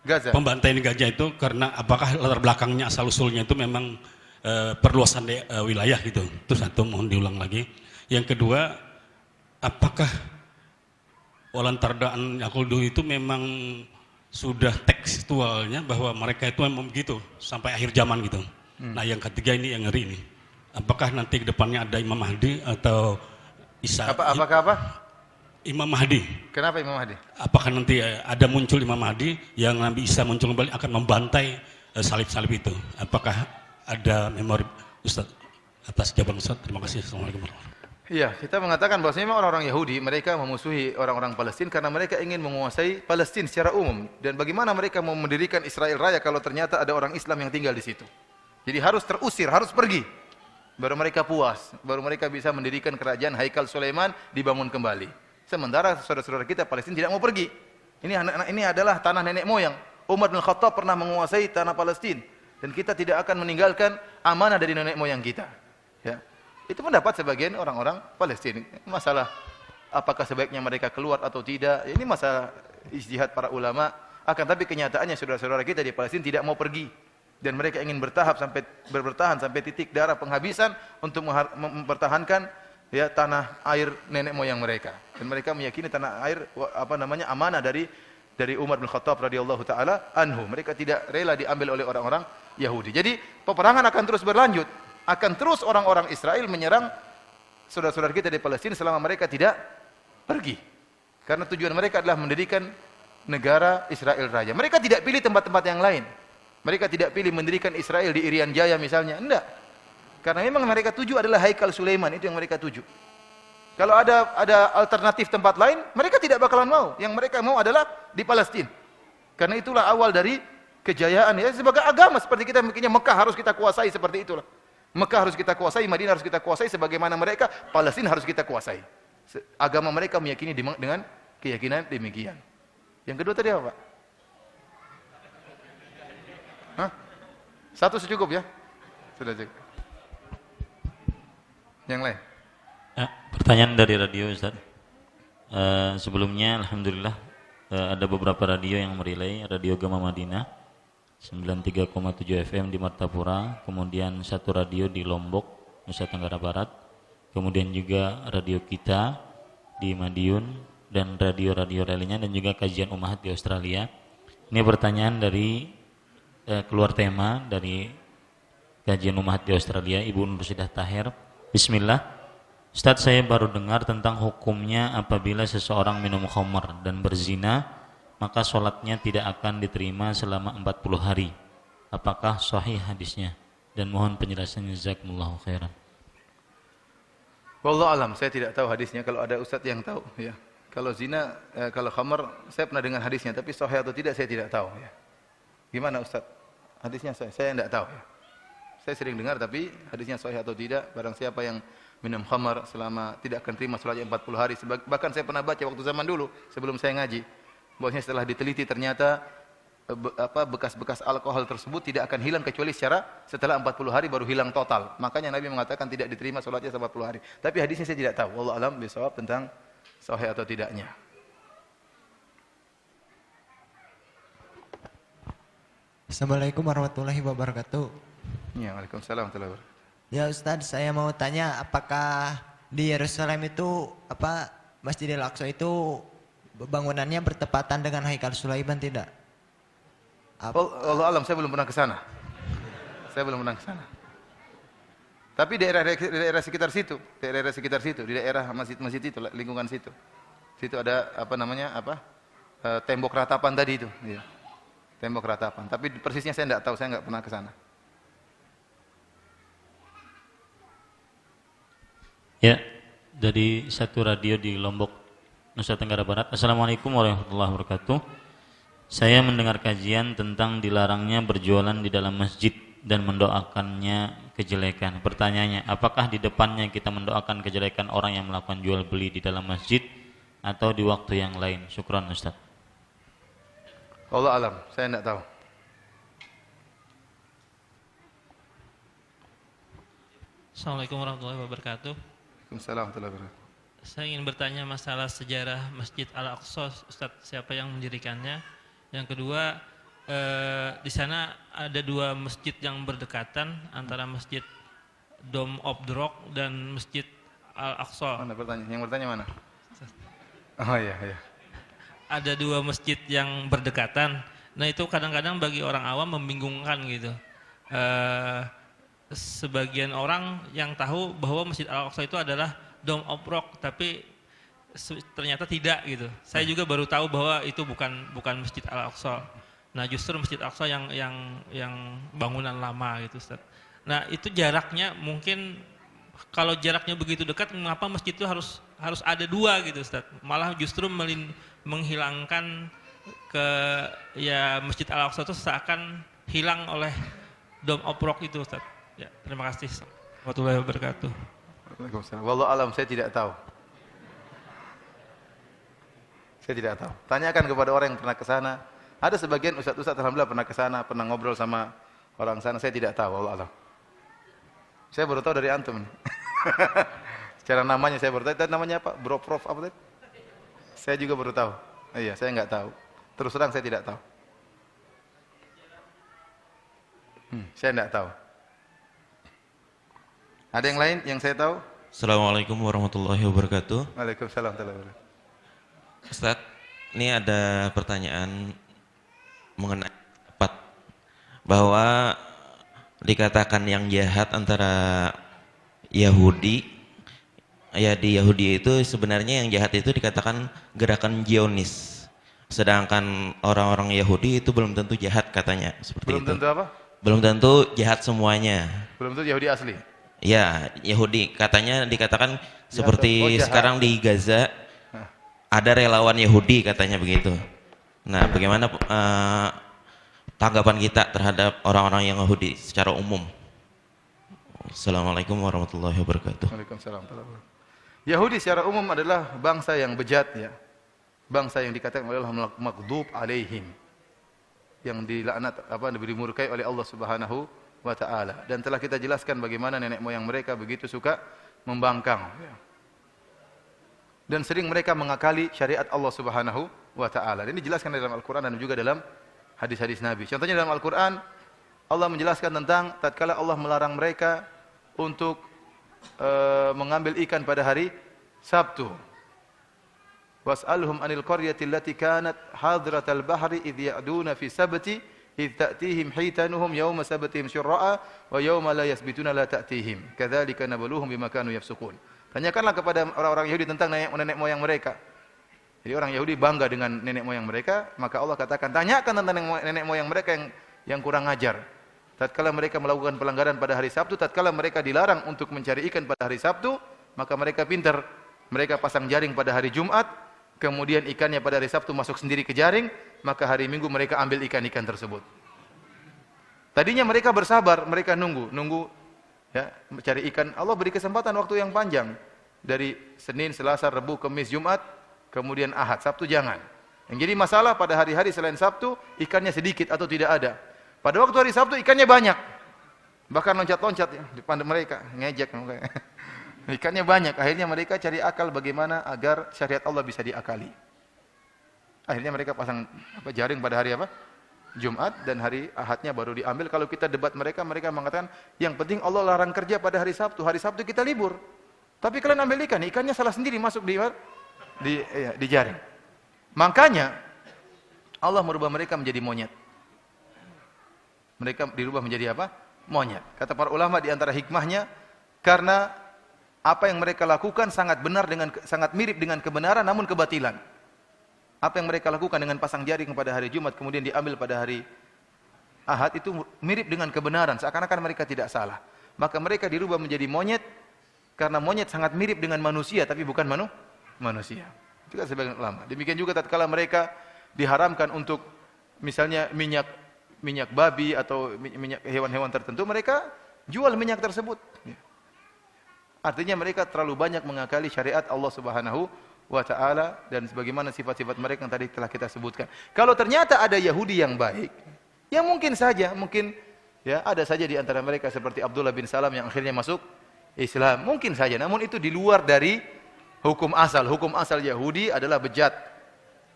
Gaza. Pembantaian gajah itu karena apakah latar belakangnya asal usulnya itu memang perluasan wilayah gitu. Itu 1, mohon diulang lagi. Yang kedua, apakah walantardaan Yakuldu itu memang sudah tekstualnya bahwa mereka itu memang begitu sampai akhir zaman gitu. Nah, yang ketiga ini yang ngeri ini. Apakah nanti ke depannya ada Imam Mahdi atau Isa? Apakah? Imam Mahdi. Kenapa Imam Mahdi? Apakah nanti ada muncul Imam Mahdi yang Nabi Isa muncul kembali akan membantai salib-salib itu? Apakah ada memori Ustaz atas jawaban Ustaz? Terima kasih. Assalamualaikum warahmatullahi wabarakatuh. Iya, kita mengatakan bahwasanya memang orang-orang Yahudi mereka memusuhi orang-orang Palestina karena mereka ingin menguasai Palestina secara umum. Dan bagaimana mereka mau mendirikan Israel Raya kalau ternyata ada orang Islam yang tinggal di situ? Jadi harus terusir, harus pergi. Baru mereka puas, baru mereka bisa mendirikan kerajaan Haikal Sulaiman dibangun kembali. Sementara saudara-saudara kita Palestina tidak mau pergi. Ini adalah tanah nenek moyang. Umar bin Khattab pernah menguasai tanah Palestina dan kita tidak akan meninggalkan amanah dari nenek moyang kita. Ya. Itu pendapat sebagian orang-orang Palestina. Masalah apakah sebaiknya mereka keluar atau tidak, ini masalah ijtihad para ulama. Akan tapi kenyataannya saudara-saudara kita di Palestina tidak mau pergi dan mereka ingin bertahan sampai titik darah penghabisan untuk mempertahankan ya tanah air nenek moyang mereka. Dan mereka meyakini tanah air amanah dari Umar bin Khattab radhiyallahu taala anhu. Mereka tidak rela diambil oleh orang-orang Yahudi. Jadi peperangan akan terus berlanjut. Akan terus orang-orang Israel menyerang saudara-saudara kita di Palestina selama mereka tidak pergi. Karena tujuan mereka adalah mendirikan negara Israel Raja. Mereka tidak pilih tempat-tempat yang lain. Mereka tidak pilih mendirikan Israel di Irian Jaya misalnya. Enggak. Karena memang mereka tuju adalah Haikal Sulaiman, itu yang mereka tuju. Kalau ada alternatif tempat lain, mereka tidak bakalan mau. Yang mereka mau adalah di Palestina. Karena itulah awal dari kejayaan ya. Sebagai agama seperti kita mikirnya Mekah harus kita kuasai seperti itulah. Mekah harus kita kuasai, Madinah harus kita kuasai sebagaimana mereka, Palestina harus kita kuasai. Agama mereka meyakini dengan keyakinan demikian. Yang kedua tadi apa, Pak? Hah? Satu secukup ya? Sudah cukup. Yang lain? Pertanyaan dari radio, Ustaz. Sebelumnya alhamdulillah ada beberapa radio yang merelay, Radio Gema Madinah 93,7 FM di Martapura, kemudian satu radio di Lombok, Nusa Tenggara Barat, kemudian juga radio kita di Madiun dan radio-radio lainnya, dan juga kajian Ummahat di Australia. Ini pertanyaan dari keluar tema dari kajian Ummahat di Australia, Ibu Nursidah Tahir. Bismillah. Ustaz, saya baru dengar tentang hukumnya apabila seseorang minum khamar dan berzina, maka sholatnya tidak akan diterima selama 40 hari. Apakah sahih hadisnya? Dan mohon penjelasannya, jazakumullahu khairan. Wallahu alam, saya tidak tahu hadisnya. Kalau ada ustaz yang tahu ya. Kalau zina, kalau khamar, saya pernah dengar hadisnya, tapi sahih atau tidak saya tidak tahu ya. Gimana ustaz? Hadisnya saya tidak tahu ya. Saya sering dengar tapi hadisnya sahih atau tidak, barang siapa yang minum khamar selama tidak akan terima salatnya 40 hari. Bahkan saya pernah baca waktu zaman dulu sebelum saya ngaji, bahwasanya setelah diteliti ternyata bekas-bekas alkohol tersebut tidak akan hilang kecuali setelah 40 hari baru hilang total. Makanya Nabi mengatakan tidak diterima salatnya 40 hari. Tapi hadisnya saya tidak tahu. Wallahu alam bisawab tentang sahih atau tidaknya. Assalamualaikum warahmatullahi wabarakatuh. Ya, waalaikumsalam warahmatullahi wabarakatuh. Ya Ustadz, saya mau tanya apakah di Yerusalem itu Masjidil Aqsa itu bangunannya bertepatan dengan Haikal Sulaiman tidak? Allah alam, saya belum pernah ke sana. Saya belum pernah ke sana. Tapi daerah sekitar situ, di daerah masjid itu, lingkungan situ. Situ ada tembok ratapan tadi itu, ya. Tembok ratapan. Tapi persisnya saya tidak tahu, saya nggak pernah ke sana. Ya, dari satu radio di Lombok, Nusa Tenggara Barat. Assalamualaikum warahmatullahi wabarakatuh. Saya mendengar kajian tentang dilarangnya berjualan di dalam masjid dan mendoakannya kejelekan. Pertanyaannya, apakah di depannya kita mendoakan kejelekan orang yang melakukan jual beli di dalam masjid atau di waktu yang lain? Syukran Ustaz. Allah alam, saya tidak tahu. Assalamualaikum warahmatullahi wabarakatuh. Waalaikumsalam warahmatullahi wabarakatuh. Saya ingin bertanya masalah sejarah Masjid Al-Aqsa, Ustaz, siapa yang mendirikannya? Yang kedua, di sana ada dua masjid yang berdekatan antara Masjid Dome of the Rock dan Masjid Al-Aqsa. Mana bertanya? Yang bertanya mana? Oh iya. Ada dua masjid yang berdekatan. Nah itu kadang-kadang bagi orang awam membingungkan gitu. Sebagian orang yang tahu bahwa Masjid Al-Aqsa itu adalah Dome of Rock, tapi ternyata tidak gitu. Saya juga baru tahu bahwa itu bukan Masjid Al-Aqsa. Nah justru Masjid Al-Aqsa yang bangunan lama gitu, Ustaz. Nah itu jaraknya mungkin kalau jaraknya begitu dekat, mengapa masjid itu harus ada dua gitu, Ustaz? Malah justru menghilangkan Masjid Al-Aqsa itu seakan hilang oleh Dome of Rock itu, Ustaz. Ya, terima kasih. Warahmatullahi wabarakatuh. Waalaikumsalam. Wallahu alam, saya tidak tahu. Saya tidak tahu. Tanyakan kepada orang yang pernah ke sana. Ada sebagian ustaz-ustaz alhamdulillah pernah ke sana, pernah ngobrol sama orang sana. Saya tidak tahu, wallahu alam. Saya baru tahu dari antum. Secara namanya saya baru tahu. Tadi namanya apa? Bro Prof apa tadi? Saya juga baru tahu. Iya, saya enggak tahu. Terus terang saya tidak tahu. Saya enggak tahu. Ada yang lain yang saya tahu? Assalamualaikum warahmatullahi wabarakatuh. Waalaikumsalam warahmatullahi wabarakatuh. Ustadz, ini ada pertanyaan mengenai pendapat bahwa dikatakan yang jahat antara Yahudi, ya di Yahudi itu sebenarnya yang jahat itu dikatakan gerakan Zionis. Sedangkan orang-orang Yahudi itu belum tentu jahat katanya, seperti Belum itu. tentu apa? Belum tentu jahat semuanya. Belum tentu Yahudi asli. Ya, Yahudi katanya dikatakan seperti jahat. sekarang di Gaza ada relawan Yahudi katanya begitu. Nah, bagaimana tanggapan kita terhadap orang-orang yang Yahudi secara umum? Assalamualaikum warahmatullahi wabarakatuh. Waalaikumsalam warahmatullahi wabarakatuh. Yahudi secara umum adalah bangsa yang bejat ya. Bangsa yang dikatakan adalah maghdub alaihim. Yang dilaknat dimurkai oleh Allah Subhanahu wa taala, dan telah kita jelaskan bagaimana nenek moyang mereka begitu suka membangkang ya. Dan sering mereka mengakali syariat Allah Subhanahu wa taala. Ini dijelaskan dalam Al-Qur'an dan juga dalam hadis-hadis Nabi. Contohnya dalam Al-Qur'an Allah menjelaskan tentang tatkala Allah melarang mereka untuk mengambil ikan pada hari Sabtu. Was'alhum 'anil qaryati allati kanat hadratal bahri idh ya'duna fi sabti idh ta'tihim hitanuhum yawma sabtihim syurra'a wa yawma la yasbituna la ta'tihim kadzalika nabluhum bima kanu yafsukun. Tanyakanlah kepada orang-orang Yahudi tentang nenek moyang mereka. Jadi orang Yahudi bangga dengan nenek moyang mereka, maka Allah katakan tanyakan tentang nenek moyang mereka yang kurang ajar. Tatkala mereka melakukan pelanggaran pada hari Sabtu, tatkala mereka dilarang untuk mencari ikan pada hari Sabtu, maka mereka pintar. Mereka pasang jaring pada hari Jumat, kemudian ikannya pada hari Sabtu masuk sendiri ke jaring, maka hari Minggu mereka ambil ikan-ikan tersebut. Tadinya mereka bersabar, mereka nunggu ya, mencari ikan. Allah beri kesempatan waktu yang panjang. Dari Senin, Selasa, Rabu, Kamis, Jumat, kemudian Ahad, Sabtu jangan. Yang jadi masalah pada hari-hari selain Sabtu, ikannya sedikit atau tidak ada. Pada waktu hari Sabtu ikannya banyak. Bahkan loncat-loncat ya, di depan mereka, ngejek. Ikannya banyak, akhirnya mereka cari akal bagaimana agar syariat Allah bisa diakali. Akhirnya mereka pasang jaring pada hari apa? Jumat, dan hari Ahadnya baru diambil. Kalau kita debat mereka mengatakan yang penting Allah larang kerja pada hari Sabtu. Hari Sabtu kita libur. Tapi kalian ambil ikan, ikannya salah sendiri masuk di jaring. Makanya Allah merubah mereka menjadi monyet. Mereka dirubah menjadi apa? Monyet. Kata para ulama di antara hikmahnya karena apa yang mereka lakukan sangat mirip dengan kebenaran namun kebatilan. Apa yang mereka lakukan dengan pasang jaring pada hari Jumat kemudian diambil pada hari Ahad itu mirip dengan kebenaran, seakan-akan mereka tidak salah. Maka mereka dirubah menjadi monyet karena monyet sangat mirip dengan manusia tapi bukan manusia. Juga sebagian ulama. Demikian juga tatkala mereka diharamkan untuk misalnya minyak babi atau minyak hewan-hewan tertentu, mereka jual minyak tersebut. Artinya mereka terlalu banyak mengakali syariat Allah Subhanahu wa taala dan sebagaimana sifat-sifat mereka yang tadi telah kita sebutkan. Kalau ternyata ada Yahudi yang baik, ya mungkin ya ada saja di antara mereka seperti Abdullah bin Salam yang akhirnya masuk Islam, mungkin saja. Namun itu di luar dari hukum asal. Hukum asal Yahudi adalah bejat.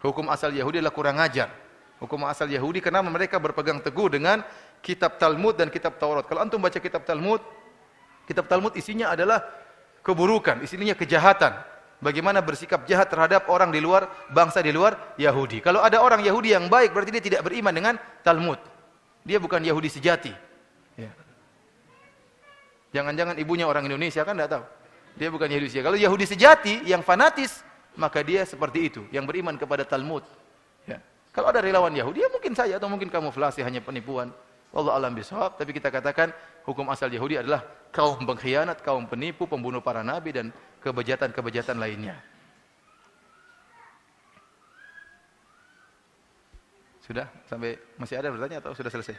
Hukum asal Yahudi adalah kurang ajar. Hukum asal Yahudi karena mereka berpegang teguh dengan kitab Talmud dan kitab Taurat. Kalau antum baca kitab Talmud isinya adalah keburukan, isinya kejahatan. Bagaimana bersikap jahat terhadap orang di luar, bangsa di luar Yahudi. Kalau ada orang Yahudi yang baik, berarti dia tidak beriman dengan Talmud. Dia bukan Yahudi sejati. Ya. Jangan-jangan ibunya orang Indonesia, kan tidak tahu. Dia bukan Yahudi sejati. Kalau Yahudi sejati, yang fanatis, maka dia seperti itu, yang beriman kepada Talmud. Ya. Kalau ada relawan Yahudi, ya mungkin saja, atau mungkin kamuflase, hanya penipuan. Allah alam bisawab, tapi kita katakan hukum asal Yahudi adalah kaum pengkhianat, kaum penipu, pembunuh para nabi dan kebejatan-kebejatan lainnya. Sudah? Sampai masih ada bertanya atau sudah selesai?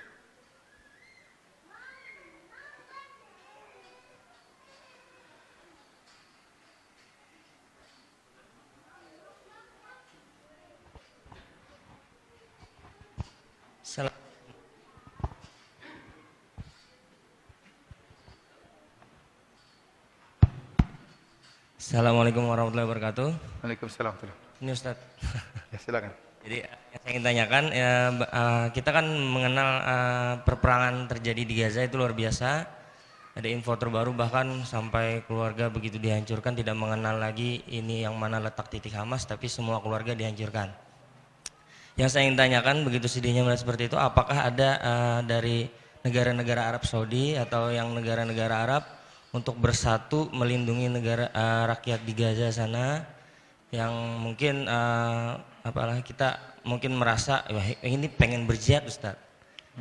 Assalamualaikum warahmatullahi wabarakatuh. Waalaikumsalam. Ini Ustaz. Ya, silakan. Jadi yang saya ingin tanyakan, ya, kita kan mengenal perperangan terjadi di Gaza itu luar biasa. ada info terbaru bahkan sampai keluarga begitu dihancurkan tidak mengenal lagi ini yang mana letak titik Hamas, tapi semua keluarga dihancurkan. Yang saya ingin tanyakan, begitu sedihnya melihat seperti itu, apakah ada dari negara-negara Arab Saudi atau yang negara-negara Arab untuk bersatu melindungi negara rakyat di Gaza sana yang mungkin kita mungkin merasa wah, ini pengen berjihad Ustaz,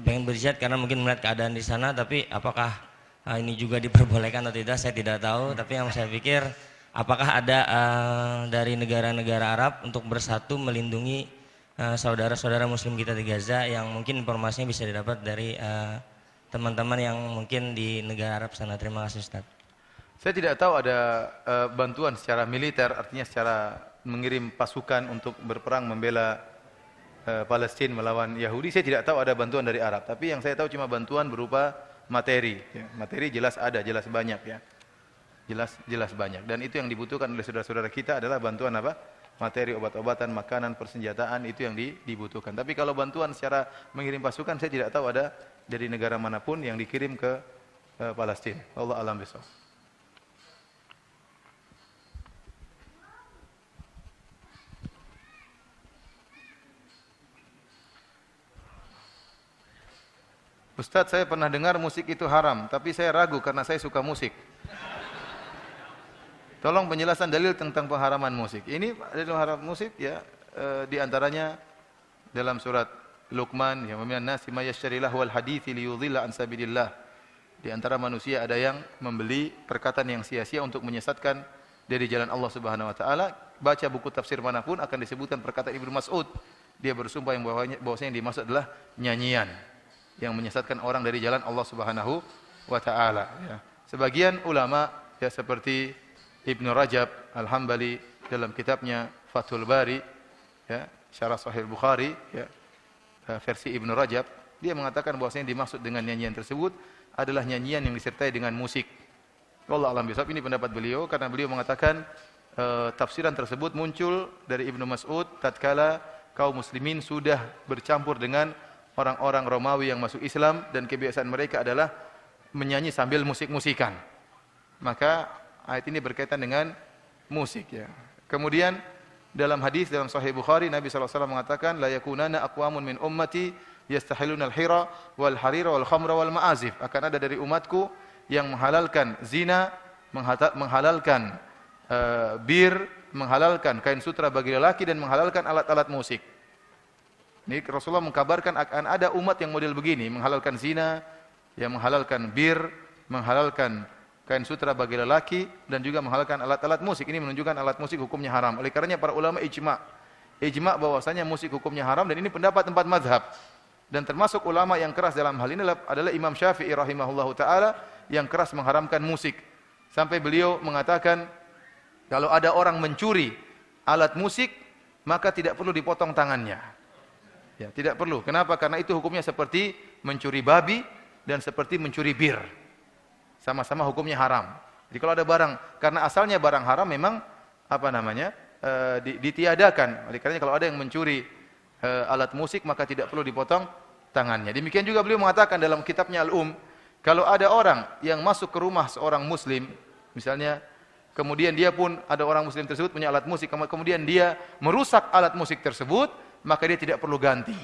pengen berjihad karena mungkin melihat keadaan di sana, tapi apakah ini juga diperbolehkan atau tidak saya tidak tahu. Tapi yang saya pikir apakah ada dari negara-negara Arab untuk bersatu melindungi saudara-saudara Muslim kita di Gaza yang mungkin informasinya bisa didapat dari teman-teman yang mungkin di negara Arab sana. Terima kasih Ustaz. Saya tidak tahu ada bantuan secara militer, artinya secara mengirim pasukan untuk berperang membela Palestina melawan Yahudi. Saya tidak tahu ada bantuan dari Arab, tapi yang saya tahu cuma bantuan berupa materi. Ya. Materi jelas ada, jelas banyak ya. Jelas banyak. Dan itu yang dibutuhkan oleh saudara-saudara kita adalah bantuan apa? Materi, obat-obatan, makanan, persenjataan, itu yang dibutuhkan. Tapi kalau bantuan secara mengirim pasukan, saya tidak tahu ada dari negara manapun yang dikirim ke Palestina. Allah alam bisawab. Ustadz, saya pernah dengar musik itu haram, tapi saya ragu karena saya suka musik. Tolong penjelasan dalil tentang pengharaman musik. Ini dalil haram musik ya, di antaranya dalam surat Luqman, ya minan nasi may yashtari lahwal hadithi liyudhilla an sabilillah. Di antara manusia ada yang membeli perkataan yang sia-sia untuk menyesatkan dari jalan Allah Subhanahu wa taala. Baca buku tafsir manapun akan disebutkan perkataan Ibnu Mas'ud. Dia bersumpah yang bahwasanya yang dimaksud adalah nyanyian yang menyesatkan orang dari jalan Allah Subhanahu wa taala ya. Sebagian ulama ya seperti Ibnu Rajab Al-Hambali dalam kitabnya Fathul Bari ya, Syarah Sahih Bukhari ya, versi Ibnu Rajab, dia mengatakan bahwasanya dimaksud dengan nyanyian tersebut adalah nyanyian yang disertai dengan musik. Wallahu a'lam bishawab. Ini pendapat beliau karena beliau mengatakan tafsiran tersebut muncul dari Ibnu Mas'ud tatkala kaum muslimin sudah bercampur dengan orang-orang Romawi yang masuk Islam dan kebiasaan mereka adalah menyanyi sambil musik-musikan. Maka ayat ini berkaitan dengan musik ya. Kemudian dalam hadis dalam Sahih Bukhari Nabi SAW mengatakan la yakunana aqwamun min ummati yastahiluna al-hira wal harira wal khamra wal ma'azif. Akan ada dari umatku yang menghalalkan zina, menghalalkan bir, menghalalkan kain sutra bagi lelaki dan menghalalkan alat-alat musik. Ini Rasulullah mengkabarkan akan ada umat yang model begini, menghalalkan zina, yang menghalalkan bir, menghalalkan kain sutra bagi lelaki dan juga menghalalkan alat-alat musik. Ini menunjukkan alat musik hukumnya haram. Oleh karenanya para ulama ijma bahwasanya musik hukumnya haram dan ini pendapat 4 mazhab. Dan termasuk ulama yang keras dalam hal ini adalah Imam Syafi'i rahimahullahu taala yang keras mengharamkan musik. Sampai beliau mengatakan kalau ada orang mencuri alat musik maka tidak perlu dipotong tangannya. Ya, tidak perlu. Kenapa? Karena itu hukumnya seperti mencuri babi dan seperti mencuri bir. Sama-sama hukumnya haram. Jadi kalau ada barang, karena asalnya barang haram memang ditiadakan. Oleh karena kalau ada yang mencuri alat musik maka tidak perlu dipotong tangannya. Demikian juga beliau mengatakan dalam kitabnya Al-Um, kalau ada orang yang masuk ke rumah seorang muslim, misalnya kemudian dia pun ada orang muslim tersebut punya alat musik, kemudian dia merusak alat musik tersebut, maka dia tidak perlu ganti.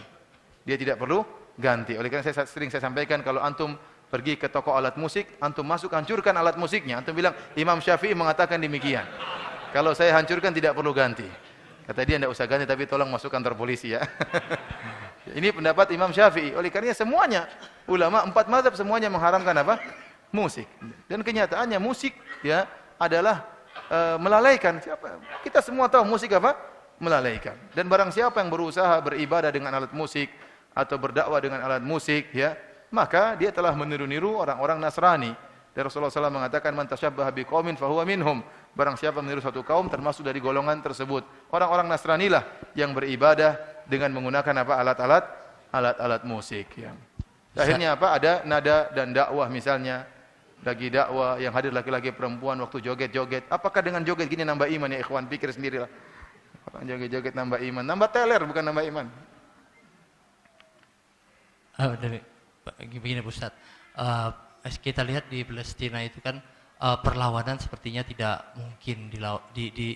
Dia tidak perlu ganti. Oleh karena sering saya sampaikan kalau antum pergi ke toko alat musik, antum masuk hancurkan alat musiknya. Antum bilang Imam Syafi'i mengatakan demikian. Kalau saya hancurkan tidak perlu ganti. Kata dia tidak usah ganti tapi tolong masuk kantor polisi ya. Ini pendapat Imam Syafi'i. Oleh karena semuanya ulama 4 mazhab semuanya mengharamkan apa? Musik. Dan kenyataannya musik ya adalah melalaikan. Kita semua tahu musik apa? Melalaikan. Dan barang siapa yang berusaha beribadah dengan alat musik atau berdakwah dengan alat musik ya, maka dia telah meniru-niru orang-orang Nasrani. Dan Rasulullah SAW mengatakan man tasyabbaha biqaumin fahuwa minhum. Barang siapa meniru suatu kaum termasuk dari golongan tersebut. Orang-orang Nasrani lah yang beribadah dengan menggunakan apa? Alat-alat musik ya. Akhirnya apa? Ada nada dan dakwah misalnya. Lagi dakwah yang hadir laki-laki perempuan waktu joget-joget. Apakah dengan joget gini nambah iman ya ikhwan? Pikir sendirilah. Orang joget-joget nambah iman, nambah teler bukan nambah iman. Begini Ustaz, kita lihat di Palestina itu kan perlawanan sepertinya tidak mungkin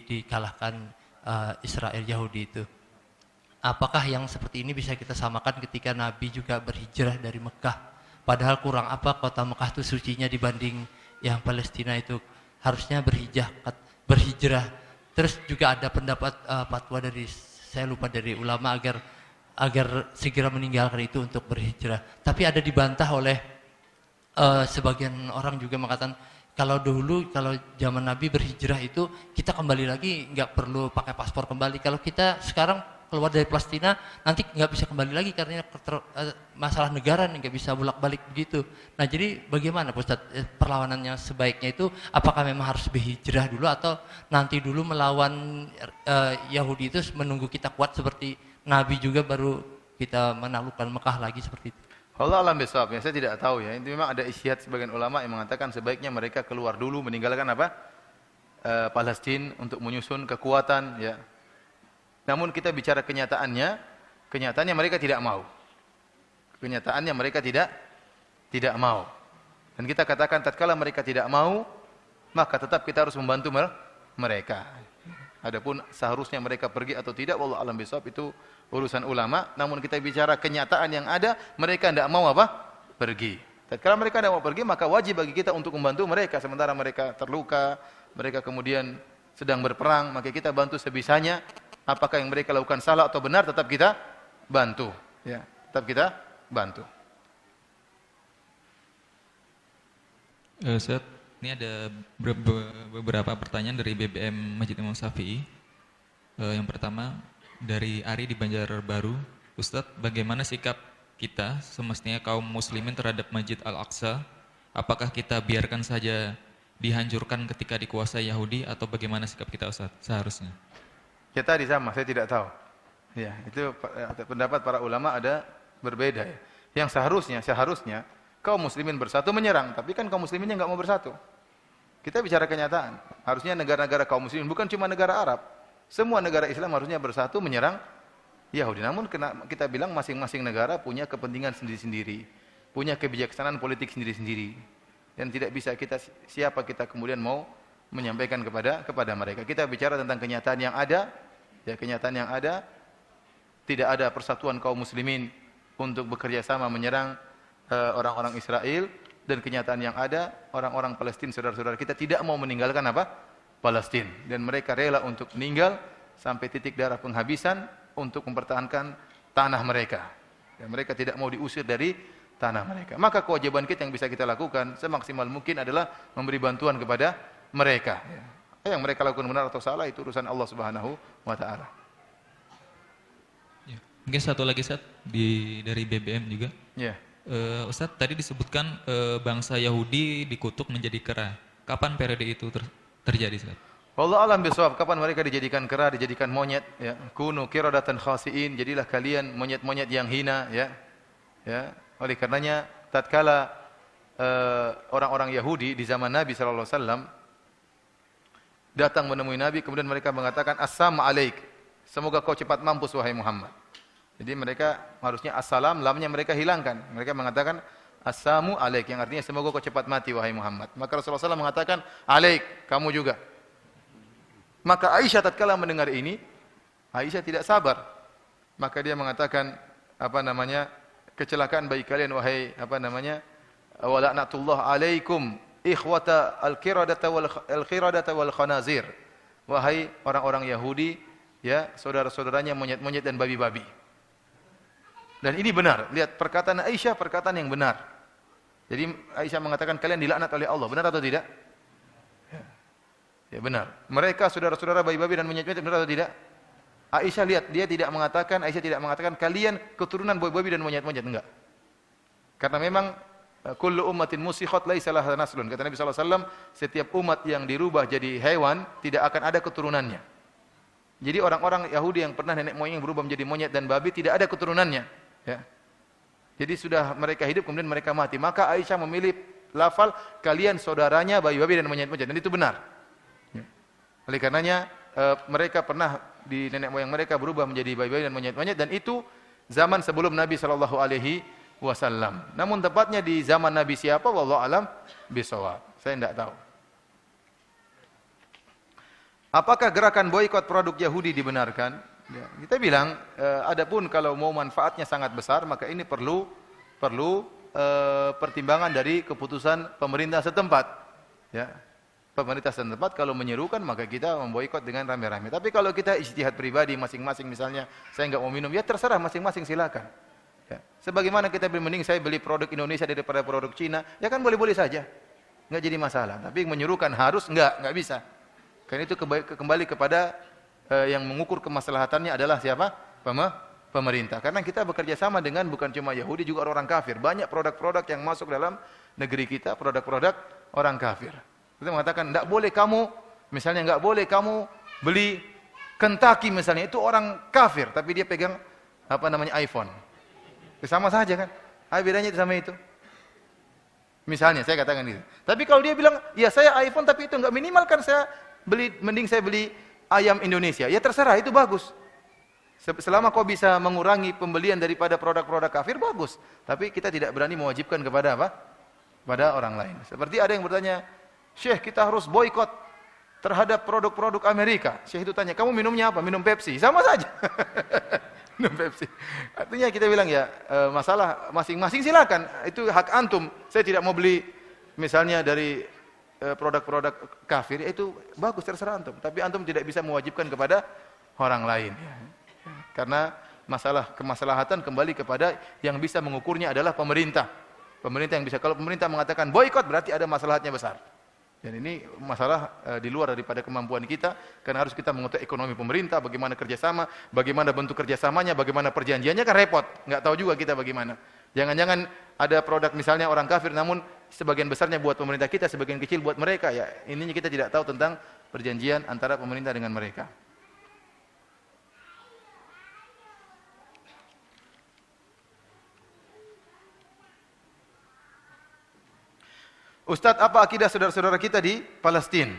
dikalahkan Israel Yahudi itu. Apakah yang seperti ini bisa kita samakan ketika Nabi juga berhijrah dari Mekah? Padahal kurang apa kota Mekah itu sucinya dibanding yang Palestina itu, harusnya berhijrah. Terus juga ada pendapat fatwa dari, saya lupa, dari ulama agar segera meninggalkan itu untuk berhijrah. Tapi ada dibantah oleh sebagian orang juga mengatakan kalau dulu, kalau zaman Nabi berhijrah itu kita kembali lagi nggak perlu pakai paspor kembali. Kalau kita sekarang keluar dari Palestina nanti nggak bisa kembali lagi karena masalah negara nggak bisa bolak-balik begitu. Nah jadi bagaimana Ustaz perlawanannya sebaiknya itu, apakah memang harus berhijrah dulu atau nanti dulu melawan Yahudi itu menunggu kita kuat seperti Nabi juga baru kita menaklukkan Mekah lagi seperti itu? Allah alam bisawab, saya tidak tahu ya. Itu memang ada ijtihad sebagian ulama yang mengatakan sebaiknya mereka keluar dulu meninggalkan apa? Palestina untuk menyusun kekuatan ya. Namun kita bicara kenyataannya mereka tidak mau. Kenyataannya mereka tidak mau. Dan kita katakan tatkala mereka tidak mau, maka tetap kita harus membantu mereka. Adapun seharusnya mereka pergi atau tidak, wallahu alam bisawab, itu urusan ulama. Namun kita bicara kenyataan yang ada, mereka tidak mau apa? Pergi. Tatkala mereka tidak mau pergi, maka wajib bagi kita untuk membantu mereka. Sementara mereka terluka, mereka kemudian sedang berperang, maka kita bantu sebisanya. Apakah yang mereka lakukan salah atau benar, tetap kita bantu. Ya, tetap kita bantu. Ustaz, ini ada beberapa pertanyaan dari BBM Masjid Imam Syafi'i. Yang pertama dari Ari di Banjarbaru. Ustaz, bagaimana sikap kita semestinya kaum muslimin terhadap Masjid Al-Aqsa? Apakah kita biarkan saja dihancurkan ketika dikuasai Yahudi atau bagaimana sikap kita Ustaz seharusnya? Kita di sama, saya tidak tahu. Ya, itu pendapat para ulama ada berbeda ya. Yang seharusnya kaum muslimin bersatu menyerang, tapi kan kaum musliminnya enggak mau bersatu. Kita bicara kenyataan. Harusnya negara-negara kaum muslimin, bukan cuma negara Arab. Semua negara Islam harusnya bersatu menyerang Yahudi. Namun kita bilang masing-masing negara punya kepentingan sendiri-sendiri, punya kebijaksanaan politik sendiri-sendiri. Dan tidak bisa siapa kita kemudian mau menyampaikan kepada mereka. Kita bicara tentang kenyataan yang ada. Ya, kenyataan yang ada, tidak ada persatuan kaum muslimin untuk bekerja sama menyerang orang-orang Israel, dan kenyataan yang ada, orang-orang Palestina, saudara-saudara kita tidak mau meninggalkan apa? Palestina, dan mereka rela untuk meninggal sampai titik darah penghabisan untuk mempertahankan tanah mereka. Dan mereka tidak mau diusir dari tanah mereka. Maka kewajiban kita yang bisa kita lakukan semaksimal mungkin adalah memberi bantuan kepada mereka. Ya. Yang mereka lakukan benar atau salah itu urusan Allah Subhanahu wa taala. Ya, mungkin satu lagi Ustaz dari BBM juga. Ya. Ustaz, tadi disebutkan bangsa Yahudi dikutuk menjadi kera. Kapan periode itu terjadi Ustaz? Wallahu alam bisawab, kapan mereka dijadikan kera, dijadikan monyet ya. Kunu qiradatan khasiin, jadilah kalian monyet-monyet yang hina ya. Ya, oleh karenanya tatkala orang-orang Yahudi di zaman Nabi sallallahu alaihi wasallam datang menemui Nabi, kemudian mereka mengatakan assalamu alaik, semoga kau cepat mampus wahai Muhammad. Jadi mereka harusnya assalam, lamnya mereka hilangkan. Mereka mengatakan assalamu alaik, yang artinya semoga kau cepat mati wahai Muhammad. Maka Rasulullah SAW mengatakan alaik, kamu juga. Maka Aisyah tatkala mendengar ini, Aisyah tidak sabar. Maka dia mengatakan kecelakaan bagi kalian wahai wa la'natullah alaikum ikhwata al-qiradata wal khanazir. Wahai orang-orang Yahudi, ya, saudara-saudaranya monyet-monyet dan babi-babi. Dan ini benar. Lihat perkataan Aisyah, perkataan yang benar. Jadi Aisyah mengatakan kalian dilaknat oleh Allah. Benar atau tidak? Ya benar. Mereka saudara-saudara babi-babi dan monyet-monyet, benar atau tidak? Aisyah lihat, Aisyah tidak mengatakan kalian keturunan babi-babi dan monyet-monyet, enggak. Karena memang kullu ummatin musikhat laisa laha naslun. Kata Nabi SAW, setiap umat yang dirubah jadi hewan tidak akan ada keturunannya. Jadi orang-orang Yahudi yang pernah nenek moyang berubah menjadi monyet dan babi tidak ada keturunannya. Ya. Jadi sudah mereka hidup kemudian mereka mati. Maka Aisyah memilih lafal kalian saudaranya babi-babi dan monyet-monyet, dan itu benar. Ya. Oleh karenanya mereka pernah di nenek moyang mereka berubah menjadi babi-babi dan monyet-monyet, dan itu zaman sebelum Nabi SAW wasallam. Namun tepatnya di zaman Nabi siapa? Wallahu alam bisawab. Saya tidak tahu. Apakah gerakan boikot produk Yahudi dibenarkan? Ya, kita bilang, adapun kalau mau manfaatnya sangat besar, maka ini perlu pertimbangan dari keputusan pemerintah setempat. Ya, pemerintah setempat kalau menyerukan, maka kita memboikot dengan rame-rame. Tapi kalau kita ijtihad pribadi masing-masing, misalnya saya nggak mau minum, ya terserah masing-masing, silakan. Ya. Sebagaimana kita mending saya beli produk Indonesia daripada produk Cina, ya kan boleh-boleh saja, nggak jadi masalah. Tapi menyerukan harus nggak bisa. Karena itu kembali kepada yang mengukur kemaslahatannya adalah siapa? Pemerintah. Karena kita bekerja sama dengan bukan cuma Yahudi, juga orang kafir. Banyak produk-produk yang masuk dalam negeri kita, produk-produk orang kafir. Kita mengatakan tidak boleh kamu, misalnya nggak boleh kamu beli Kentucky misalnya, itu orang kafir, tapi dia pegang iPhone. Sama saja kan? Bedanya itu sama itu. Misalnya saya katakan gitu. Tapi kalau dia bilang, ya saya iPhone tapi itu nggak minimal kan mending saya beli ayam Indonesia. Ya terserah, itu bagus. Selama kau bisa mengurangi pembelian daripada produk-produk kafir, bagus. Tapi kita tidak berani mewajibkan kepada apa? Pada orang lain. Seperti ada yang bertanya, Syekh kita harus boikot terhadap produk-produk Amerika. Syekh itu tanya, kamu minumnya apa? Minum Pepsi. Sama saja. Minum Pepsi. Artinya kita bilang ya, masalah masing-masing silakan. Itu hak antum. Saya tidak mau beli misalnya dari produk-produk kafir, itu bagus, terserah antum. Tapi antum tidak bisa mewajibkan kepada orang lain. Karena masalah kemaslahatan kembali kepada yang bisa mengukurnya adalah pemerintah. Pemerintah yang bisa. Kalau pemerintah mengatakan boikot, berarti ada maslahatnya besar. Dan ini masalah di luar daripada kemampuan kita, karena harus kita mengetahui ekonomi pemerintah, bagaimana kerjasama, bagaimana bentuk kerjasamanya, bagaimana perjanjiannya, kan repot. Nggak tahu juga kita bagaimana. Jangan-jangan ada produk misalnya orang kafir, namun sebagian besarnya buat pemerintah kita, sebagian kecil buat mereka. Ya, ininya kita tidak tahu tentang perjanjian antara pemerintah dengan mereka. Ustadz, apa akidah saudara-saudara kita di Palestina?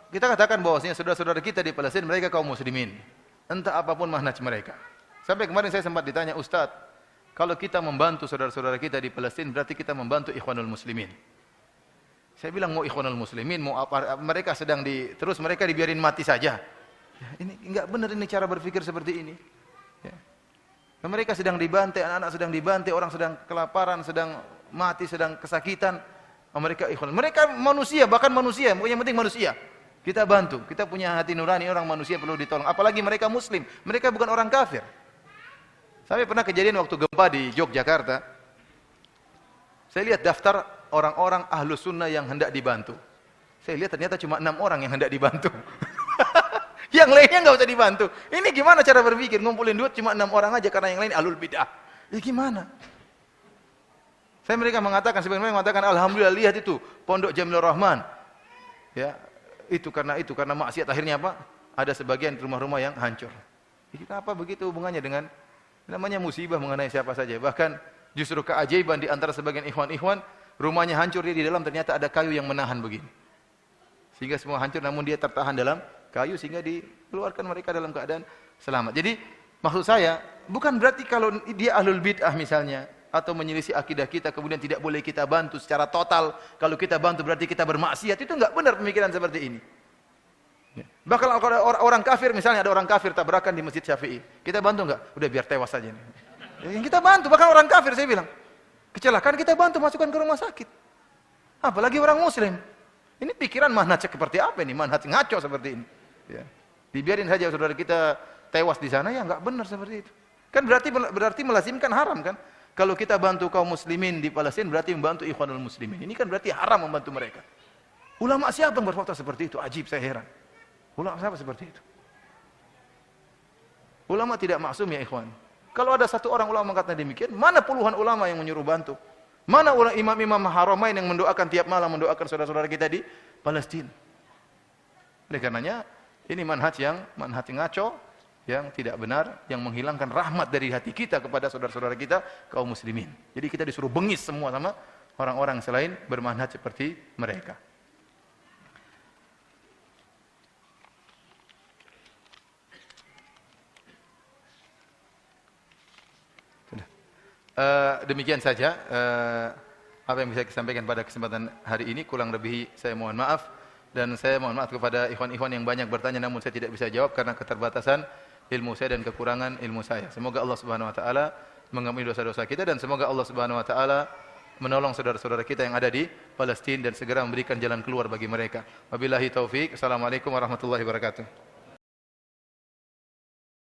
Kita katakan bahwasanya saudara-saudara kita di Palestina, mereka kaum muslimin. Entah apapun manhaj mereka. Sampai kemarin saya sempat ditanya, Ustadz, kalau kita membantu saudara-saudara kita di Palestina, berarti kita membantu ikhwanul muslimin. Saya bilang, mau ikhwanul muslimin, mau apa, mereka sedang terus mereka dibiarin mati saja. Ya, ini enggak benar ini cara berpikir seperti ini. Ya. Mereka sedang dibantai, anak-anak sedang dibantai, orang sedang kelaparan, sedang mati, sedang kesakitan. Mereka ikhwan. Mereka manusia, bahkan manusia, yang penting manusia. Kita bantu, kita punya hati nurani, orang manusia perlu ditolong. Apalagi mereka muslim, mereka bukan orang kafir. Sampai pernah kejadian waktu gempa di Yogyakarta. Saya lihat daftar orang-orang ahlu sunnah yang hendak dibantu. Saya lihat ternyata cuma 6 orang yang hendak dibantu. Yang lainnya nggak usah dibantu. Ini gimana cara berpikir? Ngumpulin duit cuma 6 orang aja karena yang lain ahlul bid'ah. Ya gimana? Mereka mengatakan, sebenarnya mengatakan, alhamdulillah lihat itu Pondok Jamilur Rahman. Ya, itu karena maksiat akhirnya apa? Ada sebagian rumah-rumah yang hancur. Apa begitu hubungannya dengan namanya musibah mengenai siapa saja? Bahkan justru keajaiban di antara sebagian ikhwan-ikhwan, rumahnya hancur, dia di dalam ternyata ada kayu yang menahan begini. Sehingga semua hancur, namun dia tertahan dalam kayu sehingga dikeluarkan mereka dalam keadaan selamat. Jadi maksud saya bukan berarti kalau dia ahlul bid'ah misalnya atau menyelisih akidah kita kemudian tidak boleh kita bantu secara total. Kalau kita bantu berarti kita bermaksiat. Itu enggak benar pemikiran seperti ini. Bahkan kalau orang kafir misalnya, ada orang kafir tabrakan di Masjid Syafi'i, kita bantu enggak? Udah biar tewas saja nih. Yang kita bantu bahkan orang kafir, saya bilang kecelakaan kita bantu masukkan ke rumah sakit. Apalagi orang muslim. Ini pikiran manhaj seperti apa ini? Manhaj ngaco seperti ini. Ya. Dibiarin saja saudara kita tewas di sana, ya enggak benar seperti itu. Kan berarti melazimkan haram kan? Kalau kita bantu kaum muslimin di Palestina berarti membantu ikhwanul muslimin. Ini kan berarti haram membantu mereka. Ulama siapa yang berfatwa seperti itu? Ajib, saya heran. Ulama siapa seperti itu? Ulama tidak maksum ya ikhwan. Kalau ada satu orang ulama mengatakan demikian, mana puluhan ulama yang menyuruh bantu? Mana imam-imam haramain yang mendoakan tiap malam, mendoakan saudara-saudara kita di Palestina? Oleh karenanya, ini manhaj ngaco, yang tidak benar, yang menghilangkan rahmat dari hati kita kepada saudara-saudara kita, kaum muslimin. Jadi kita disuruh bengis semua sama orang-orang selain bermanhaj seperti mereka. Demikian saja apa yang bisa saya sampaikan pada kesempatan hari ini. Kurang lebih saya mohon maaf, dan saya mohon maaf kepada ikhwan-ikhwan yang banyak bertanya namun saya tidak bisa jawab karena keterbatasan ilmu saya dan kekurangan ilmu saya. Semoga Allah Subhanahu wa taala mengampuni dosa-dosa kita, dan semoga Allah Subhanahu wa taala menolong saudara-saudara kita yang ada di Palestina dan segera memberikan jalan keluar bagi mereka. Wabillahi taufik. Assalamualaikum warahmatullahi wabarakatuh.